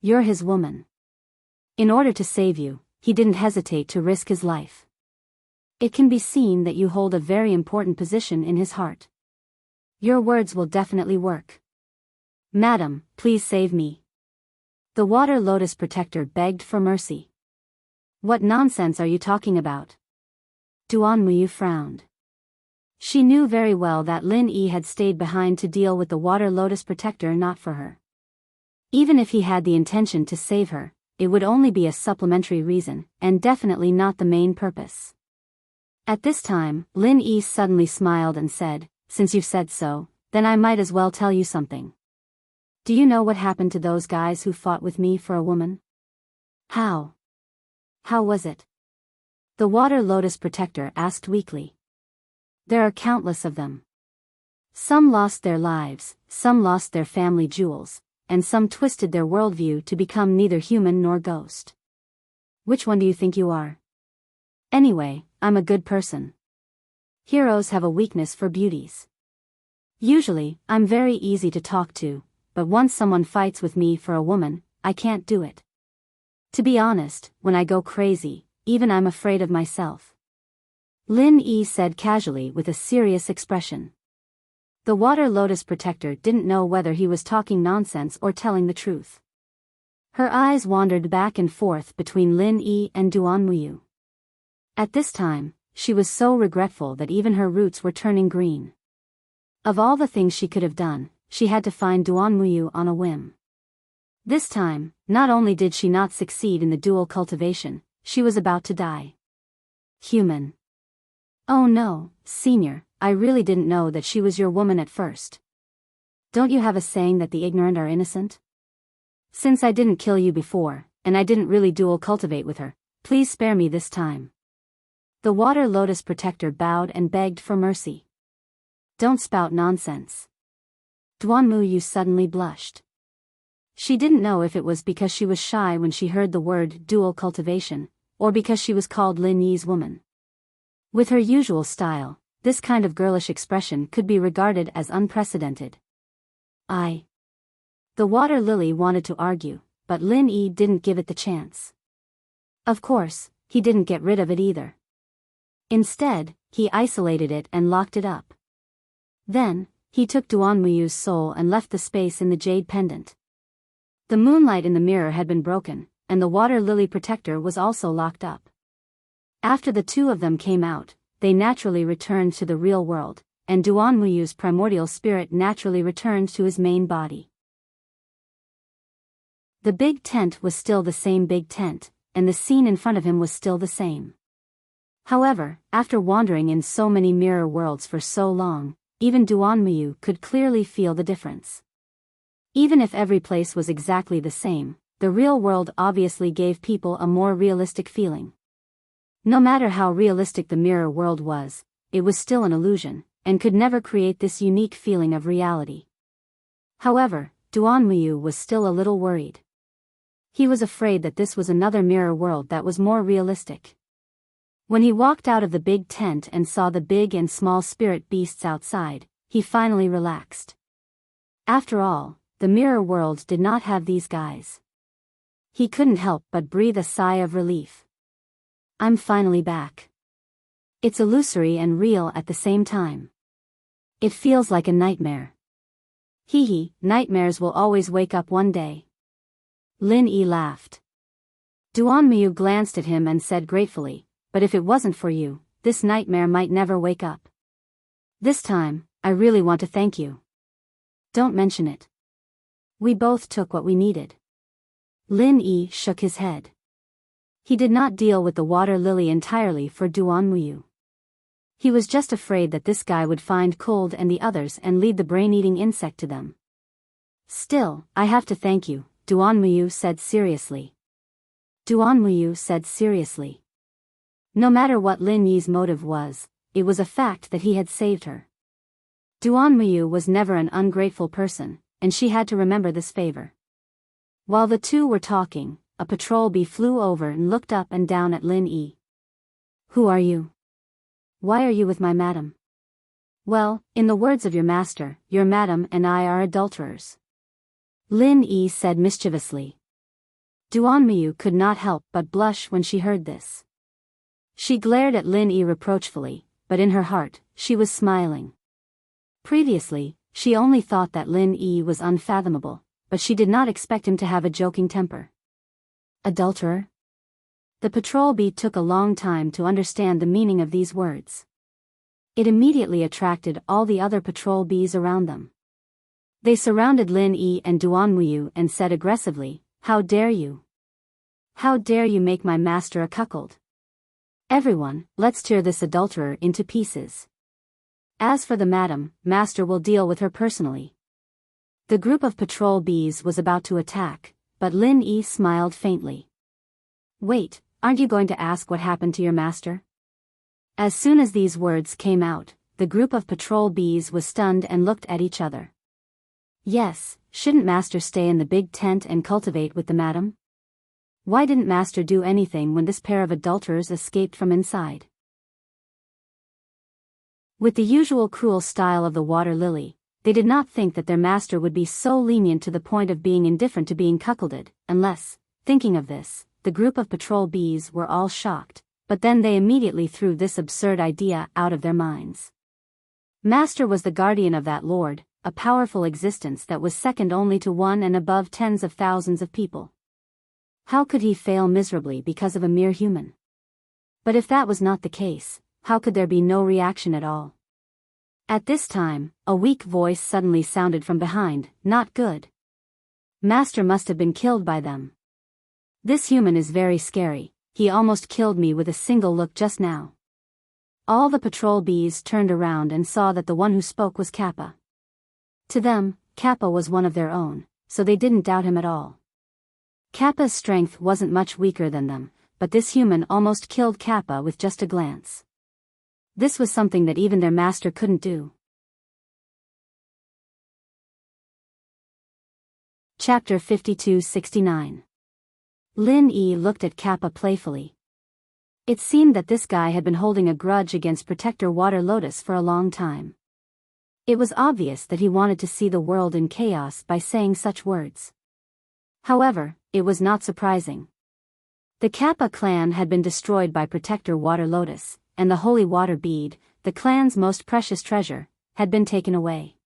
You're his woman. In order to save you, he didn't hesitate to risk his life. It can be seen that you hold a very important position in his heart. Your words will definitely work. Madam, please save me. The water lotus protector begged for mercy. What nonsense are you talking about? Duan Muyu frowned. She knew very well that Lin Yi had stayed behind to deal with the water lotus protector, not for her. Even if he had the intention to save her, it would only be a supplementary reason, and definitely not the main purpose. At this time, Lin Yi suddenly smiled and said, since you've said so, then I might as well tell you something. Do you know what happened to those guys who fought with me for a woman? How? How was it? The water lotus protector asked weakly. There are countless of them. Some lost their lives, some lost their family jewels, and some twisted their worldview to become neither human nor ghost. Which one do you think you are? Anyway, I'm a good person. Heroes have a weakness for beauties. Usually, I'm very easy to talk to, but once someone fights with me for a woman, I can't do it. To be honest, when I go crazy, even I'm afraid of myself. Lin Yi said casually with a serious expression. The water lotus protector didn't know whether he was talking nonsense or telling the truth. Her eyes wandered back and forth between Lin Yi and Duan Muyu. At this time, she was so regretful that even her roots were turning green. Of all the things she could have done, she had to find Duan Muyu on a whim. This time, not only did she not succeed in the dual cultivation, she was about to die. Human. Oh no, Senior, I really didn't know that she was your woman at first. Don't you have a saying that the ignorant are innocent? Since I didn't kill you before, and I didn't really dual cultivate with her, please spare me this time. The water lotus protector bowed and begged for mercy. Don't spout nonsense. Duan Muyu suddenly blushed. She didn't know if it was because she was shy when she heard the word dual cultivation, or because she was called Lin Yi's woman. With her usual style, this kind of girlish expression could be regarded as unprecedented. The water lily wanted to argue, but Lin Yi didn't give it the chance. Of course, he didn't get rid of it either. Instead, he isolated it and locked it up. Then, he took Duan Muyu's soul and left the space in the jade pendant. The moonlight in the mirror had been broken, and the water lily protector was also locked up. After the two of them came out, they naturally returned to the real world, and Duan Muyu's primordial spirit naturally returned to his main body. The big tent was still the same big tent, and the scene in front of him was still the same. However, after wandering in so many mirror worlds for so long, even Duan Muyu could clearly feel the difference. Even if every place was exactly the same, the real world obviously gave people a more realistic feeling. No matter how realistic the mirror world was, it was still an illusion, and could never create this unique feeling of reality. However, Duan Muyu was still a little worried. He was afraid that this was another mirror world that was more realistic. When he walked out of the big tent and saw the big and small spirit beasts outside, he finally relaxed. After all, the mirror world did not have these guys. He couldn't help but breathe a sigh of relief. I'm finally back. It's illusory and real at the same time. It feels like a nightmare. Hee, nightmares will always wake up one day. Lin Yi laughed. Duan Muyu glanced at him and said gratefully, but if it wasn't for you, this nightmare might never wake up. This time, I really want to thank you. Don't mention it. We both took what we needed. Lin Yi shook his head. He did not deal with the water lily entirely for Duan Muyu. He was just afraid that this guy would find Cold and the others and lead the brain-eating insect to them. Still, I have to thank you, Duan Muyu said seriously. Duan Muyu said seriously. No matter what Lin Yi's motive was, it was a fact that he had saved her. Duan Muyu was never an ungrateful person, and she had to remember this favor. While the two were talking, a patrol bee flew over and looked up and down at Lin Yi. Who are you? Why are you with my madam? Well, in the words of your master, your madam and I are adulterers. Lin Yi said mischievously. Duan Muyu could not help but blush when she heard this. She glared at Lin Yi reproachfully, but in her heart, she was smiling. Previously, she only thought that Lin Yi was unfathomable, but she did not expect him to have a joking temper. Adulterer? The patrol bee took a long time to understand the meaning of these words. It immediately attracted all the other patrol bees around them. They surrounded Lin Yi and Duan Muyu and said aggressively, How dare you? How dare you make my master a cuckold? Everyone, let's tear this adulterer into pieces. As for the madam, master will deal with her personally. The group of patrol bees was about to attack, but Lin Yi smiled faintly. Wait, aren't you going to ask what happened to your master? As soon as these words came out, the group of patrol bees was stunned and looked at each other. Yes, shouldn't Master stay in the big tent and cultivate with the madam? Why didn't Master do anything when this pair of adulterers escaped from inside? With the usual cruel style of the water lily, they did not think that their master would be so lenient to the point of being indifferent to being cuckolded, unless, thinking of this, the group of patrol bees were all shocked, but then they immediately threw this absurd idea out of their minds. Master was the guardian of that lord, a powerful existence that was second only to one and above tens of thousands of people. How could he fail miserably because of a mere human? But if that was not the case, how could there be no reaction at all? At this time, a weak voice suddenly sounded from behind. Not good. Master must have been killed by them. This human is very scary, he almost killed me with a single look just now. All the patrol bees turned around and saw that the one who spoke was Kappa. To them, Kappa was one of their own, so they didn't doubt him at all. Kappa's strength wasn't much weaker than them, but this human almost killed Kappa with just a glance. This was something that even their master couldn't do. Chapter 52-69. Lin Yi looked at Kappa playfully. It seemed that this guy had been holding a grudge against Protector Water Lotus for a long time. It was obvious that he wanted to see the world in chaos by saying such words. However, it was not surprising. The Kappa clan had been destroyed by Protector Water Lotus, and the Holy Water Bead, the clan's most precious treasure, had been taken away.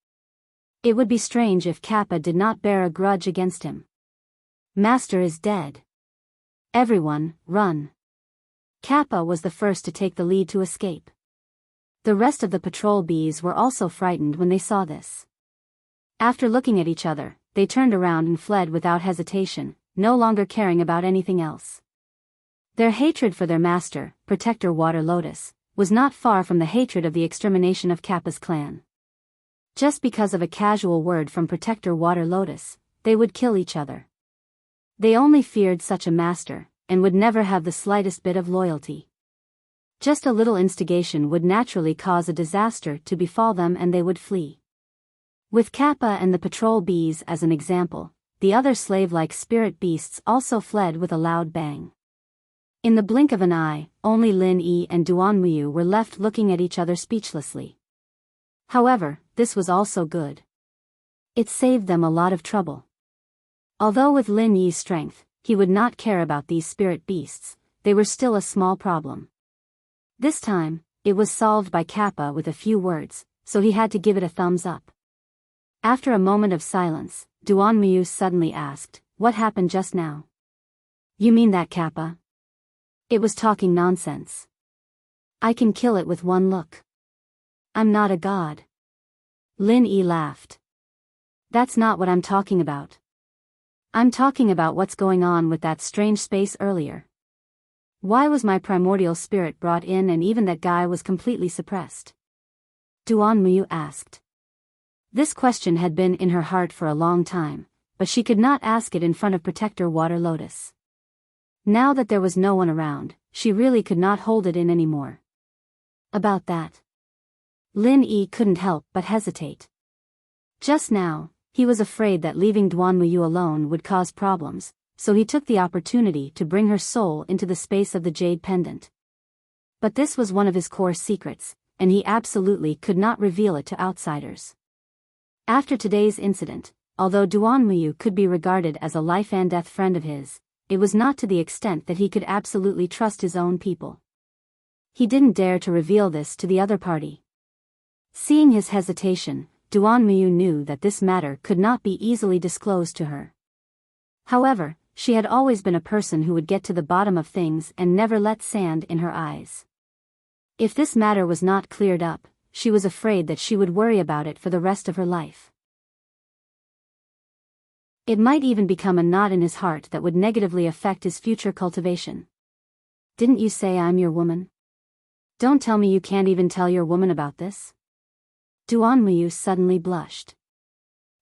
It would be strange if Kappa did not bear a grudge against him. Master is dead. Everyone, run. Kappa was the first to take the lead to escape. The rest of the patrol bees were also frightened when they saw this. After looking at each other, they turned around and fled without hesitation, no longer caring about anything else. Their hatred for their master, Protector Water Lotus, was not far from the hatred of the extermination of Kappa's clan. Just because of a casual word from Protector Water Lotus, they would kill each other. They only feared such a master, and would never have the slightest bit of loyalty. Just a little instigation would naturally cause a disaster to befall them and they would flee. With Kappa and the patrol bees as an example, the other slave-like spirit beasts also fled with a loud bang. In the blink of an eye, only Lin Yi and Duanmuyu were left looking at each other speechlessly. However, this was also good. It saved them a lot of trouble. Although with Lin Yi's strength, he would not care about these spirit beasts, they were still a small problem. This time, it was solved by Kappa with a few words, so he had to give it a thumbs up. After a moment of silence, Duanmuyu suddenly asked, "What happened just now?" "You mean that Kappa? It was talking nonsense. I can kill it with one look. I'm not a god." Lin Yi laughed. "That's not what I'm talking about. I'm talking about what's going on with that strange space earlier. Why was my primordial spirit brought in and even that guy was completely suppressed?" Duanmuyu asked. This question had been in her heart for a long time, but she could not ask it in front of Protector Water Lotus. Now that there was no one around, she really could not hold it in anymore. About that. Lin Yi couldn't help but hesitate. Just now, he was afraid that leaving Duanmuyu alone would cause problems, so he took the opportunity to bring her soul into the space of the jade pendant. But this was one of his core secrets, and he absolutely could not reveal it to outsiders. After today's incident, although Duanmuyu could be regarded as a life and death friend of his, it was not to the extent that he could absolutely trust his own people. He didn't dare to reveal this to the other party. Seeing his hesitation, Duanmuyu knew that this matter could not be easily disclosed to her. However, she had always been a person who would get to the bottom of things and never let sand in her eyes. If this matter was not cleared up, she was afraid that she would worry about it for the rest of her life. It might even become a knot in his heart that would negatively affect his future cultivation. "Didn't you say I'm your woman? Don't tell me you can't even tell your woman about this?" Duanmuyu suddenly blushed.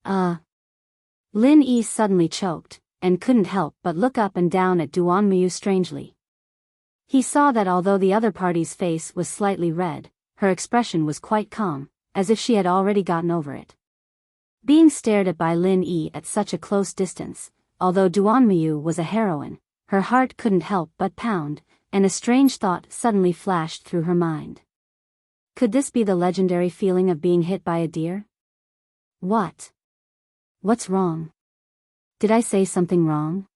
Lin Yi suddenly choked, and couldn't help but look up and down at Duanmuyu strangely. He saw that although the other party's face was slightly red, her expression was quite calm, as if she had already gotten over it. Being stared at by Lin Yi at such a close distance, although Duanmuyu was a heroine, her heart couldn't help but pound, and a strange thought suddenly flashed through her mind. Could this be the legendary feeling of being hit by a deer? What? What's wrong? Did I say something wrong?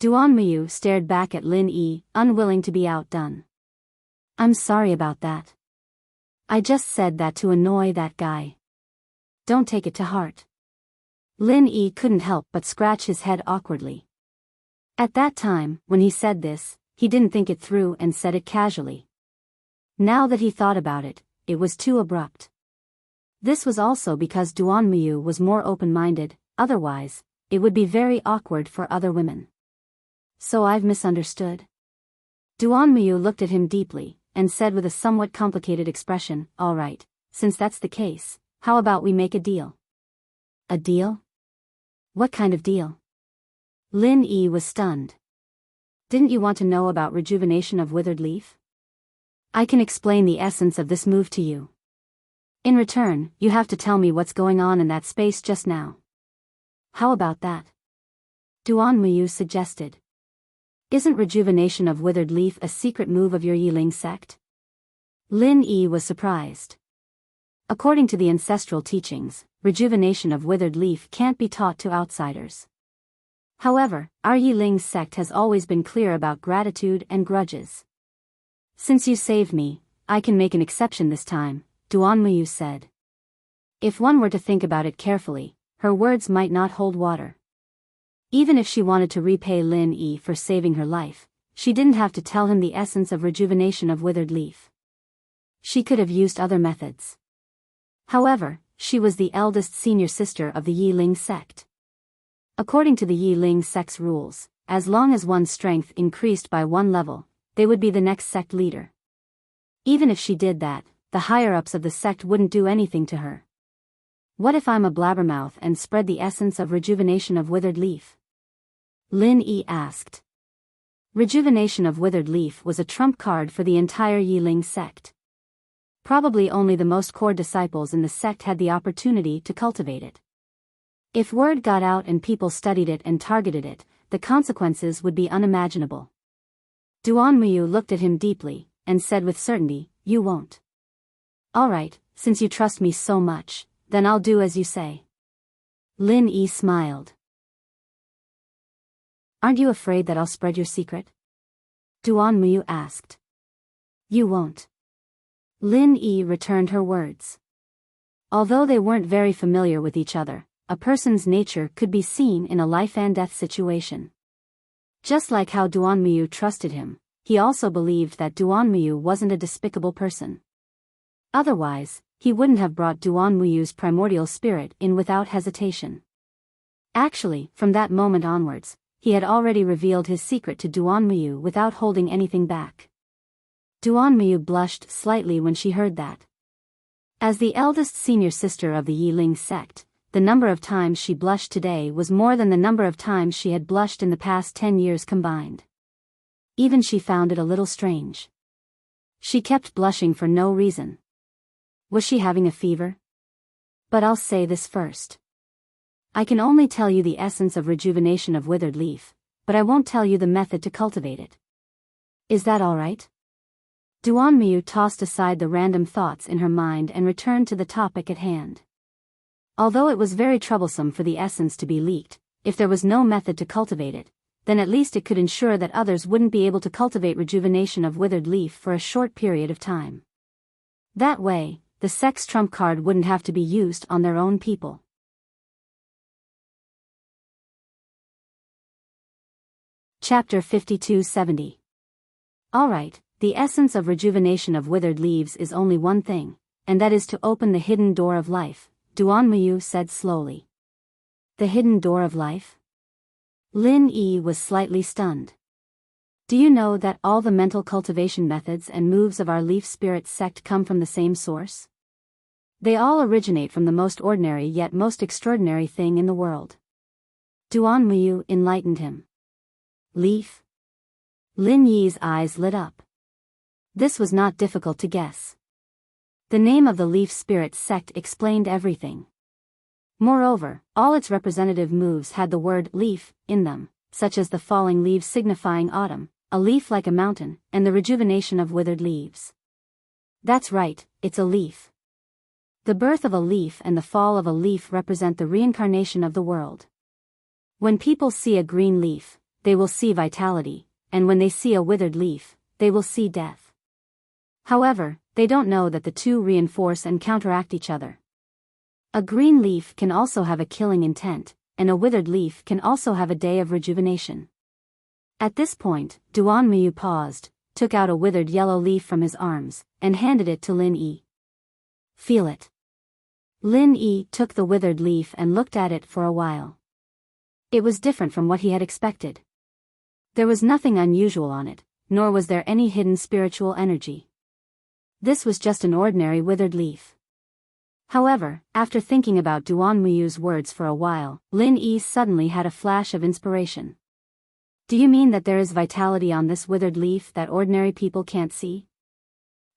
Duanmuyu stared back at Lin Yi, unwilling to be outdone. I'm sorry about that. I just said that to annoy that guy. Don't take it to heart. Lin Yi couldn't help but scratch his head awkwardly. At that time, when he said this, he didn't think it through and said it casually. Now that he thought about it, it was too abrupt. This was also because Duanmuyu was more open-minded, otherwise, it would be very awkward for other women. So I've misunderstood? Duanmuyu looked at him deeply, and said with a somewhat complicated expression, all right, since that's the case, how about we make a deal? A deal? What kind of deal? Lin Yi was stunned. Didn't you want to know about rejuvenation of withered leaf? I can explain the essence of this move to you. In return, you have to tell me what's going on in that space just now. How about that? Duanmuyu suggested. Isn't rejuvenation of withered leaf a secret move of your Yiling sect? Lin Yi was surprised. According to the ancestral teachings, rejuvenation of withered leaf can't be taught to outsiders. However, our Yiling sect has always been clear about gratitude and grudges. Since you saved me, I can make an exception this time, Duanmuyu said. If one were to think about it carefully, her words might not hold water. Even if she wanted to repay Lin Yi for saving her life, she didn't have to tell him the essence of rejuvenation of withered leaf. She could have used other methods. However, she was the eldest senior sister of the Yiling sect. According to the Yiling sect's rules, as long as one's strength increased by one level, they would be the next sect leader. Even if she did that, the higher-ups of the sect wouldn't do anything to her. What if I'm a blabbermouth and spread the essence of rejuvenation of withered leaf? Lin Yi asked. Rejuvenation of withered leaf was a trump card for the entire Yiling sect. Probably only the most core disciples in the sect had the opportunity to cultivate it. If word got out and people studied it and targeted it, the consequences would be unimaginable. Duanmuyu looked at him deeply, and said with certainty, you won't. All right, since you trust me so much, then I'll do as you say. Lin Yi smiled. Aren't you afraid that I'll spread your secret? Duanmuyu asked. You won't. Lin Yi returned her words. Although they weren't very familiar with each other, a person's nature could be seen in a life-and-death situation. Just like how Duanmuyu trusted him, he also believed that Duanmuyu wasn't a despicable person. Otherwise, he wouldn't have brought Duanmuyu's primordial spirit in without hesitation. Actually, from that moment onwards, he had already revealed his secret to Duanmuyu without holding anything back. Duanmuyu blushed slightly when she heard that. As the eldest senior sister of the Yiling sect, the number of times she blushed today was more than the number of times she had blushed in the past 10 years combined. Even she found it a little strange. She kept blushing for no reason. Was she having a fever? But I'll say this first. I can only tell you the essence of rejuvenation of withered leaf, but I won't tell you the method to cultivate it. Is that all right? Duanmuyu tossed aside the random thoughts in her mind and returned to the topic at hand. Although it was very troublesome for the essence to be leaked, if there was no method to cultivate it, then at least it could ensure that others wouldn't be able to cultivate rejuvenation of withered leaf for a short period of time. That way, the sect's trump card wouldn't have to be used on their own people. Chapter 52-70. Alright, the essence of rejuvenation of withered leaves is only one thing, and that is to open the hidden door of life, Duanmuyu said slowly. The hidden door of life? Lin Yi was slightly stunned. Do you know that all the mental cultivation methods and moves of our leaf spirit sect come from the same source? They all originate from the most ordinary yet most extraordinary thing in the world. Duanmuyu enlightened him. Leaf? Lin Yi's eyes lit up. This was not difficult to guess. The name of the leaf spirit sect explained everything. Moreover, all its representative moves had the word leaf in them, such as the falling leaves signifying autumn, a leaf like a mountain, and the rejuvenation of withered leaves. That's right, it's a leaf. The birth of a leaf and the fall of a leaf represent the reincarnation of the world. When people see a green leaf, they will see vitality, and when they see a withered leaf, they will see death. However, they don't know that the two reinforce and counteract each other. A green leaf can also have a killing intent, and a withered leaf can also have a day of rejuvenation. At this point, Duan Muyu paused, took out a withered yellow leaf from his arms, and handed it to Lin Yi. Feel it. Lin Yi took the withered leaf and looked at it for a while. It was different from what he had expected. There was nothing unusual on it, nor was there any hidden spiritual energy. This was just an ordinary withered leaf. However, after thinking about Duan Muyu's words for a while, Lin Yi suddenly had a flash of inspiration. Do you mean that there is vitality on this withered leaf that ordinary people can't see?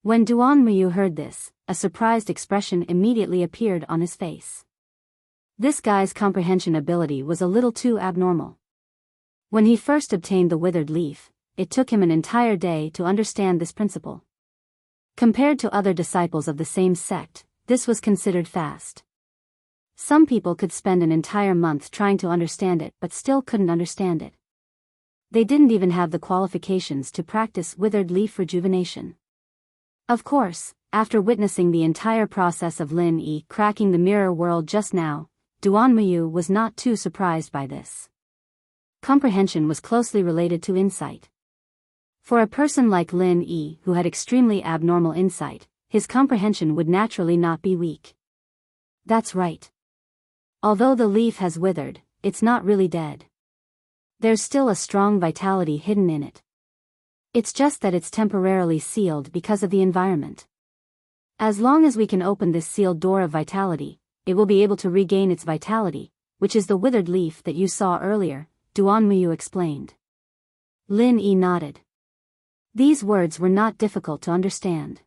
When Duan Muyu heard this, a surprised expression immediately appeared on his face. This guy's comprehension ability was a little too abnormal. When he first obtained the withered leaf, it took him an entire day to understand this principle. Compared to other disciples of the same sect, this was considered fast. Some people could spend an entire month trying to understand it but still couldn't understand it. They didn't even have the qualifications to practice withered leaf rejuvenation. Of course, after witnessing the entire process of Lin Yi cracking the mirror world just now, Duan Muyu was not too surprised by this. Comprehension was closely related to insight. For a person like Lin Yi who had extremely abnormal insight, his comprehension would naturally not be weak. That's right. Although the leaf has withered, it's not really dead. There's still a strong vitality hidden in it. It's just that it's temporarily sealed because of the environment. As long as we can open this sealed door of vitality, it will be able to regain its vitality, which is the withered leaf that you saw earlier, Duan Muyu explained. Lin Yi nodded. These words were not difficult to understand.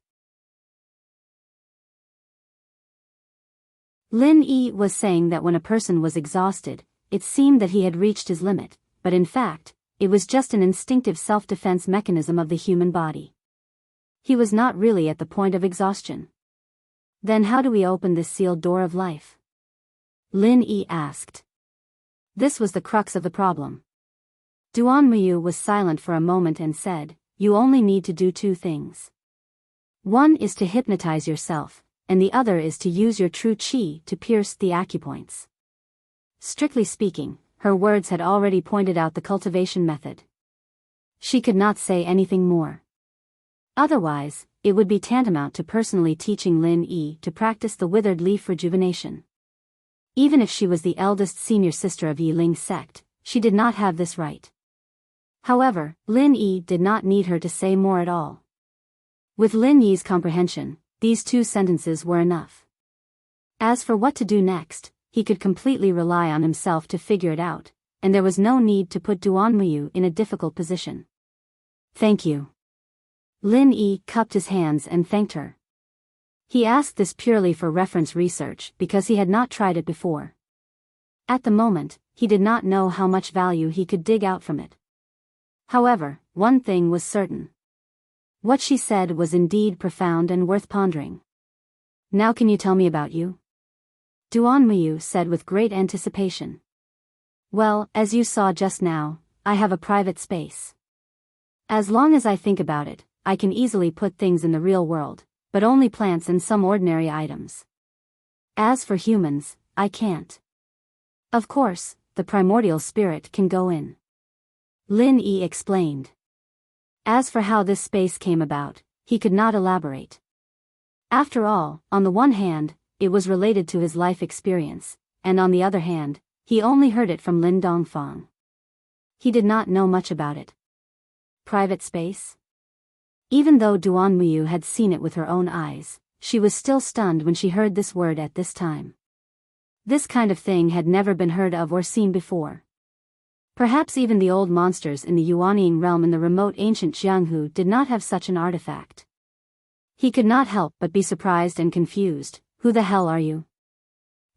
Lin Yi was saying that when a person was exhausted, it seemed that he had reached his limit, but in fact, it was just an instinctive self-defense mechanism of the human body. He was not really at the point of exhaustion. Then how do we open this sealed door of life? Lin Yi asked. This was the crux of the problem. Duan Muyu was silent for a moment and said, you only need to do two things. One is to hypnotize yourself, and the other is to use your true qi to pierce the acupoints. Strictly speaking, her words had already pointed out the cultivation method. She could not say anything more. Otherwise, it would be tantamount to personally teaching Lin Yi to practice the withered leaf rejuvenation. Even if she was the eldest senior sister of Yi Ling's sect, she did not have this right. However, Lin Yi did not need her to say more at all. With Lin Yi's comprehension, these two sentences were enough. As for what to do next, he could completely rely on himself to figure it out, and there was no need to put Duan Muyu in a difficult position. Thank you. Lin Yi cupped his hands and thanked her. He asked this purely for reference research because he had not tried it before. At the moment, he did not know how much value he could dig out from it. However, one thing was certain. What she said was indeed profound and worth pondering. Now can you tell me about you? Duan Muyu said with great anticipation. Well, as you saw just now, I have a private space. As long as I think about it, I can easily put things in the real world, but only plants and some ordinary items. As for humans, I can't. Of course, the primordial spirit can go in. Lin Yi explained. As for how this space came about, he could not elaborate. After all, on the one hand, it was related to his life experience, and on the other hand, he only heard it from Lin Dongfang. He did not know much about it. Private space? Even though Duan Muyu had seen it with her own eyes, she was still stunned when she heard this word at this time. This kind of thing had never been heard of or seen before. Perhaps even the old monsters in the Yuanying realm in the remote ancient Jianghu did not have such an artifact. He could not help but be surprised and confused. Who the hell are you?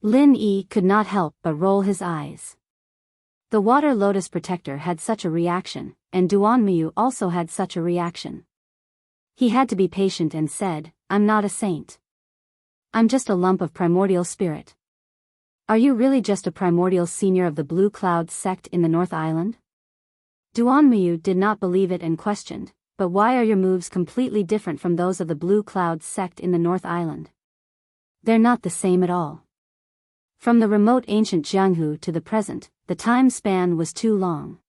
Lin Yi could not help but roll his eyes. The water lotus protector had such a reaction, and Duanmu also had such a reaction. He had to be patient and said, I'm not a saint. I'm just a lump of primordial spirit. Are you really just a primordial senior of the Blue Cloud sect in the North Island? Duanmu did not believe it and questioned, but why are your moves completely different from those of the Blue Cloud sect in the North Island? They're not the same at all. From the remote ancient Jianghu to the present, the time span was too long.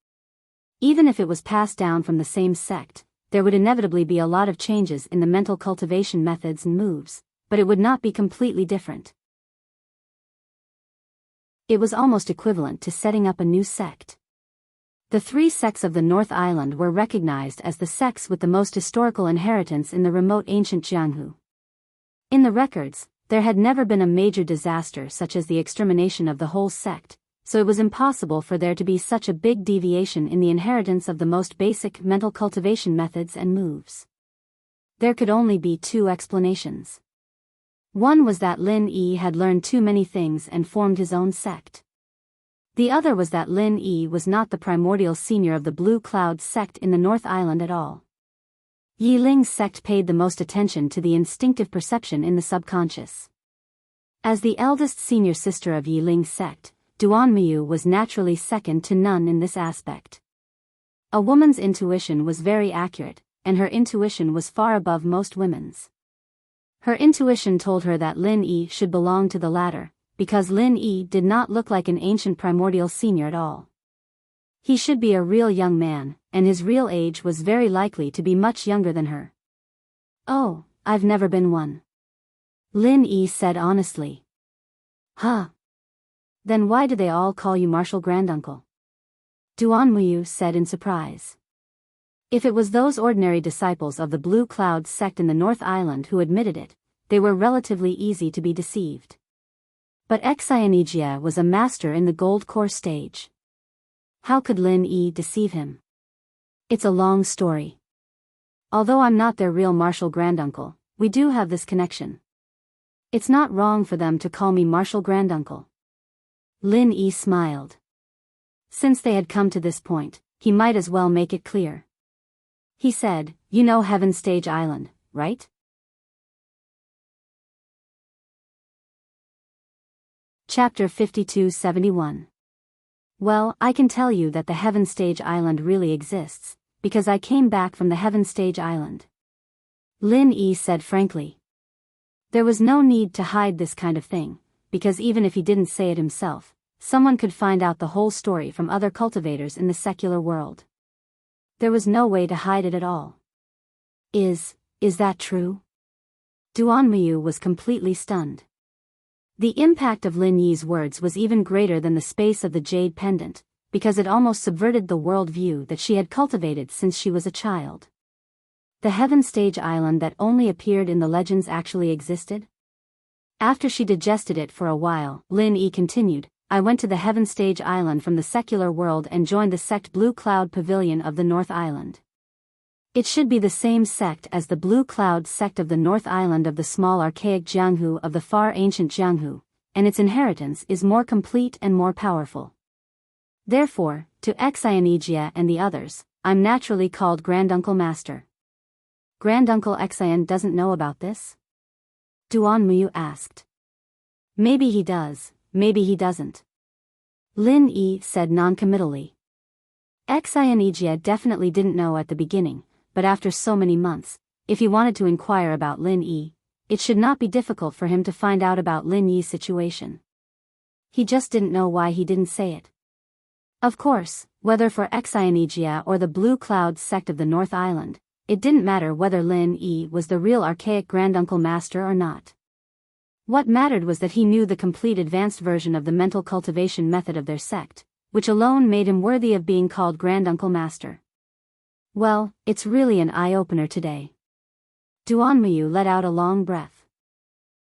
Even if it was passed down from the same sect, there would inevitably be a lot of changes in the mental cultivation methods and moves, but it would not be completely different. It was almost equivalent to setting up a new sect. The three sects of the North Island were recognized as the sects with the most historical inheritance in the remote ancient Jianghu. In the records, there had never been a major disaster such as the extermination of the whole sect, so it was impossible for there to be such a big deviation in the inheritance of the most basic mental cultivation methods and moves. There could only be two explanations. One was that Lin Yi had learned too many things and formed his own sect. The other was that Lin Yi was not the primordial senior of the Blue Cloud sect in the North Island at all. Yi Ling's sect paid the most attention to the instinctive perception in the subconscious. As the eldest senior sister of Yi Ling's sect, Duanmu was naturally second to none in this aspect. A woman's intuition was very accurate, and her intuition was far above most women's. Her intuition told her that Lin Yi should belong to the latter, because Lin Yi did not look like an ancient primordial senior at all. He should be a real young man, and his real age was very likely to be much younger than her. Oh, I've never been one. Lin Yi said honestly. Huh. Then why do they all call you Martial Granduncle? Duanmu said in surprise. If it was those ordinary disciples of the Blue Cloud sect in the North Island who admitted it, they were relatively easy to be deceived. But Enchanting was a master in the gold core stage. How could Lin Yi deceive him? It's a long story. Although I'm not their real Martial Granduncle, we do have this connection. It's not wrong for them to call me Martial Granduncle. Lin Yi smiled. Since they had come to this point, he might as well make it clear. He said, you know Heaven Stage Island, right? Chapter 5271. Well, I can tell you that the Heaven Stage Island really exists, because I came back from the Heaven Stage Island. Lin Yi said frankly. There was no need to hide this kind of thing, because even if he didn't say it himself, someone could find out the whole story from other cultivators in the secular world. There was no way to hide it at all. Is that true? Duanmu was completely stunned. The impact of Lin Yi's words was even greater than the space of the jade pendant, because it almost subverted the world view that she had cultivated since she was a child. The Heaven Stage Island that only appeared in the legends actually existed? After she digested it for a while, Lin Yi continued, I went to the Heaven Stage Island from the secular world and joined the sect Blue Cloud Pavilion of the North Island. It should be the same sect as the Blue Cloud sect of the North Island of the small archaic Jianghu of the far ancient Jianghu, and its inheritance is more complete and more powerful. Therefore, to Enchanting and the others, I'm naturally called Granduncle Master. Granduncle Enchanting doesn't know about this? Duanmu asked. Maybe he does, maybe he doesn't. Lin Yi said noncommittally. Enchanting definitely didn't know at the beginning, but after so many months, if he wanted to inquire about Lin Yi, it should not be difficult for him to find out about Lin Yi's situation. He just didn't know why he didn't say it. Of course, whether for Enchanting or the Blue Cloud sect of the North Island, it didn't matter whether Lin Yi was the real archaic Granduncle Master or not. What mattered was that he knew the complete advanced version of the mental cultivation method of their sect, which alone made him worthy of being called Granduncle Master. Well, it's really an eye-opener today. Duanmu let out a long breath.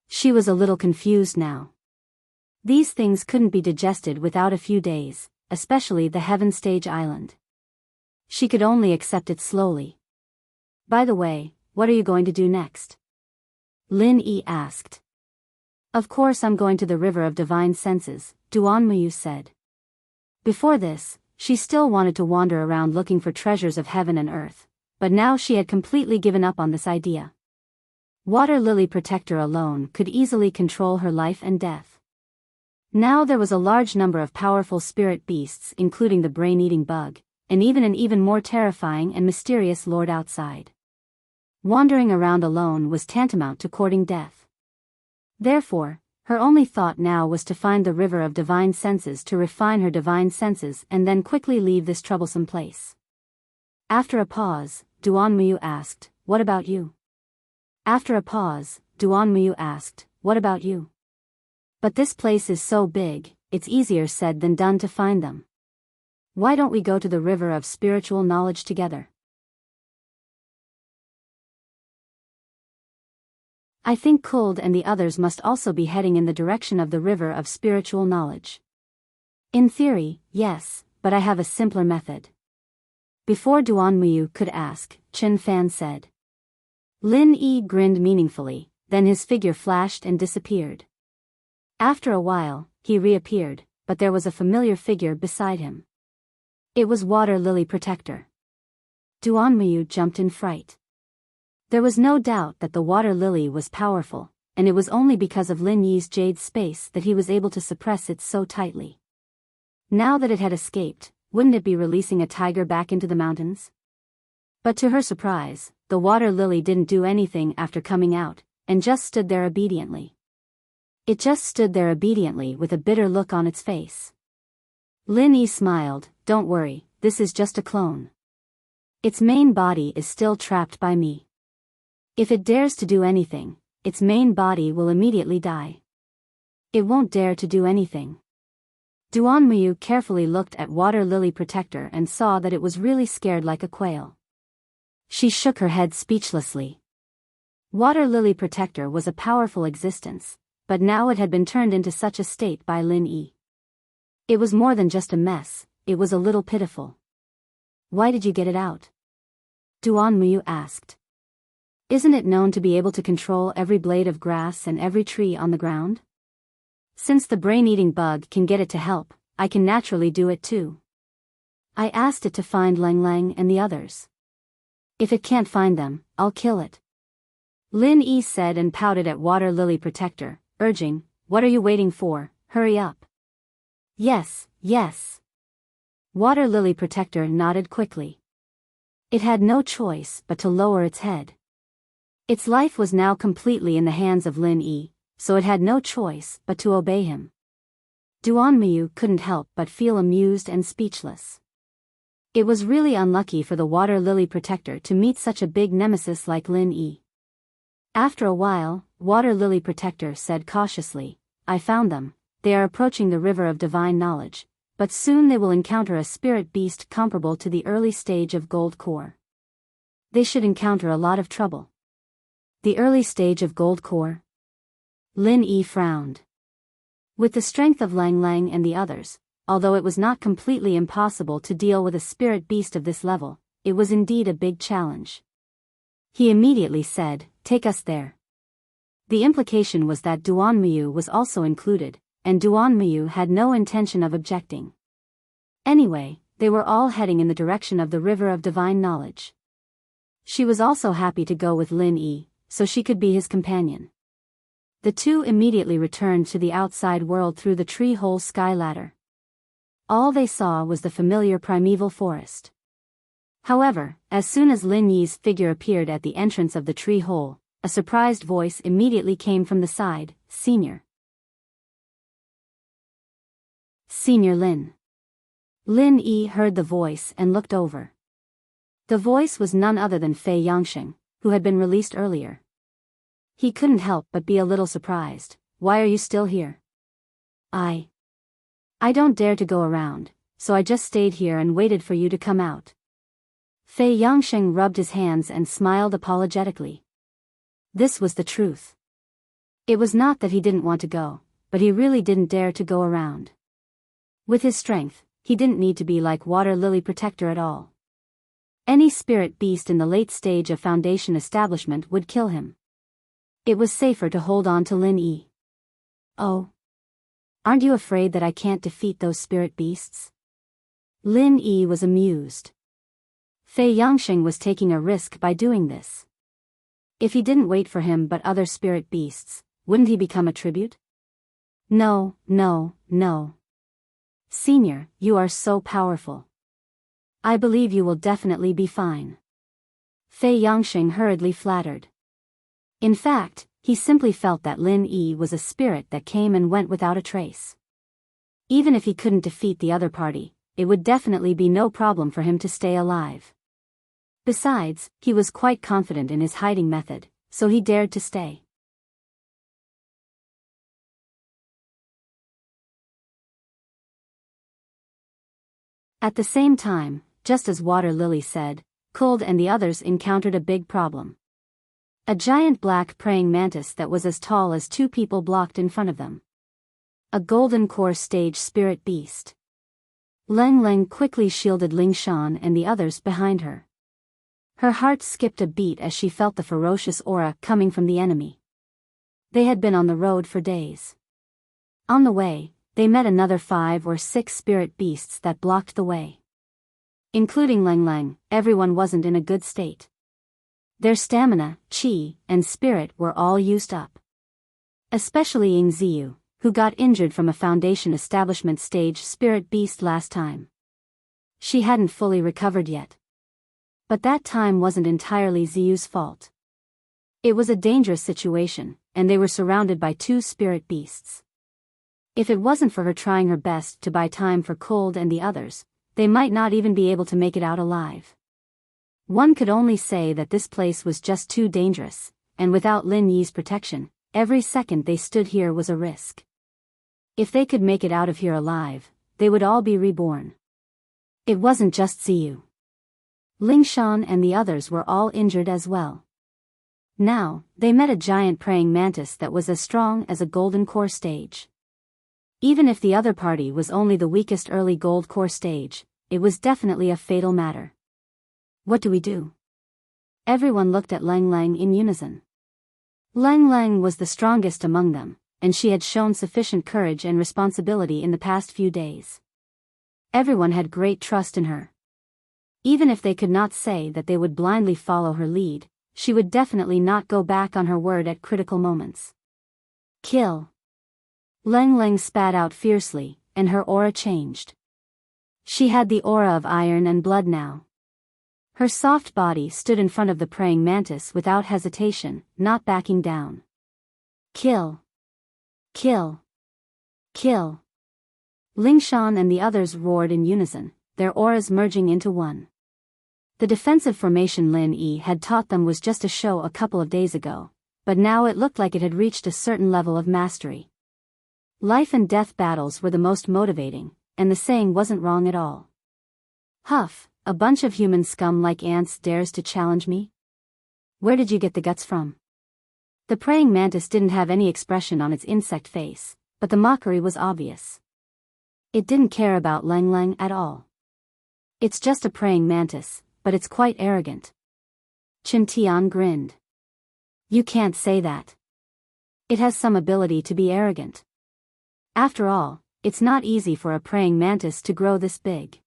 She was a little confused now. These things couldn't be digested without a few days, especially the Heaven Stage Island. She could only accept it slowly. By the way, what are you going to do next? Lin Yi asked. Of course I'm going to the River of Divine Senses, Duan Muyu said. Before this, she still wanted to wander around looking for treasures of heaven and earth, but now she had completely given up on this idea. Water Lily Protector alone could easily control her life and death. Now there was a large number of powerful spirit beasts, including the brain-eating bug, and even an even more terrifying and mysterious lord outside. Wandering around alone was tantamount to courting death. Therefore, her only thought now was to find the River of Divine Senses to refine her divine senses and then quickly leave this troublesome place. After a pause, Duan Muyu asked, "What about you?" After a pause, Duan Muyu asked, "What about you?" But this place is so big, it's easier said than done to find them. Why don't we go to the River of Spiritual Knowledge together? I think Kuld and the others must also be heading in the direction of the River of Spiritual Knowledge. In theory, yes, but I have a simpler method. Before Duan Muyu could ask, Chen Fan said. Lin Yi grinned meaningfully, then his figure flashed and disappeared. After a while, he reappeared, but there was a familiar figure beside him. It was Water Lily Protector. Duan Muyu jumped in fright. There was no doubt that the water lily was powerful, and it was only because of Lin Yi's jade space that he was able to suppress it so tightly. Now that it had escaped, wouldn't it be releasing a tiger back into the mountains? But to her surprise, the water lily didn't do anything after coming out, and just stood there obediently. It just stood there obediently with a bitter look on its face. Lin Yi smiled, "Don't worry, this is just a clone. Its main body is still trapped by me. If it dares to do anything, its main body will immediately die. It won't dare to do anything." Duan Muyu carefully looked at Water Lily Protector and saw that it was really scared like a quail. She shook her head speechlessly. Water Lily Protector was a powerful existence, but now it had been turned into such a state by Lin Yi. It was more than just a mess, it was a little pitiful. "Why did you get it out?" Duan Muyu asked. "Isn't it known to be able to control every blade of grass and every tree on the ground? Since the brain-eating bug can get it to help, I can naturally do it too. I asked it to find Lang Lang and the others. If it can't find them, I'll kill it." Lin Yi said and pouted at Water Lily Protector, urging, "What are you waiting for? Hurry up." "Yes, yes." Water Lily Protector nodded quickly. It had no choice but to lower its head. Its life was now completely in the hands of Lin Yi, so it had no choice but to obey him. Duan Muyu couldn't help but feel amused and speechless. It was really unlucky for the Water Lily Protector to meet such a big nemesis like Lin Yi. After a while, Water Lily Protector said cautiously, "I found them. They are approaching the River of Divine Knowledge, but soon they will encounter a spirit beast comparable to the early stage of Gold Core. They should encounter a lot of trouble." The early stage of Gold Core? Lin Yi frowned. With the strength of Lang Lang and the others, although it was not completely impossible to deal with a spirit beast of this level, it was indeed a big challenge. He immediately said, "Take us there." The implication was that Duan Muyu was also included, and Duan Muyu had no intention of objecting. Anyway, they were all heading in the direction of the River of Divine Knowledge. She was also happy to go with Lin Yi, so she could be his companion. The two immediately returned to the outside world through the tree-hole sky ladder. All they saw was the familiar primeval forest. However, as soon as Lin Yi's figure appeared at the entrance of the tree-hole, a surprised voice immediately came from the side, "Senior. Senior Lin." Lin Yi heard the voice and looked over. The voice was none other than Fei Yangsheng, who had been released earlier. He couldn't help but be a little surprised. "Why are you still here?" I don't dare to go around, so I just stayed here and waited for you to come out." Fei Yangsheng rubbed his hands and smiled apologetically. This was the truth. It was not that he didn't want to go, but he really didn't dare to go around. With his strength, he didn't need to be like Water Lily Protector at all. Any spirit beast in the late stage of Foundation establishment would kill him. It was safer to hold on to Lin Yi. Oh. Aren't you afraid that I can't defeat those spirit beasts? Lin Yi was amused. Fei Yangsheng was taking a risk by doing this. If he didn't wait for him but other spirit beasts, wouldn't he become a tribute? No, no, no. Senior, you are so powerful. I believe you will definitely be fine. Fei Yangsheng hurriedly flattered. In fact, he simply felt that Lin Yi was a spirit that came and went without a trace. Even if he couldn't defeat the other party, it would definitely be no problem for him to stay alive. Besides, he was quite confident in his hiding method, so he dared to stay. At the same time, just as Water Lily said, Cold and the others encountered a big problem. A giant black praying mantis that was as tall as 2 people blocked in front of them. A golden core stage spirit beast. Leng Leng quickly shielded Ling Shan and the others behind her. Her heart skipped a beat as she felt the ferocious aura coming from the enemy. They had been on the road for days. On the way, they met another 5 or 6 spirit beasts that blocked the way. Including Leng Leng, everyone wasn't in a good state. Their stamina, qi, and spirit were all used up. Especially Ying Ziyu, who got injured from a Foundation Establishment stage spirit beast last time. She hadn't fully recovered yet. But that time wasn't entirely Ziyu's fault. It was a dangerous situation, and they were surrounded by 2 spirit beasts. If it wasn't for her trying her best to buy time for Cold and the others, they might not even be able to make it out alive. One could only say that this place was just too dangerous, and without Lin Yi's protection, every second they stood here was a risk. If they could make it out of here alive, they would all be reborn. It wasn't just Ziyu. Ling Shan and the others were all injured as well. Now, they met a giant praying mantis that was as strong as a golden core stage. Even if the other party was only the weakest early gold core stage, it was definitely a fatal matter. What do we do? Everyone looked at Leng Leng in unison. Leng Leng was the strongest among them, and she had shown sufficient courage and responsibility in the past few days. Everyone had great trust in her. Even if they could not say that they would blindly follow her lead, she would definitely not go back on her word at critical moments. Kill! Leng Leng spat out fiercely, and her aura changed. She had the aura of iron and blood now. Her soft body stood in front of the praying mantis without hesitation, not backing down. Kill! Kill! Kill! Ling Shan and the others roared in unison, their auras merging into one. The defensive formation Lin Yi had taught them was just a show a couple of days ago, but now it looked like it had reached a certain level of mastery. Life and death battles were the most motivating, and the saying wasn't wrong at all. Huff, a bunch of human scum like ants dares to challenge me? Where did you get the guts from? The praying mantis didn't have any expression on its insect face, but the mockery was obvious. It didn't care about Leng Leng at all. It's just a praying mantis, but it's quite arrogant. Chen Tian grinned. You can't say that. It has some ability to be arrogant. After all, it's not easy for a praying mantis to grow this big.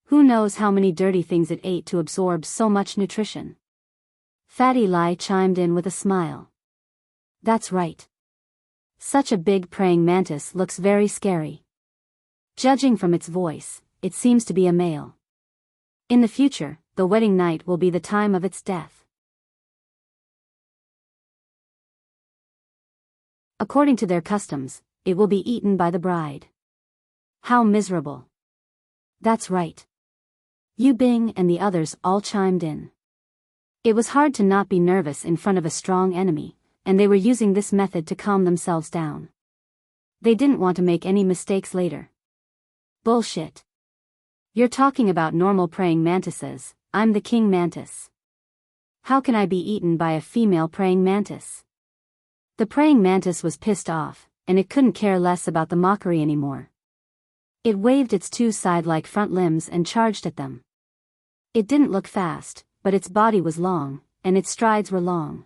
Who knows how many dirty things it ate to absorb so much nutrition? Fatty Lai chimed in with a smile. That's right. Such a big praying mantis looks very scary. Judging from its voice, it seems to be a male. In the future, the wedding night will be the time of its death. According to their customs, it will be eaten by the bride. How miserable. That's right. Yu Bing and the others all chimed in. It was hard to not be nervous in front of a strong enemy, and they were using this method to calm themselves down. They didn't want to make any mistakes later. Bullshit. You're talking about normal praying mantises, I'm the king mantis. How can I be eaten by a female praying mantis? The praying mantis was pissed off, and it couldn't care less about the mockery anymore. It waved its 2 side-like front limbs and charged at them. It didn't look fast, but its body was long, and its strides were long.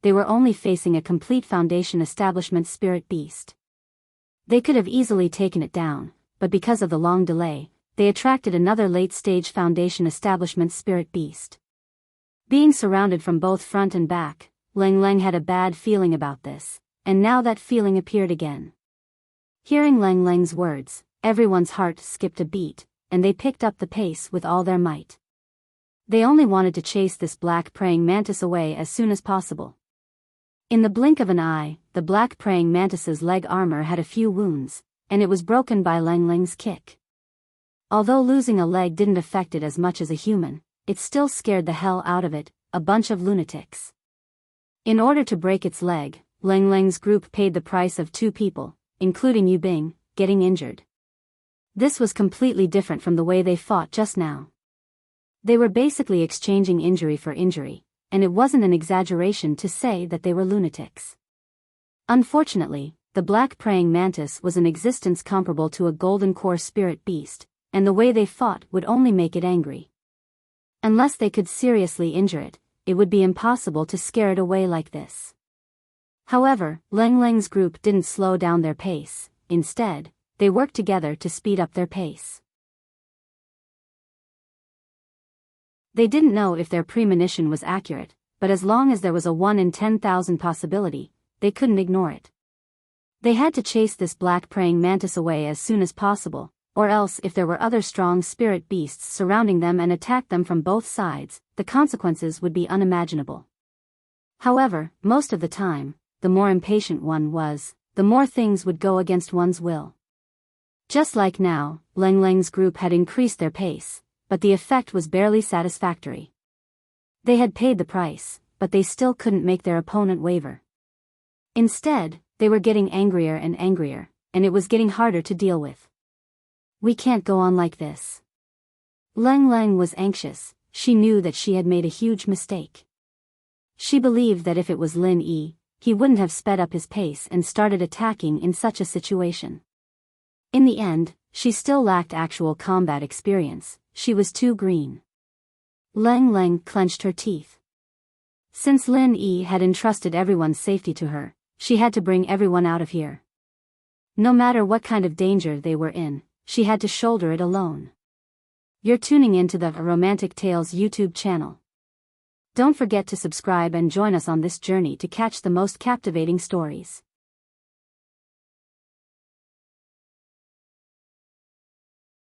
they were only facing a complete Foundation establishment spirit beast. They could have easily taken it down, but because of the long delay, they attracted another late-stage Foundation establishment spirit beast. Being surrounded from both front and back, Lang Lang had a bad feeling about this, and now that feeling appeared again. Hearing Lang Lang's words, everyone's heart skipped a beat, and they picked up the pace with all their might. They only wanted to chase this black praying mantis away as soon as possible. In the blink of an eye, the black praying mantis's leg armor had a few wounds, and it was broken by Lang Lang's kick. Although losing a leg didn't affect it as much as a human, it still scared the hell out of it, a bunch of lunatics. In order to break its leg, Lang Lang's group paid the price of 2 people, including Yu Bing, getting injured. This was completely different from the way they fought just now. They were basically exchanging injury for injury, and it wasn't an exaggeration to say that they were lunatics. Unfortunately, the black praying mantis was an existence comparable to a golden core spirit beast, and the way they fought would only make it angry. Unless they could seriously injure it, it would be impossible to scare it away like this. However, Lang Lang's group didn't slow down their pace. Instead, they worked together to speed up their pace. They didn't know if their premonition was accurate, but as long as there was a 1 in 10,000 possibility, they couldn't ignore it. They had to chase this black praying mantis away as soon as possible, or else if there were other strong spirit beasts surrounding them and attacked them from both sides, the consequences would be unimaginable. However, most of the time, the more impatient one was, the more things would go against one's will. Just like now, Lang Lang's group had increased their pace, but the effect was barely satisfactory. They had paid the price, but they still couldn't make their opponent waver. Instead, they were getting angrier, and it was getting harder to deal with. We can't go on like this. Lang Lang was anxious. She knew that she had made a huge mistake. She believed that if it was Lin Yi, he wouldn't have sped up his pace and started attacking in such a situation. In the end, she still lacked actual combat experience. She was too green. Lang Lang clenched her teeth. Since Lin Yi had entrusted everyone's safety to her, she had to bring everyone out of here. No matter what kind of danger they were in, she had to shoulder it alone. You're tuning into the Romantic Tales YouTube channel. Don't forget to subscribe and join us on this journey to catch the most captivating stories.